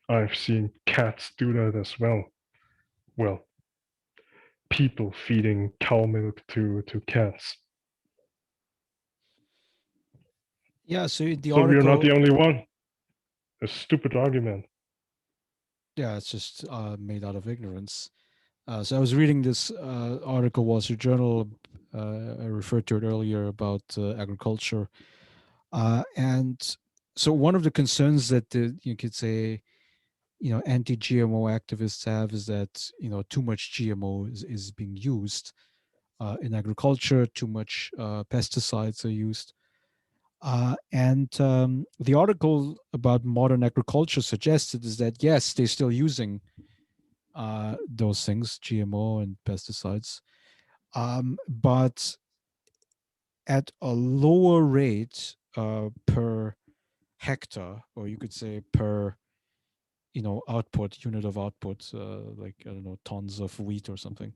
I've seen cats do that as well. Well, people feeding cow milk to cats. Yeah. So in the So we are not article, the only one. A stupid argument. yeah, it's just made out of ignorance. So I was reading this article, Wall Street Journal. I referred to it earlier about agriculture, and so one of the concerns that you could say, anti-GMO activists have is that too much GMO is being used in agriculture. Too much pesticides are used, and the article about modern agriculture suggested is that yes, they're still using those things, GMO and pesticides, but at a lower rate per hectare, or you could say per output unit of output, like I don't know, tons of wheat or something,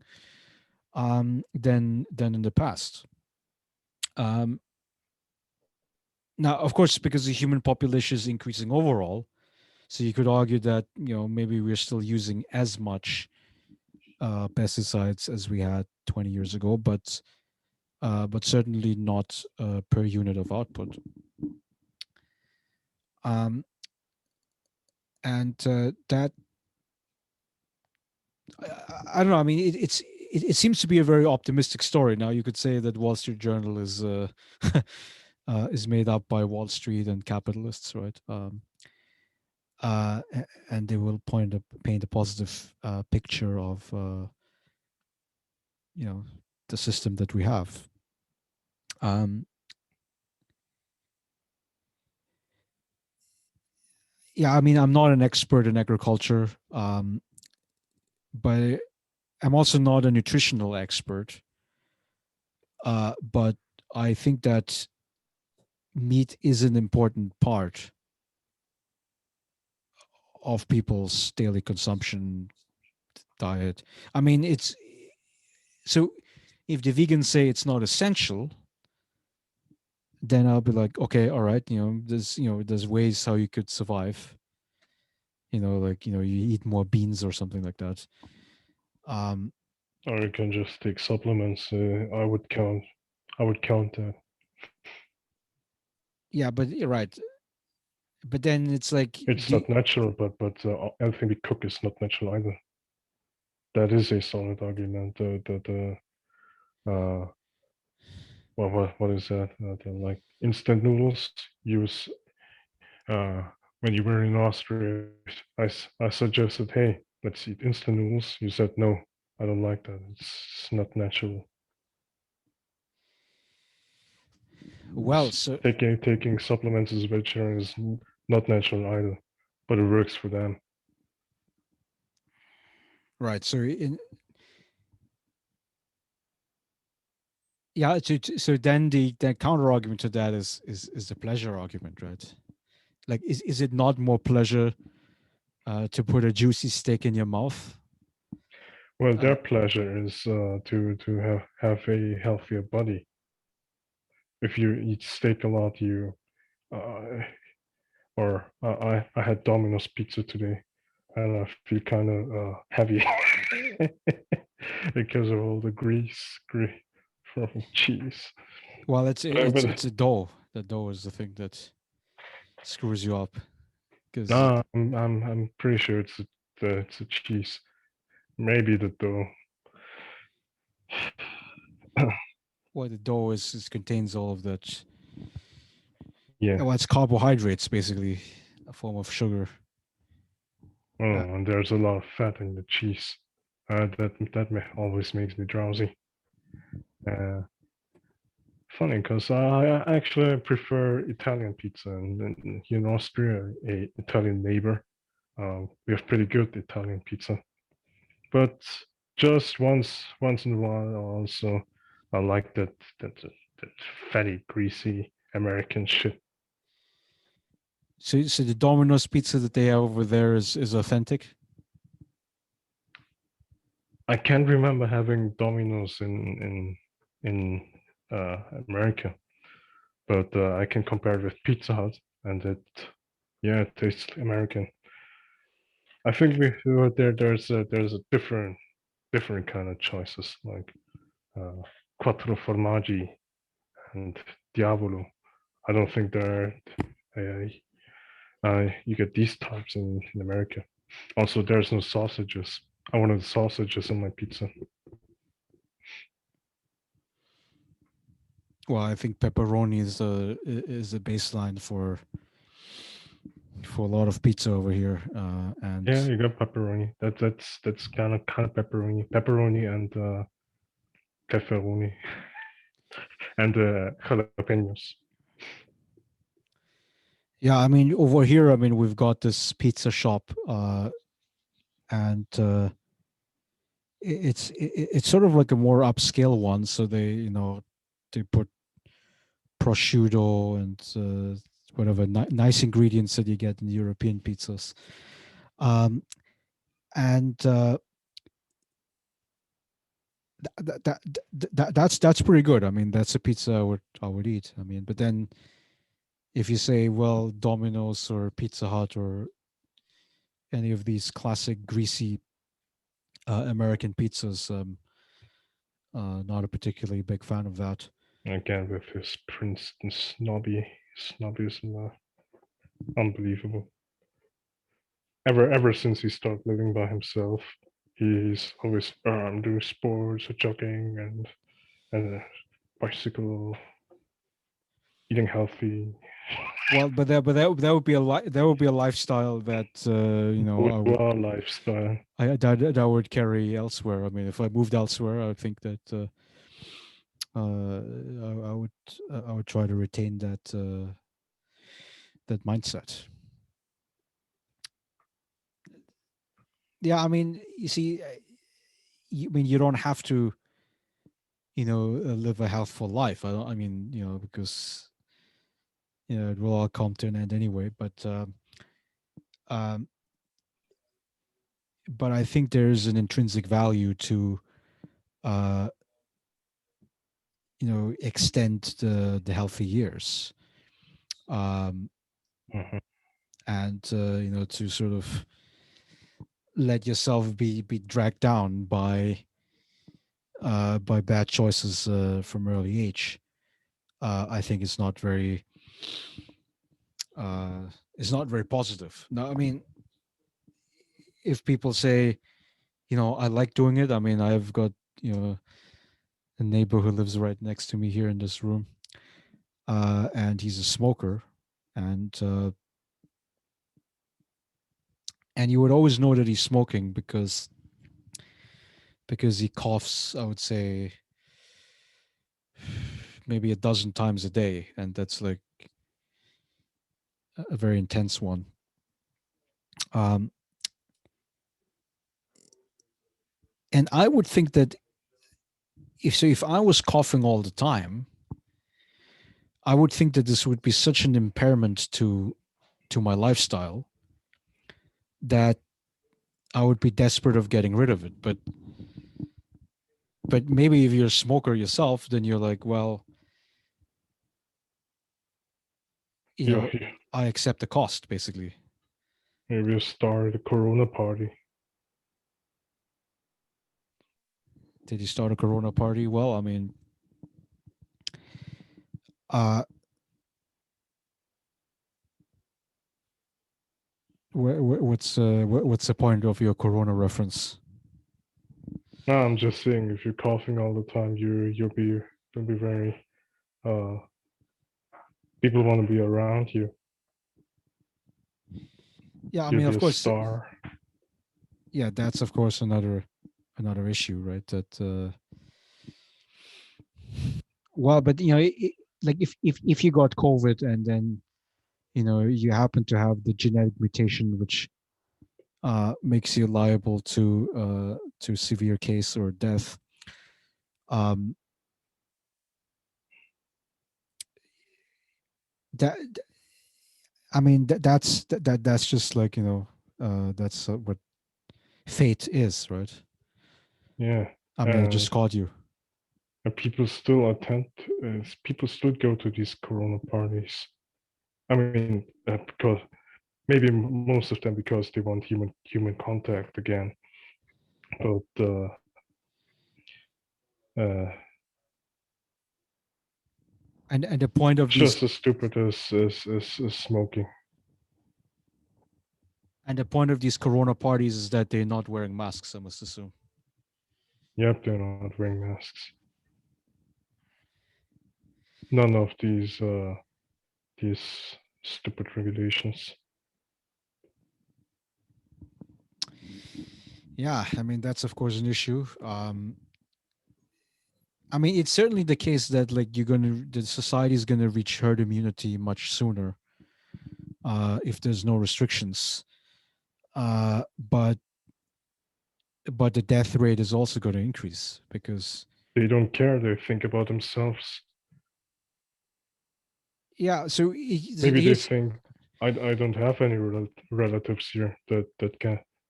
than in the past. Um, Now, of course, because the human population is increasing overall, so you could argue that maybe we're still using as much pesticides as we had 20 years ago, but certainly not per unit of output. Um, and that I don't know. I mean, it seems to be a very optimistic story. Now, you could say that Wall Street Journal is made up by Wall Street and capitalists, right? And they will paint a positive picture of you know the system that we have. Um, yeah, I mean, I'm not an expert in agriculture, but I'm also not a nutritional expert. But I think that meat is an important part of people's daily consumption diet. I mean, it's so if the vegans say it's not essential, then I'll be like, okay, all right, there's ways how you could survive. Like you eat more beans or something like that. Um, Or you can just take supplements. I would count that. yeah, but you're right. But then it's like It's not natural, but anything we cook is not natural either. That is a solid argument. Uh, what is that? The, like instant noodles use uh, when you were in Austria. I suggested, hey, let's eat instant noodles. You said no. I don't like that. It's not natural. well, so Taking supplements as a vegetarian is not natural either, but it works for them. right. So in yeah, so then the counter argument to that is the pleasure argument, right? Like, is it not more pleasure to put a juicy steak in your mouth? Well, Uh, their pleasure is to have a healthier body. If you eat steak a lot, you uh, or I had Domino's pizza today, and I feel kind of heavy because of all the grease from cheese. well, But it's a dough. The dough is the thing that screws you up because no, I'm pretty sure it's a cheese. Maybe the dough. what the dough is contains all of that. Yeah. Well, it's carbohydrates basically, a form of sugar. Oh, Uh, and there's a lot of fat in the cheese. That always makes me drowsy. Uh, Funny because I actually prefer Italian pizza, and here in Austria, a Italian neighbor, we have pretty good Italian pizza. But just once in a while, also I like that fatty, greasy American shit. so the Domino's pizza that they have over there is authentic. I can't remember having Domino's in America, but I can compare it with Pizza Hut, and yeah, it tastes American. I think there's a different kind of choices like uh, quattro formaggi and diavolo. I don't think there you get these types in America. Also, there's no sausages. I wanted sausages on my pizza. Well, I think pepperoni is the baseline for a lot of pizza over here, Yeah, and you got pepperoni. That's kind of pepperoni, pepperoni and pepperoni and jalapenos. yeah, I mean over here, I mean we've got this pizza shop, and it's sort of like a more upscale one. So they put prosciutto and whatever nice ingredients that you get in European pizzas. Um, and that's pretty good. I mean, that's a pizza I would eat. I mean, but then if you say, well, Domino's or Pizza Hut or any of these classic greasy American pizzas, not a particularly big fan of that. Again, with his Princeton snobbyism, unbelievable. Ever since he started living by himself, he's always doing sports, jogging, and bicycle, eating healthy. Well, but that would be that would be a lifestyle that I would Bourgeois lifestyle. that I would carry elsewhere. I mean, if I moved elsewhere, I think that I would try to retain that mindset. Yeah, I mean, you see, I mean, you don't have to, live a healthful life. I mean, because it will all come to an end anyway. Um, but I think there's an intrinsic value to, uh, extend the healthy years, um, Mhm. and to sort of let yourself be dragged down by bad choices from early age. I think uh, it's not very positive. Now, I mean, if people say, I like doing it. I mean, I've got you know a neighbor who lives right next to me here in this room, and he's a smoker, and uh, and you would always know that he's smoking because he coughs. I would say maybe a dozen times a day, and that's like a very intense one. Um, and I would think that if I was coughing all the time, I would think that this would be such an impairment to to my lifestyle that I would be desperate of getting rid of it. But maybe if you're a smoker yourself, then you're like, well, you Yeah, know, I accept the cost basically. maybe you start a Corona party. Did you start a Corona party? Well, I mean, uh, what's the point of your Corona reference? No, I'm just saying, if you're coughing all the time, you'll be very uh people want to be around you. Yeah, I You'll mean, be of a course, star. yeah, that's of course another issue, right? That well, but like if you got COVID and then you happen to have the genetic mutation which makes you liable to severe case or death. Um, that I mean that's just like that's what fate is, right? Yeah, I mean, it and just called you. and people still go to these Corona parties. I mean, because maybe most of them because they want human contact again. But uh, And the point of it's these just as stupid as smoking. and the point of these Corona parties is that they're not wearing masks. I must assume. Yep, they're not wearing masks. None of these stupid regulations. Yeah, I mean that's of course an issue. I mean, it's certainly the case that like the society is gonna reach herd immunity much sooner if there's no restrictions. But the death rate is also going to increase because They don't care. They think about themselves. yeah. So Maybe they here's think I don't have any relatives here that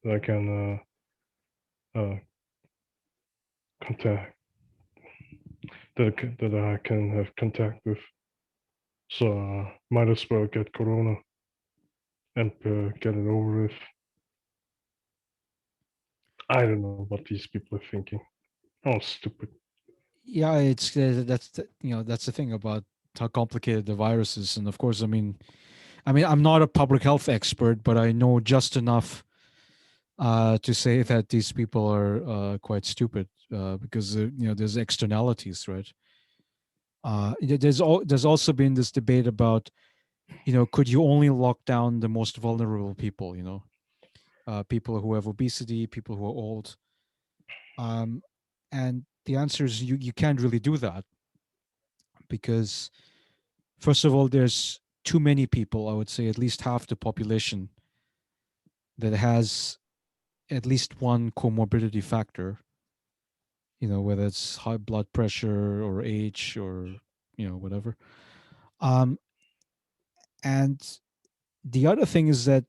I can contact that I can have contact with. So might as well get Corona and get it over with. I don't know what these people are thinking. Oh, stupid. yeah. It's that's the thing about how complicated the virus is, and of course, I mean, I'm not a public health expert, but I know just enough to say that these people are quite stupid because there's externalities, right? There's also been this debate about could you only lock down the most vulnerable people, people who have obesity, people who are old, um, and the answer is you can't really do that because first of all there's too many people. I would say at least half the population that has at least one comorbidity factor, whether it's high blood pressure or age or whatever. um, and the other thing is that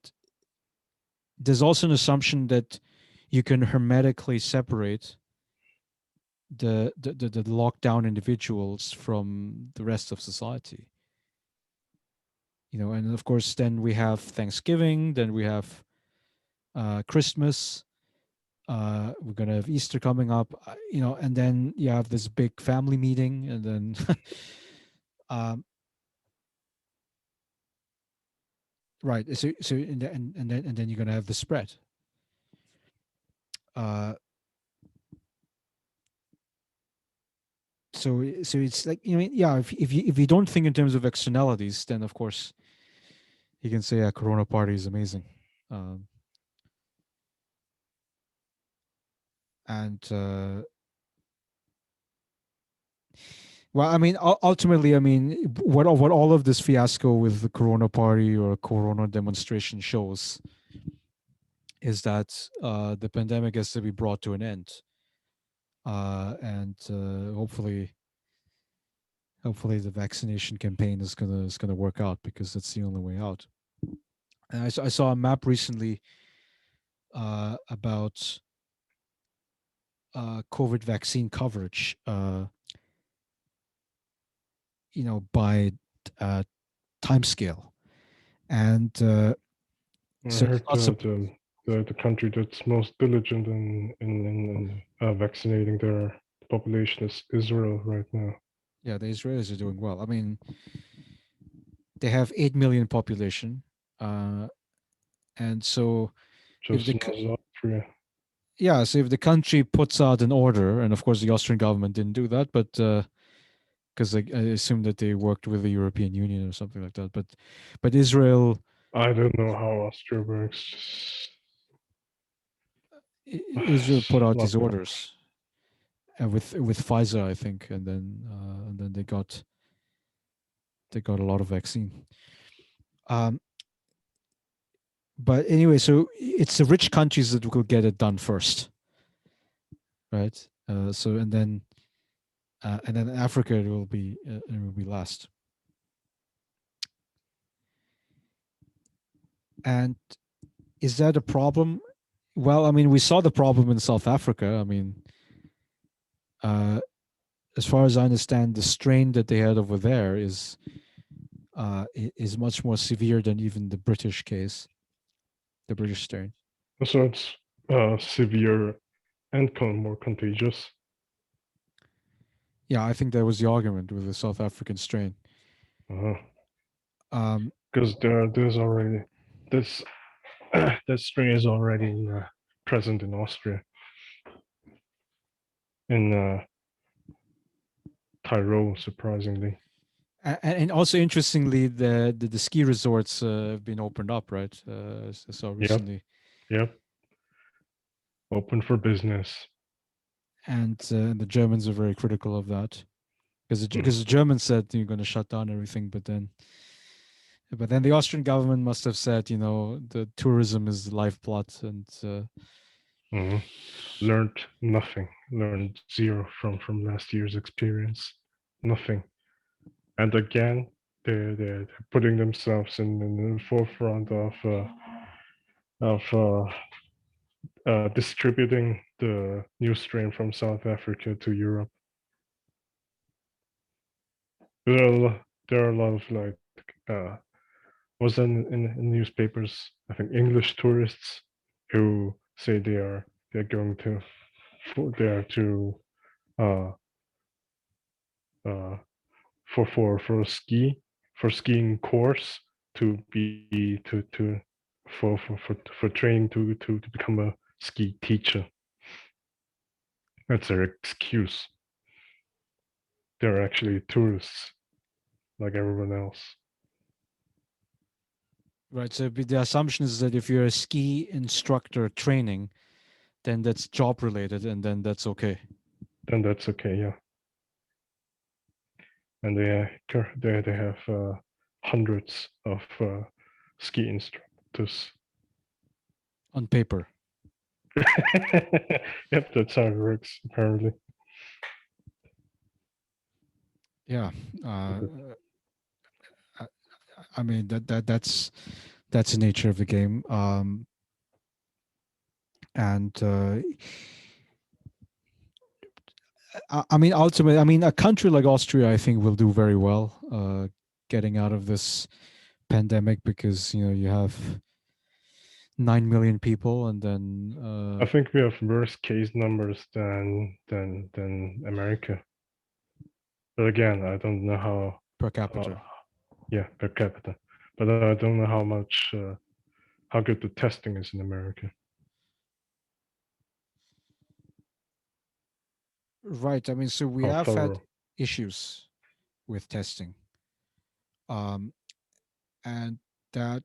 there's also an assumption that you can hermetically separate the lockdown individuals from the rest of society. And of course then we have Thanksgiving, then we have Christmas, we're gonna have Easter coming up, and then you have this big family meeting, and then um, right, so and then you're gonna have the spread. uh, so it's like yeah, if you don't think in terms of externalities, then of course you can say a Corona party is amazing. Um, and well, I mean, ultimately, I mean, what all of this fiasco with the Corona party or Corona demonstration shows is that the pandemic has to be brought to an end, and hopefully the vaccination campaign is gonna work out because that's the only way out. And I saw a map recently about COVID vaccine coverage. By uh, time scale, and I so it's heard not. the country that's most diligent in vaccinating their population is Israel right now. Yeah, the Israelis are doing well. I mean, they have 8 million population, uh, and so if Just as Austria. so if the country puts out an order, and of course the Austrian government didn't do that, but because I assume that they worked with the European Union or something like that, but Israel I don't know how Austria works. Israel put out these Slap. orders with Pfizer, I think, and then they got a lot of vaccine. Um, but anyway, so it's the rich countries that will get it done first, right? And then Africa it will be last. And is that a problem? Well, I mean, we saw the problem in South Africa. I mean, uh, as far as I understand, the strain that they had over there is much more severe than even the British case, the British strain. So it's severe and more contagious. Yeah, I think that was the argument with the South African strain. Uh, Um, because there's already this that strain is already present in Austria, in Tyrol, surprisingly. and also interestingly, the ski resorts have been opened up, right? So Yep, recently, yep. Open for business. and the Germans are very critical of that Mm. because the Germans said you're going to shut down everything, but then the Austrian government must have said, the tourism is the lifeblood, and Mm. Learned nothing. Learned zero from last year's experience. Nothing. And again, they're putting themselves in the forefront of distributing the new strain from South Africa to Europe. There are there are a lot of like was in newspapers. I think English tourists who say they're going to there to uh uh for a skiing course to be to for training to become a ski teacher. That's their excuse. They're actually tourists like everyone else. right. So the assumption is that if you're a ski instructor training, then that's job related, and then that's okay. Then that's okay, yeah. And they have hundreds of ski instructors. On paper. Yep, that's how it works apparently. Yeah. Uh, I, I mean that's the nature of the game. And I mean, ultimately, I mean, a country like Austria, I think, will do very well getting out of this pandemic because you have 9 million people, and then I think we have worse case numbers than America. But again, I don't know per uh, capita. yeah, per capita. But I don't know how good the testing is in America. Right. I mean, so we How have had thorough. issues with testing, um, and that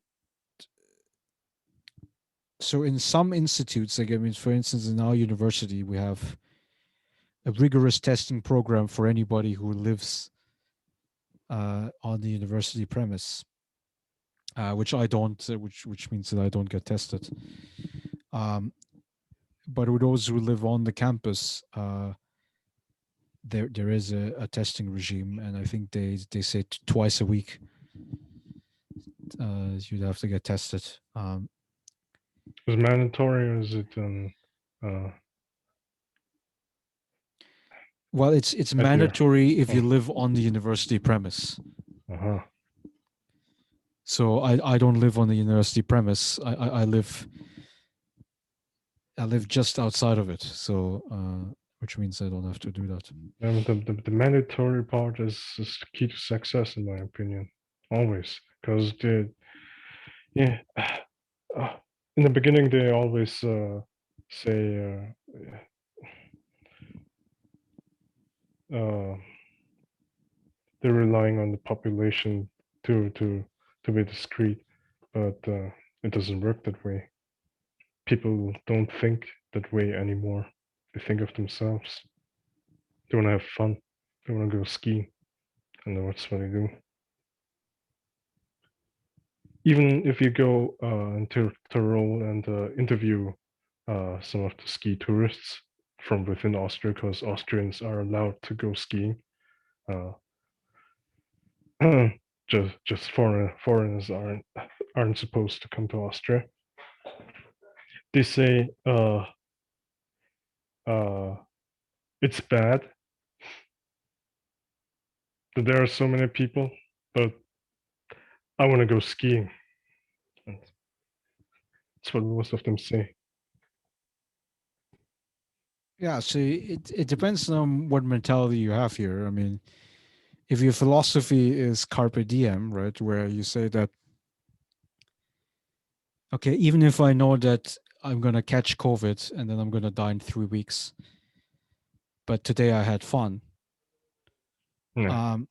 so in some institutes, like I mean, for instance, in our university, we have a rigorous testing program for anybody who lives on the university premise, which I don't, which means that I don't get tested. Um, but with those who live on the campus, there is a testing regime, and I think they say twice a week You'd have to get tested. Is it mandatory or is it uh, Well, it's at your? mandatory if Oh, you live on the university premise. uh-huh. So I don't live on the university premise. I live just outside of it. So which means I don't have to do that. The mandatory part is the key to success, in my opinion. Always, because yeah, uh, in the beginning they always say uh, they're relying on the population to be discreet, but it doesn't work that way. People don't think that way anymore. They think of themselves. They want to have fun. They want to go ski, and that's what they do. Even if you go into Tyrol and interview some of the ski tourists from within Austria, because Austrians are allowed to go skiing. Uh, just foreigners aren't supposed to come to Austria. They say uh, it's bad that there are so many people, but I want to go skiing. That's what most of them say. Yeah, so it depends on what mentality you have here. I mean, if your philosophy is carpe diem, right, where you say that, okay, even if I know that I'm gonna catch COVID and then I'm gonna die in 3 weeks, but today I had fun. Yeah. Um,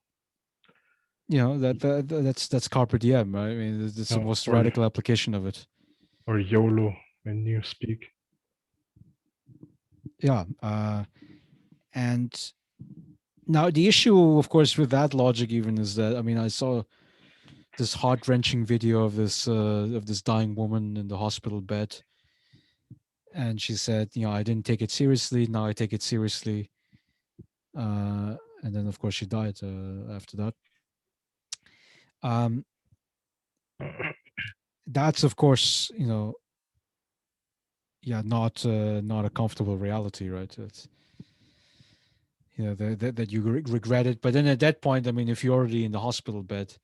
that's carpe diem, right? I mean, it's the No, most radical application of it. or YOLO when you speak. Yeah, and now the issue, of course, with that logic even is that I mean, I saw this heart wrenching video of this dying woman in the hospital bed, and she said, I didn't take it seriously. Now I take it seriously. And then, of course, she died after that. Um, that's, of course, yeah, not a comfortable reality, right? It's that you regret it, but then at that point, I mean, if you're already in the hospital bed,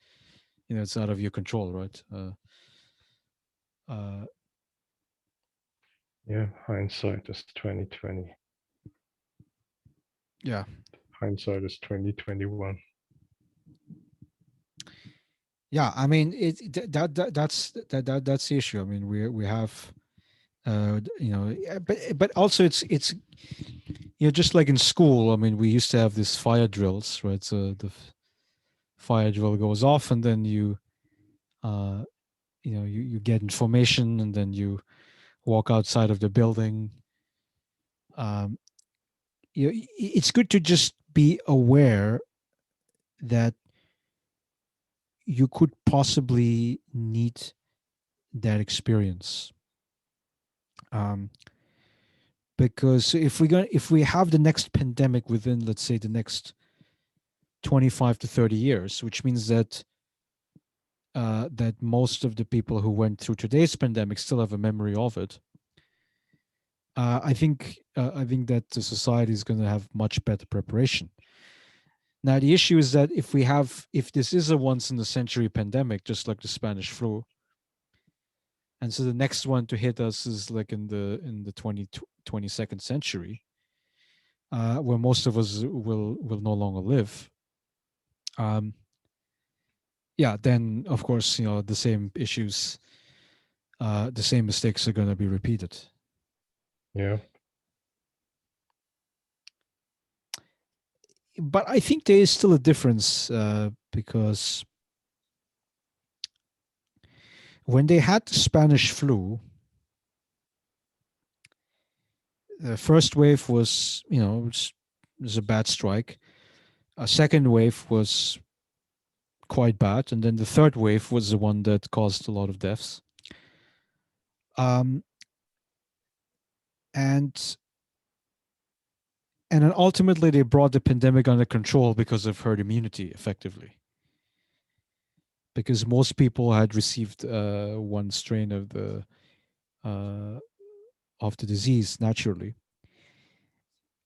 it's out of your control, right? Uh, Yeah, hindsight is 2020. yeah, Hindsight is 2021. yeah. I mean, that's the issue. I mean, we have, yeah, but also it's just like in school. I mean, we used to have these fire drills, right? So the fire drill goes off, and then uh, you get information, and then you walk outside of the building. Um, it's good to just be aware that you could possibly need that experience. Um, because if we have the next pandemic within, let's say, the next 25 to 30 years, which means that most of the people who went through today's pandemic still have a memory of it. I think that the society is going to have much better preparation. Now the issue is that if this is a once in a century pandemic, just like the Spanish flu, and so the next one to hit us is like in the 22nd century, where most of us will no longer live. Um, yeah, then of course the same issues, the same mistakes are going to be repeated. Yeah. But I think there is still a difference because when they had the Spanish flu, the first wave was, was a bad strike. A second wave was quite bad, and then the third wave was the one that caused a lot of deaths. Um, and and then ultimately they brought the pandemic under control because of herd immunity, effectively. because most people had received one strain uh, of the disease naturally,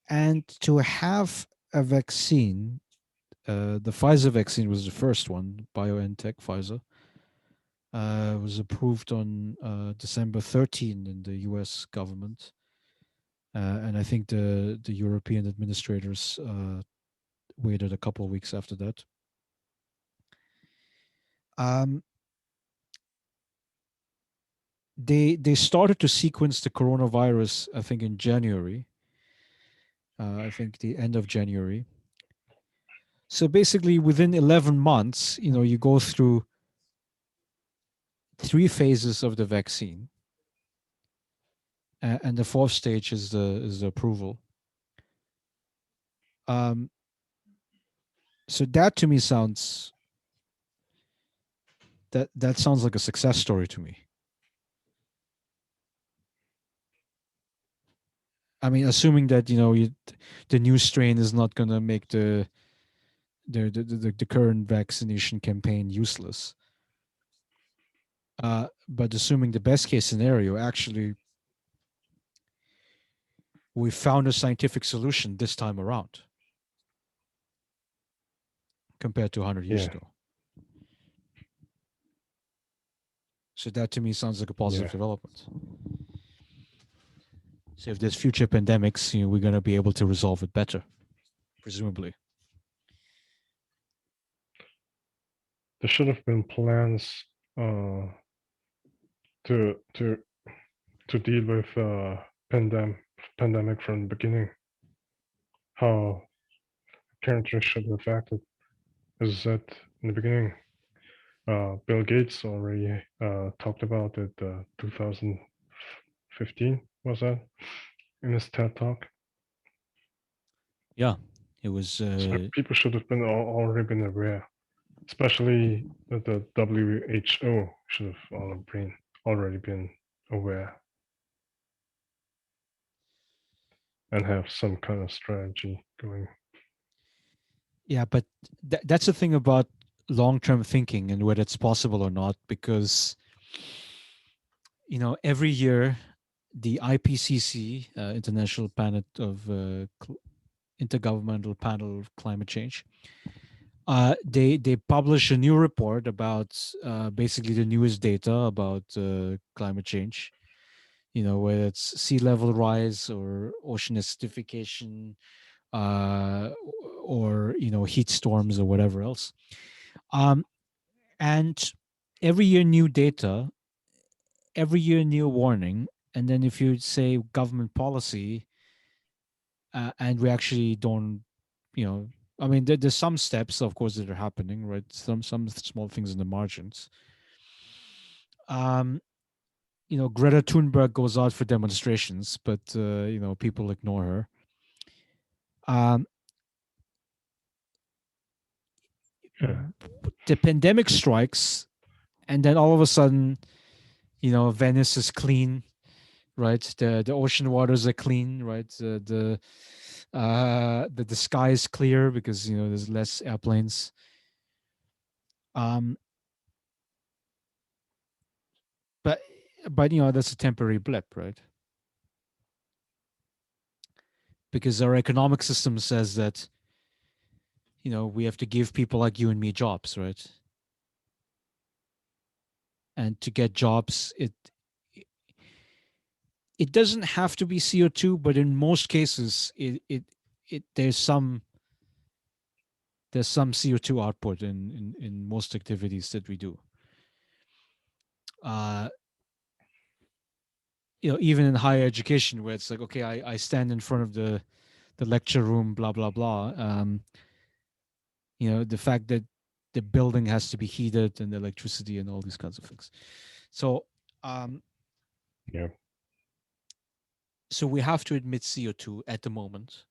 and to have a vaccine. The Pfizer vaccine was the first one, BioNTech Pfizer, was approved on December 13 in the US government. And I think the European administrators waited a couple of weeks after that. Um, they started to sequence the coronavirus, I think, in January. I think the end of January. So basically, within 11 months, you go through three phases of the vaccine, and the fourth stage is the approval. Um, so that to me sounds like a success story to me. I mean, assuming that the new strain is not going to make the current vaccination campaign useless. But assuming the best case scenario, actually, we found a scientific solution this time around compared to 100 years Yeah. ago. So that to me sounds like a Yeah. positive development. So if there's future pandemics, we're going to be able to resolve it better, presumably. There should have been plans uh, to to to deal with pandemic from the beginning. How countries should have acted. As that in the beginning, Bill Gates already talked about it. 2015 was that in his TED talk. Yeah, it was. So people should have been already been aware, especially that the WHO should have already been aware and have some kind of strategy going. Yeah, but that's the thing about long-term thinking and whether it's possible or not, because every year the IPCC, International Panel of Intergovernmental Panel of Climate Change, they publish a new report about basically the newest data about climate change. Whether it's sea level rise or ocean acidification, uh, or heat storms or whatever else. Um, and every year new data, every year new warning, and then if you say government policy, and we actually don't, you know, I mean, there's some steps, of course, that are happening, right? Some small things in the margins. Um, Greta Thunberg goes out for demonstrations, but people ignore her. Um, Yeah, the pandemic strikes, and then all of a sudden, Venice is clean, right? The ocean waters are clean, right? The sky is clear because there's less airplanes. Um, but that's a temporary blip, right? Because our economic system says that we have to give people like you and me jobs, right? And to get jobs, it doesn't have to be CO2, but in most cases, it there's some CO2 output in most activities that we do. Uh, even in higher education, where it's like, okay, I stand in front of the lecture room, blah blah blah. The fact that the building has to be heated and the electricity and all these kinds of things. So, um, yeah. so we have to admit CO2 at the moment.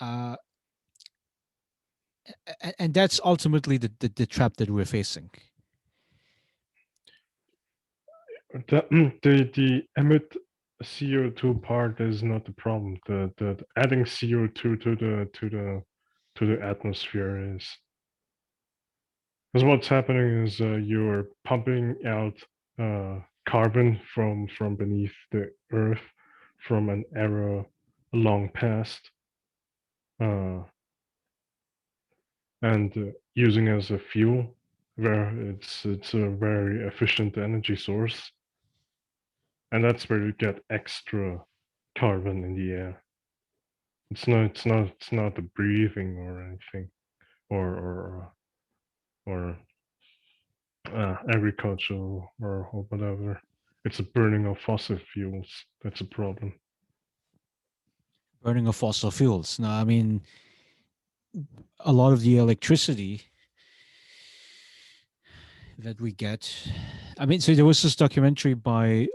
Uh, and that's ultimately the trap that we're facing. The emit CO2 part is not the problem. The adding CO2 to the atmosphere is. Because what's happening is you're pumping out carbon from beneath the earth from an era long past, uh, and using as a fuel, where it's a very efficient energy source, and that's where you get extra carbon in the air. It's not the breathing or anything, or agricultural or whatever. It's a burning of fossil fuels that's a problem. Burning of fossil fuels. Now, I mean, a lot of the electricity that we get. I mean, so there was this documentary by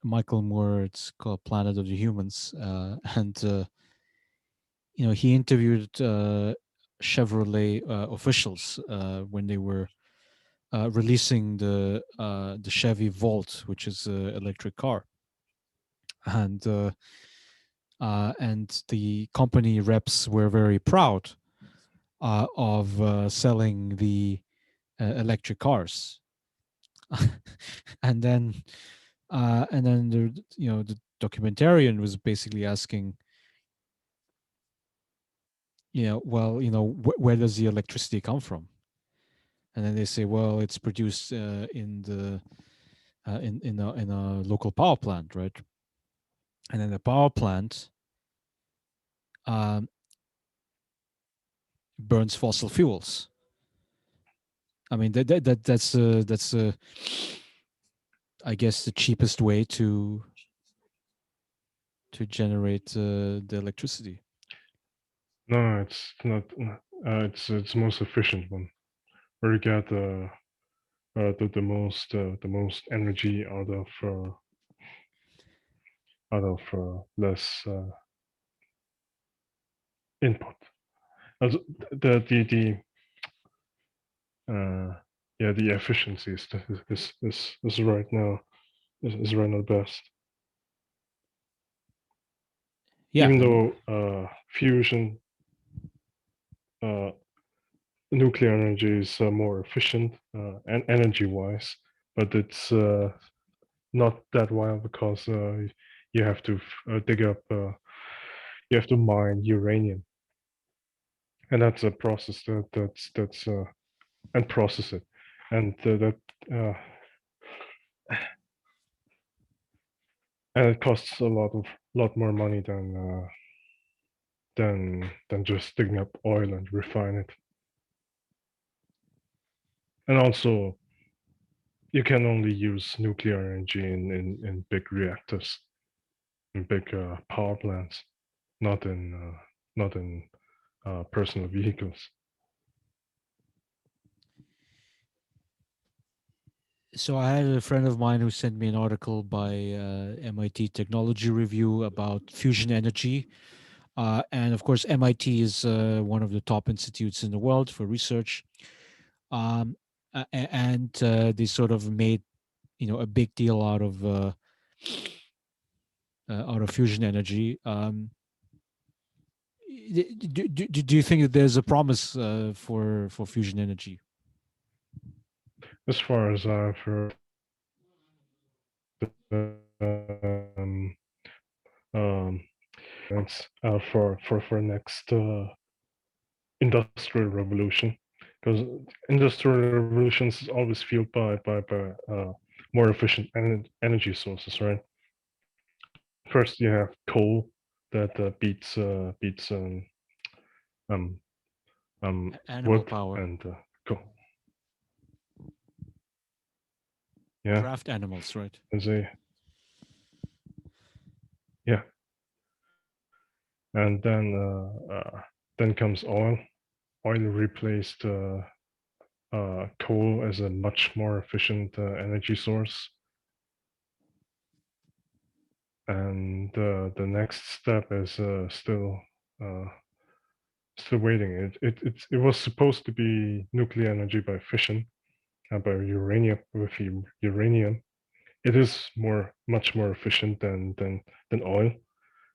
Michael Moore. It's called Planet of the Humans, and he interviewed Chevrolet officials when they were releasing the Chevy Volt, which is an electric car, and the company reps were very proud of selling the electric cars, and then the documentarian was basically asking, well, where does the electricity come from? And then they say, well, it's produced in the in a local power plant, right? And then the power plant um, burns fossil fuels. I mean, that's I guess the cheapest way to generate the electricity. No, it's not. It's the most efficient one, where you get the most energy out of less input. Also, the uh, yeah, the efficiency is right now is right now the best. Yeah, Even and though fusion, uh, nuclear energy is more efficient and energy wise, but it's not that wild because you have to dig up, you have to mine uranium, and that's a process that's and process it, and uh, and it costs a lot more money than just digging up oil and refine it. And also, you can only use nuclear energy in big reactors, in big power plants, not in personal vehicles. so I had a friend of mine who sent me an article by MIT Technology Review about fusion energy. And of course, MIT is one of the top institutes in the world for research. And they sort of made a big deal out of fusion energy. Do you think that there's a promise for fusion energy? As far as I've heard, um, for next industrial revolution, because industrial revolutions is always fueled by more efficient energy sources, right? First, you have coal that beats um, Animal wood power, and coal. Yeah, draft animals, right? as a yeah, and then comes oil. Oil replaced coal as a much more efficient energy source. And the next step is uh, still waiting. It was supposed to be nuclear energy by fission, by uranium with uranium. It is much more efficient than oil.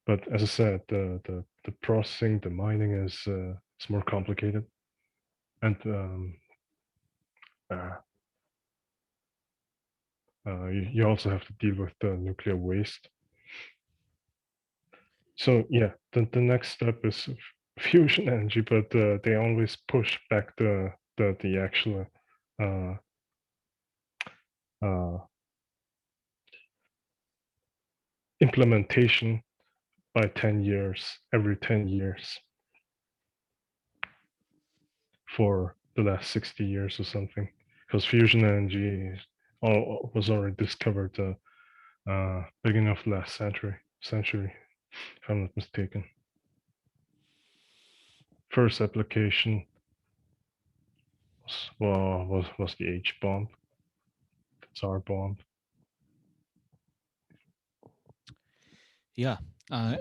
But as I said, the processing, the mining is more complicated, and Uh, you also have to deal with the nuclear waste. So yeah, the next step is fusion energy, but they always push back the actual uh, uh, implementation by 10 years, every 10 years for the last 60 years or something, because fusion energy was already discovered beginning of last century, if I'm not mistaken. First application was the H bomb, the Tsar bomb. Yeah,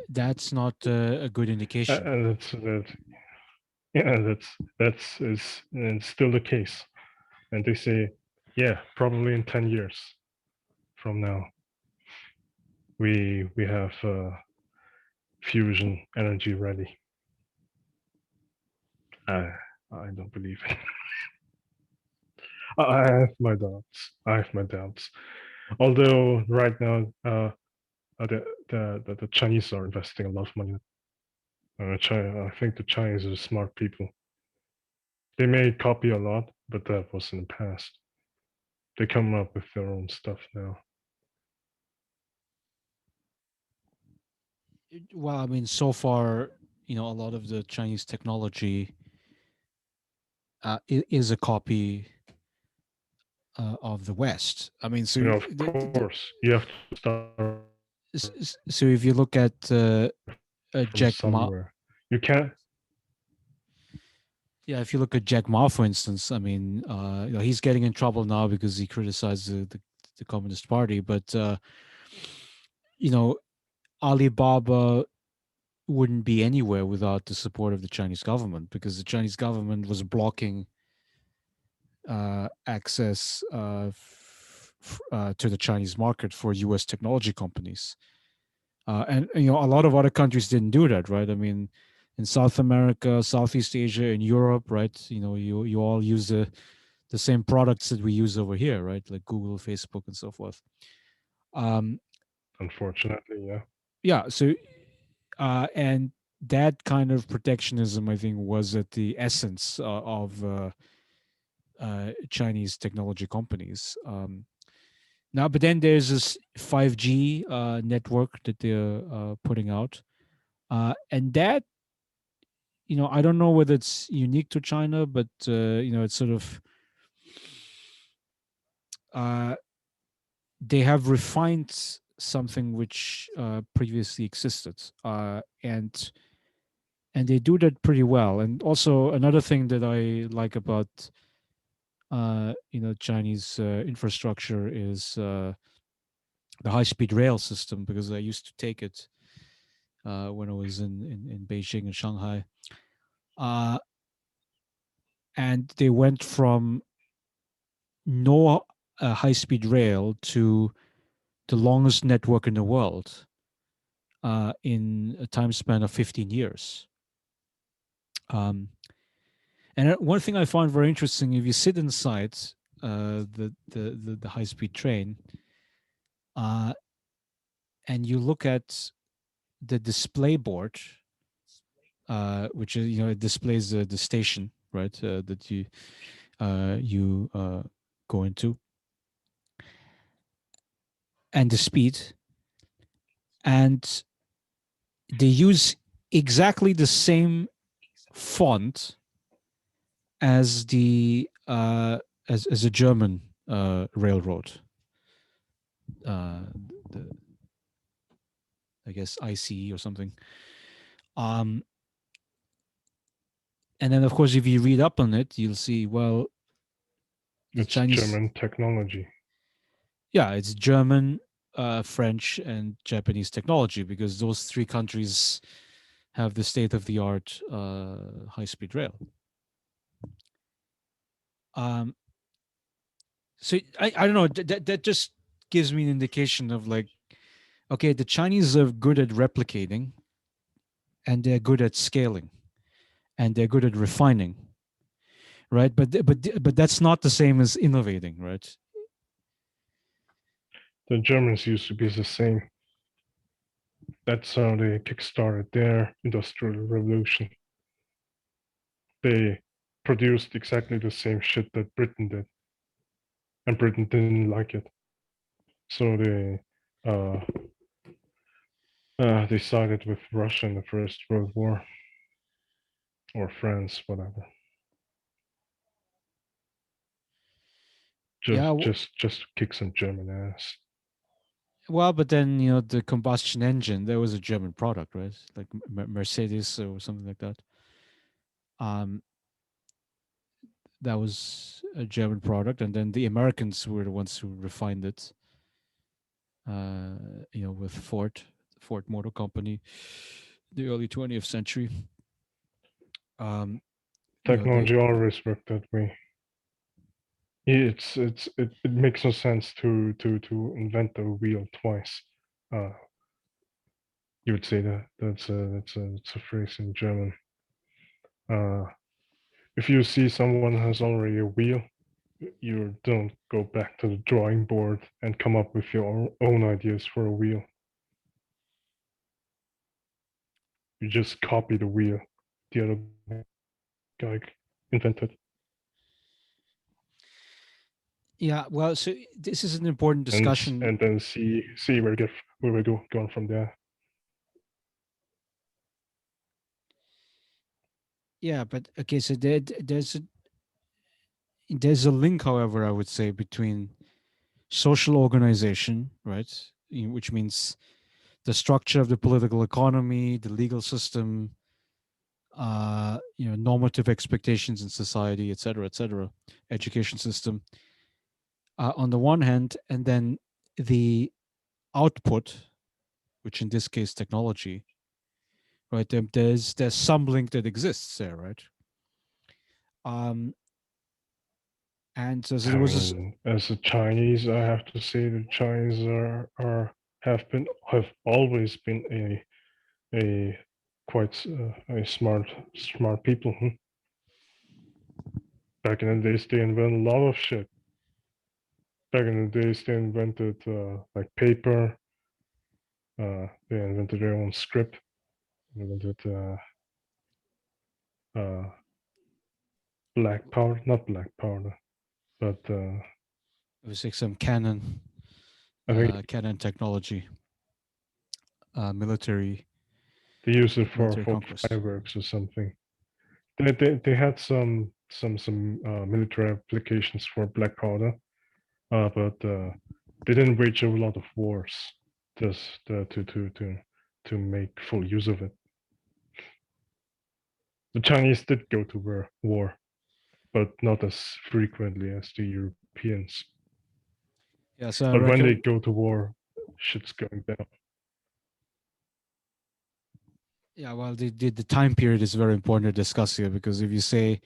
that's not a good indication. And yeah, that's is and still the case. And they say, yeah, probably in 10 years from now, we have fusion energy ready. I I don't believe it. I have my doubts. I have my doubts. Although right now, the Chinese are investing a lot of money. China, I think the Chinese are smart people. They may copy a lot, but that was in the past. They come up with their own stuff now. Well, I mean, so far, a lot of the Chinese technology is a copy of the West. I mean, so Of course, you have to start so if you look at from Jack Ma, somewhere. You can't. yeah, if you look at Jack Ma, for instance, I mean, he's getting in trouble now because he criticized the Communist Party, but you know, Alibaba wouldn't be anywhere without the support of the Chinese government because the Chinese government was blocking access to the Chinese market for U.S. technology companies. And a lot of other countries didn't do that, right? I mean, in South America, Southeast Asia, and Europe, right? You all use the same products that we use over here, right? Like Google, Facebook, and so forth. Um, Unfortunately, yeah. yeah. So and that kind of protectionism, I think, was at the essence of Chinese technology companies. Now, but then there's this 5G network that they're putting out, and that I don't know whether it's unique to China, but it's sort of uh, they have refined something which previously existed, and they do that pretty well. And also another thing that I like about Chinese infrastructure is the high-speed rail system because I used to take it when I was in Beijing and Shanghai. Uh, and they went from no high-speed rail to the longest network in the world in a time span of 15 years. Um, and one thing I found very interesting, if you sit inside the high speed train uh, and you look at the display board, which is it displays the station, right, that you go into, and the speed, and they use exactly the same font as the as a German railroad, uh, the I guess ICE or something. Um, and then of course, if you read up on it, you'll see the It's Chinese, German technology. yeah, it's German, French, and Japanese technology because those three countries have the state of the art high speed rail. Um, so I don't know that just gives me an indication of like, okay, the Chinese are good at replicating and they're good at scaling and they're good at refining. right? But that's not the same as innovating, right? The Germans used to be the same. That's how they kickstarted their industrial revolution. They produced exactly the same shit that Britain did, and Britain didn't like it. So uh, they sided with Russia in the First World War, or France, whatever. Yeah. Just kick some German ass. Well, but then the combustion engine, that was a German product, right? Like Mercedes or something like that. Um, that was a German product, and then the Americans were the ones who refined it. With Ford Motor Company, the early 20th century. Um, they Technology always worked that way. It makes no sense to invent the wheel twice. Uh, you would say that that's a phrase in German. Uh, if you see someone has already a wheel, you don't go back to the drawing board and come up with your own ideas for a wheel. You just copy the wheel the other guy invented, Yeah, well, so this is an important discussion. and then see where we go going from there. Yeah, but okay, so there's a link, however, I would say, between social organization, right, which means the structure of the political economy, the legal system, normative expectations in society, et cetera, education system, on the one hand, and then the output, which in this case technology, right? There's some link that exists there, right? Um, and so there I was this. mean, as a Chinese, I have to say the Chinese have always been a quite a smart people. Back in the days, they invented a lot of shit. Back in the days, they invented like paper. They invented their own script. Invented uh, black powder, not black powder, but It was like some canon, I think canon technology, military they used it military for conquest. fireworks or something. They had some military applications for black powder, but they didn't wage a lot of wars just to make full use of it. The Chinese did go to war, but not as frequently as the Europeans. Yeah, so I But when they reckon. go to war, shit's going down. Yeah, well, the time period is very important to discuss here, because if you say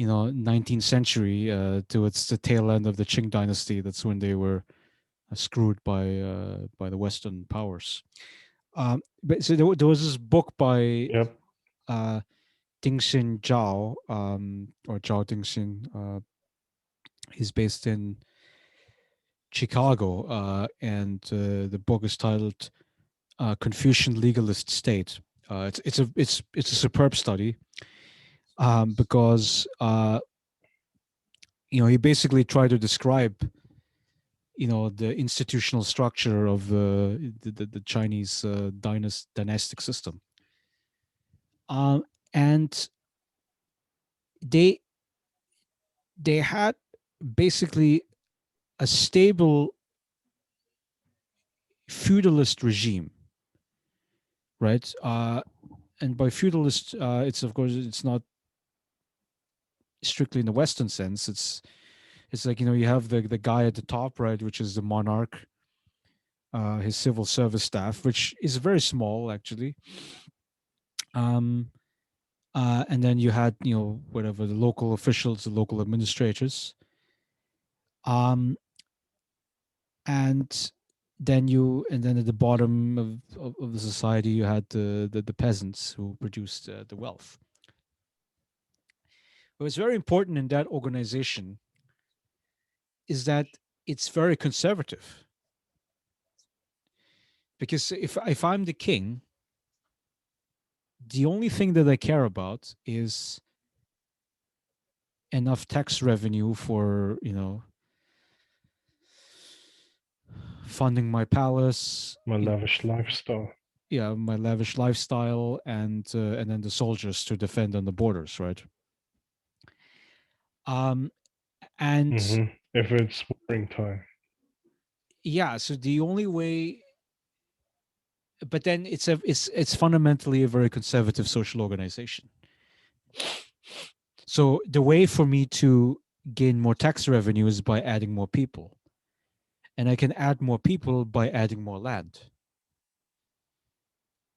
19th century, towards the tail end of the Qing dynasty, that's when they were screwed by the Western powers. But so there was this book by Yep. uh, Dingxin Zhao, or Zhao Dingxin. He's based in Chicago, and the book is titled "Confucian Legalist State." It's a superb study, because he basically tried to describe the institutional structure of the Chinese dynastic system, um, and they they had basically a stable feudalist regime, right? And by feudalist, it's of course it's not strictly in the Western sense. It's like you have the guy at the top, right, which is the monarch, his civil service staff, which is very small actually. Um, and then you had whatever the local officials, the local administrators, um, and then at the bottom of the society you had the peasants who produced the wealth. What's very important in that organization is that it's very conservative. Because if I'm the king, the only thing that I care about is enough tax revenue for funding my palace, My lavish lifestyle. yeah, my lavish lifestyle, and then the soldiers to defend on the borders, right? Um, and If it's warring time. yeah, so the only way, but then it's fundamentally a very conservative social organization. So the way for me to gain more tax revenue is by adding more people, and I can add more people by adding more land.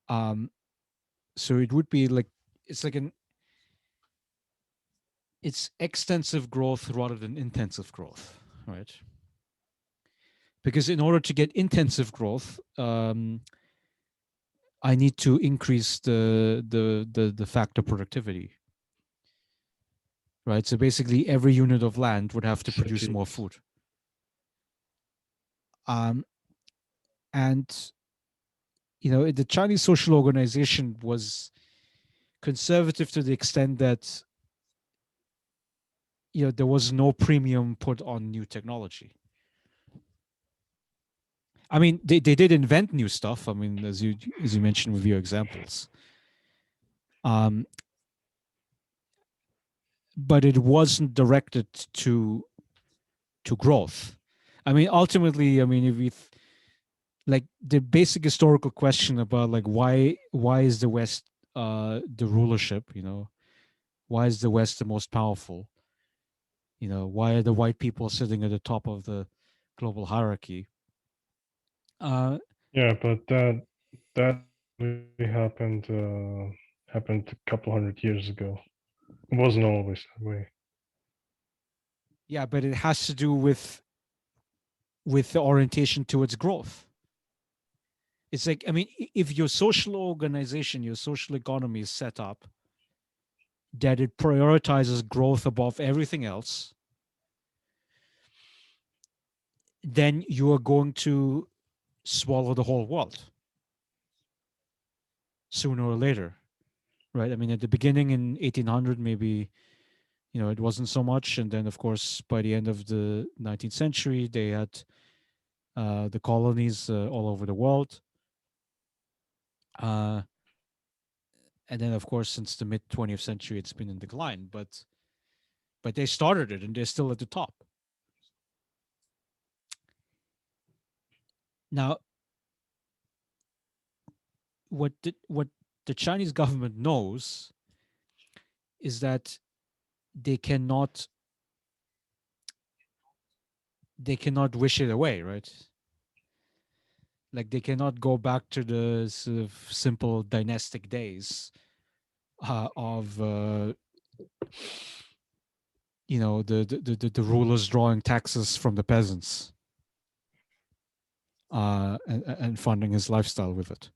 Um, so it would be like it's like an it's extensive growth rather than intensive growth, right? Because in order to get intensive growth, I need to increase the factor productivity, right? So basically, every unit of land would have to produce more Cities. food. Um, and the Chinese social organization was conservative to the extent that there was no premium put on new technology. I mean, they did invent new stuff. I mean, as you mentioned with your examples, um, but it wasn't directed to growth. I mean, ultimately, I mean, if we like the basic historical question about like why is the West the rulership? Why is the West the most powerful? Why are the white people sitting at the top of the global hierarchy? Uh, Yeah, but that really happened a couple hundred years ago. It wasn't always that way. yeah, but it has to do with the orientation towards growth. It's like, I mean, if your social organization, your social economy is set up that it prioritizes growth above everything else, then you are going to swallow the whole world sooner or later, right? I mean, at the beginning in 1800, maybe it wasn't so much, and then of course by the end of the 19th century, they had the colonies all over the world, uh, and then of course since the mid 20th century, it's been in decline. But they started it, and they're still at the top. Now, what the Chinese government knows is that they cannot they cannot wish it away, right? Like they cannot go back to the sort of simple dynastic days of the rulers drawing taxes from the peasants and funding his lifestyle with it.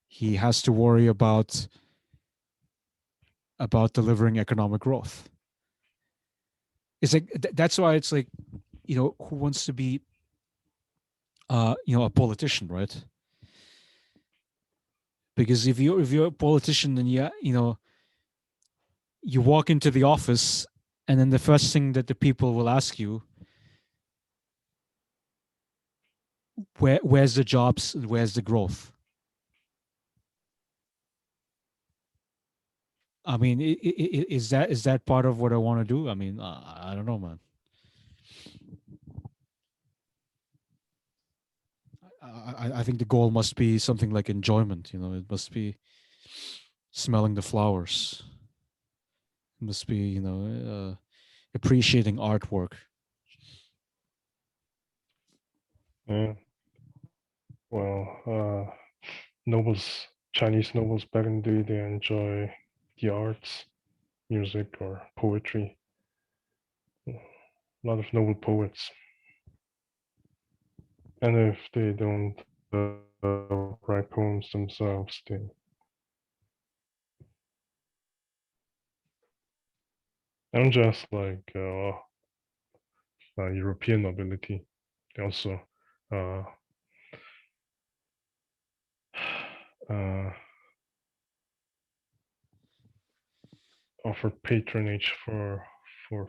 He has to worry about delivering economic growth. It's like that's why it's like who wants to be a politician, right? Because if you're a politician, then you walk into the office, and then the first thing that the people will ask you, where's the jobs and where's the growth? I mean, is that part of what I want to do? I mean, I don't know, man. I think the goal must be something like enjoyment. It must be smelling the flowers. It must be appreciating artwork. Yeah. Well, nobles, Chinese nobles back in the day, they enjoy the arts, music or poetry. A lot of noble poets. And if they don't write poems themselves, they And just like European nobility, they also uh, uh, offer patronage for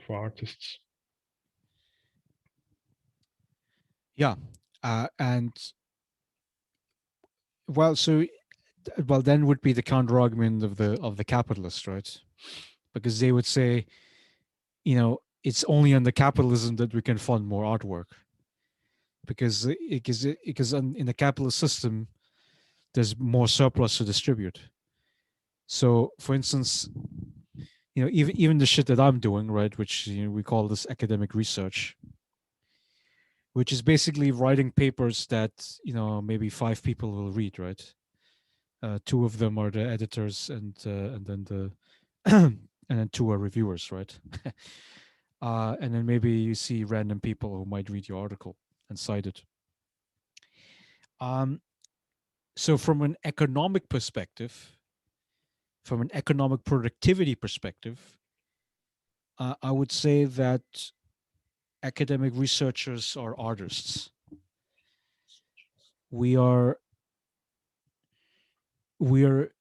artists. Yeah, and well, so well then would be the counter argument of the capitalist, right? Because they would say, it's only under capitalism that we can fund more artwork, because in the capitalist system there's more surplus to distribute. So, for instance, even the shit that I'm doing, right, which we call this academic research, which is basically writing papers that maybe five people will read, right? Two of them are the editors, and then the and then two are reviewers, right? And then maybe you see random people who might read your article and cite it. Um, so from an economic perspective, from an economic productivity perspective, I would say that academic researchers are artists. We are we are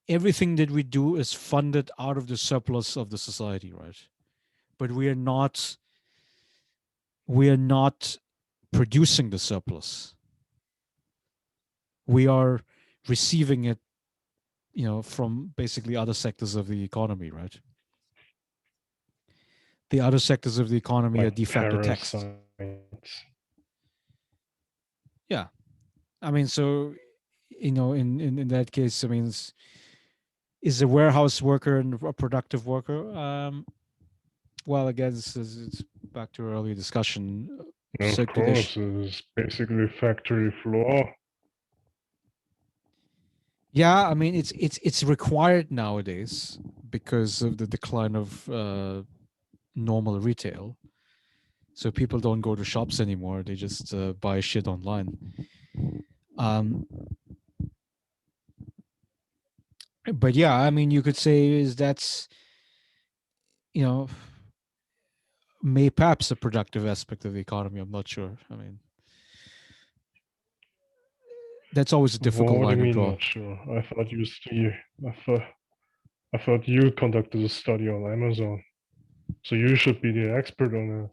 everything that we do is funded out of the surplus of the society, right? But we are not producing the surplus. We are receiving it, from basically other sectors of the economy, right? The other sectors of the economy are Like de facto taxed. parasites. Yeah, I mean, so in that case, I mean, is a warehouse worker a productive worker? Well, again, it's back to our earlier discussion. Of Circulation. course, it's basically factory floor. Yeah, I mean, it's required nowadays because of the decline of normal retail. So people don't go to shops anymore; they just buy shit online. Um, but yeah, I mean, you could say is that's you know may perhaps a productive aspect of the economy. I'm not sure. I mean, that's always a difficult What do line you to mean draw. not sure? I thought I thought you conducted a study on Amazon, so you should be the expert on it.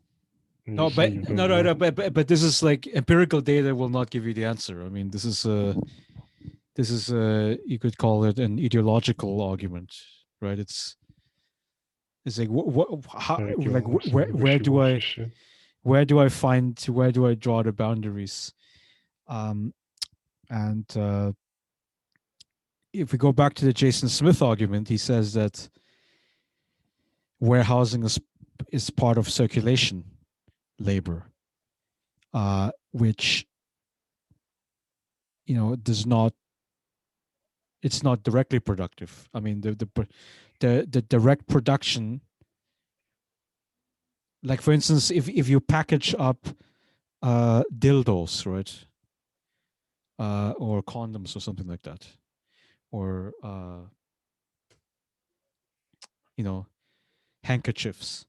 And you No, say but you no, don't no, know. no, but this is like empirical data will not give you the answer. I mean, this is you could call it an ideological argument, right? It's like how, Like like some where do wishy-washy I shit. where do I draw the boundaries? Um, and if we go back to the Jason Smith argument, he says that warehousing is part of circulation labor, which does not it's not directly productive. I mean, the direct production, like for instance, if you package up dildos, right, or condoms or something like that, or you know handkerchiefs,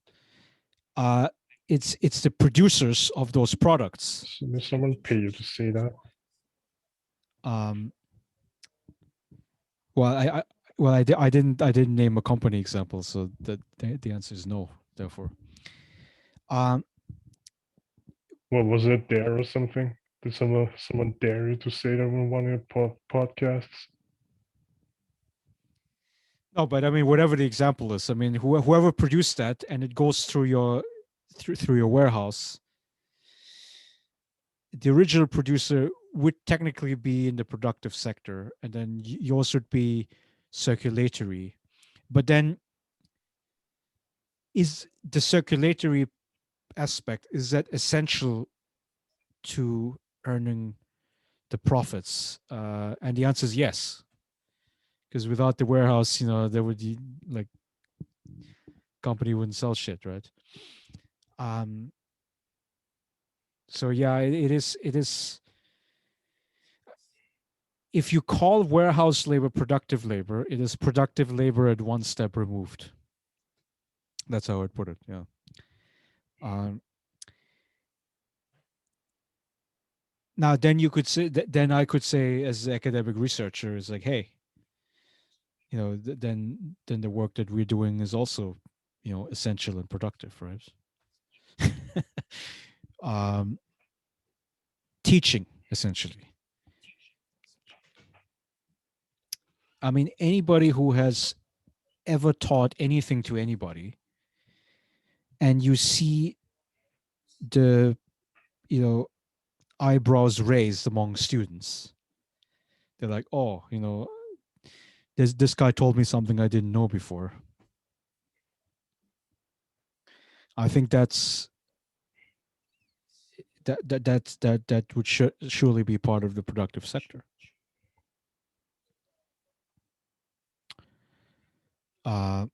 uh, it's the producers of those products. So did someone pay you to say that? Um, well, I didn't name a company example, so the answer is no. Therefore, um, What was it there or something? Did someone dare you to say that on one of your podcasts? no, but I mean, whatever the example is, I mean, whoever produced that and it goes through through your warehouse, the original producer would technically be in the productive sector, and then yours would be circulatory. But then, is the circulatory aspect is that essential to earning the profits? And the answer is yes, because without the warehouse, there would be like company wouldn't sell shit, right? Um, so yeah, it is if you call warehouse labor productive labor, it is productive labor at one step removed. That's how I'd put it. Yeah. Um, Now, then you could say, then I could say, as an academic researcher, is like, hey, then the work that we're doing is also, essential and productive, right? um, Teaching, essentially. I mean, anybody who has ever taught anything to anybody, and you see the, you know, eyebrows raised among students, they're like, oh, this guy told me something I didn't know before. I think that would surely be part of the productive sector. Uh,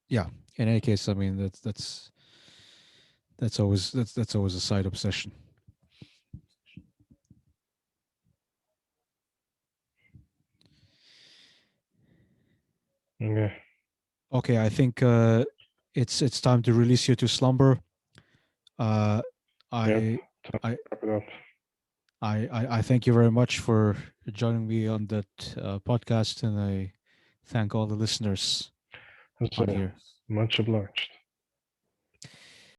yeah. In any case, I mean that's always a side obsession. Okay. Okay, I think it's time to release you to slumber. Uh, Yep. I Time I to wrap it up. I thank you very much for joining me on that podcast, and I thank all the listeners That's on all. here. Much obliged.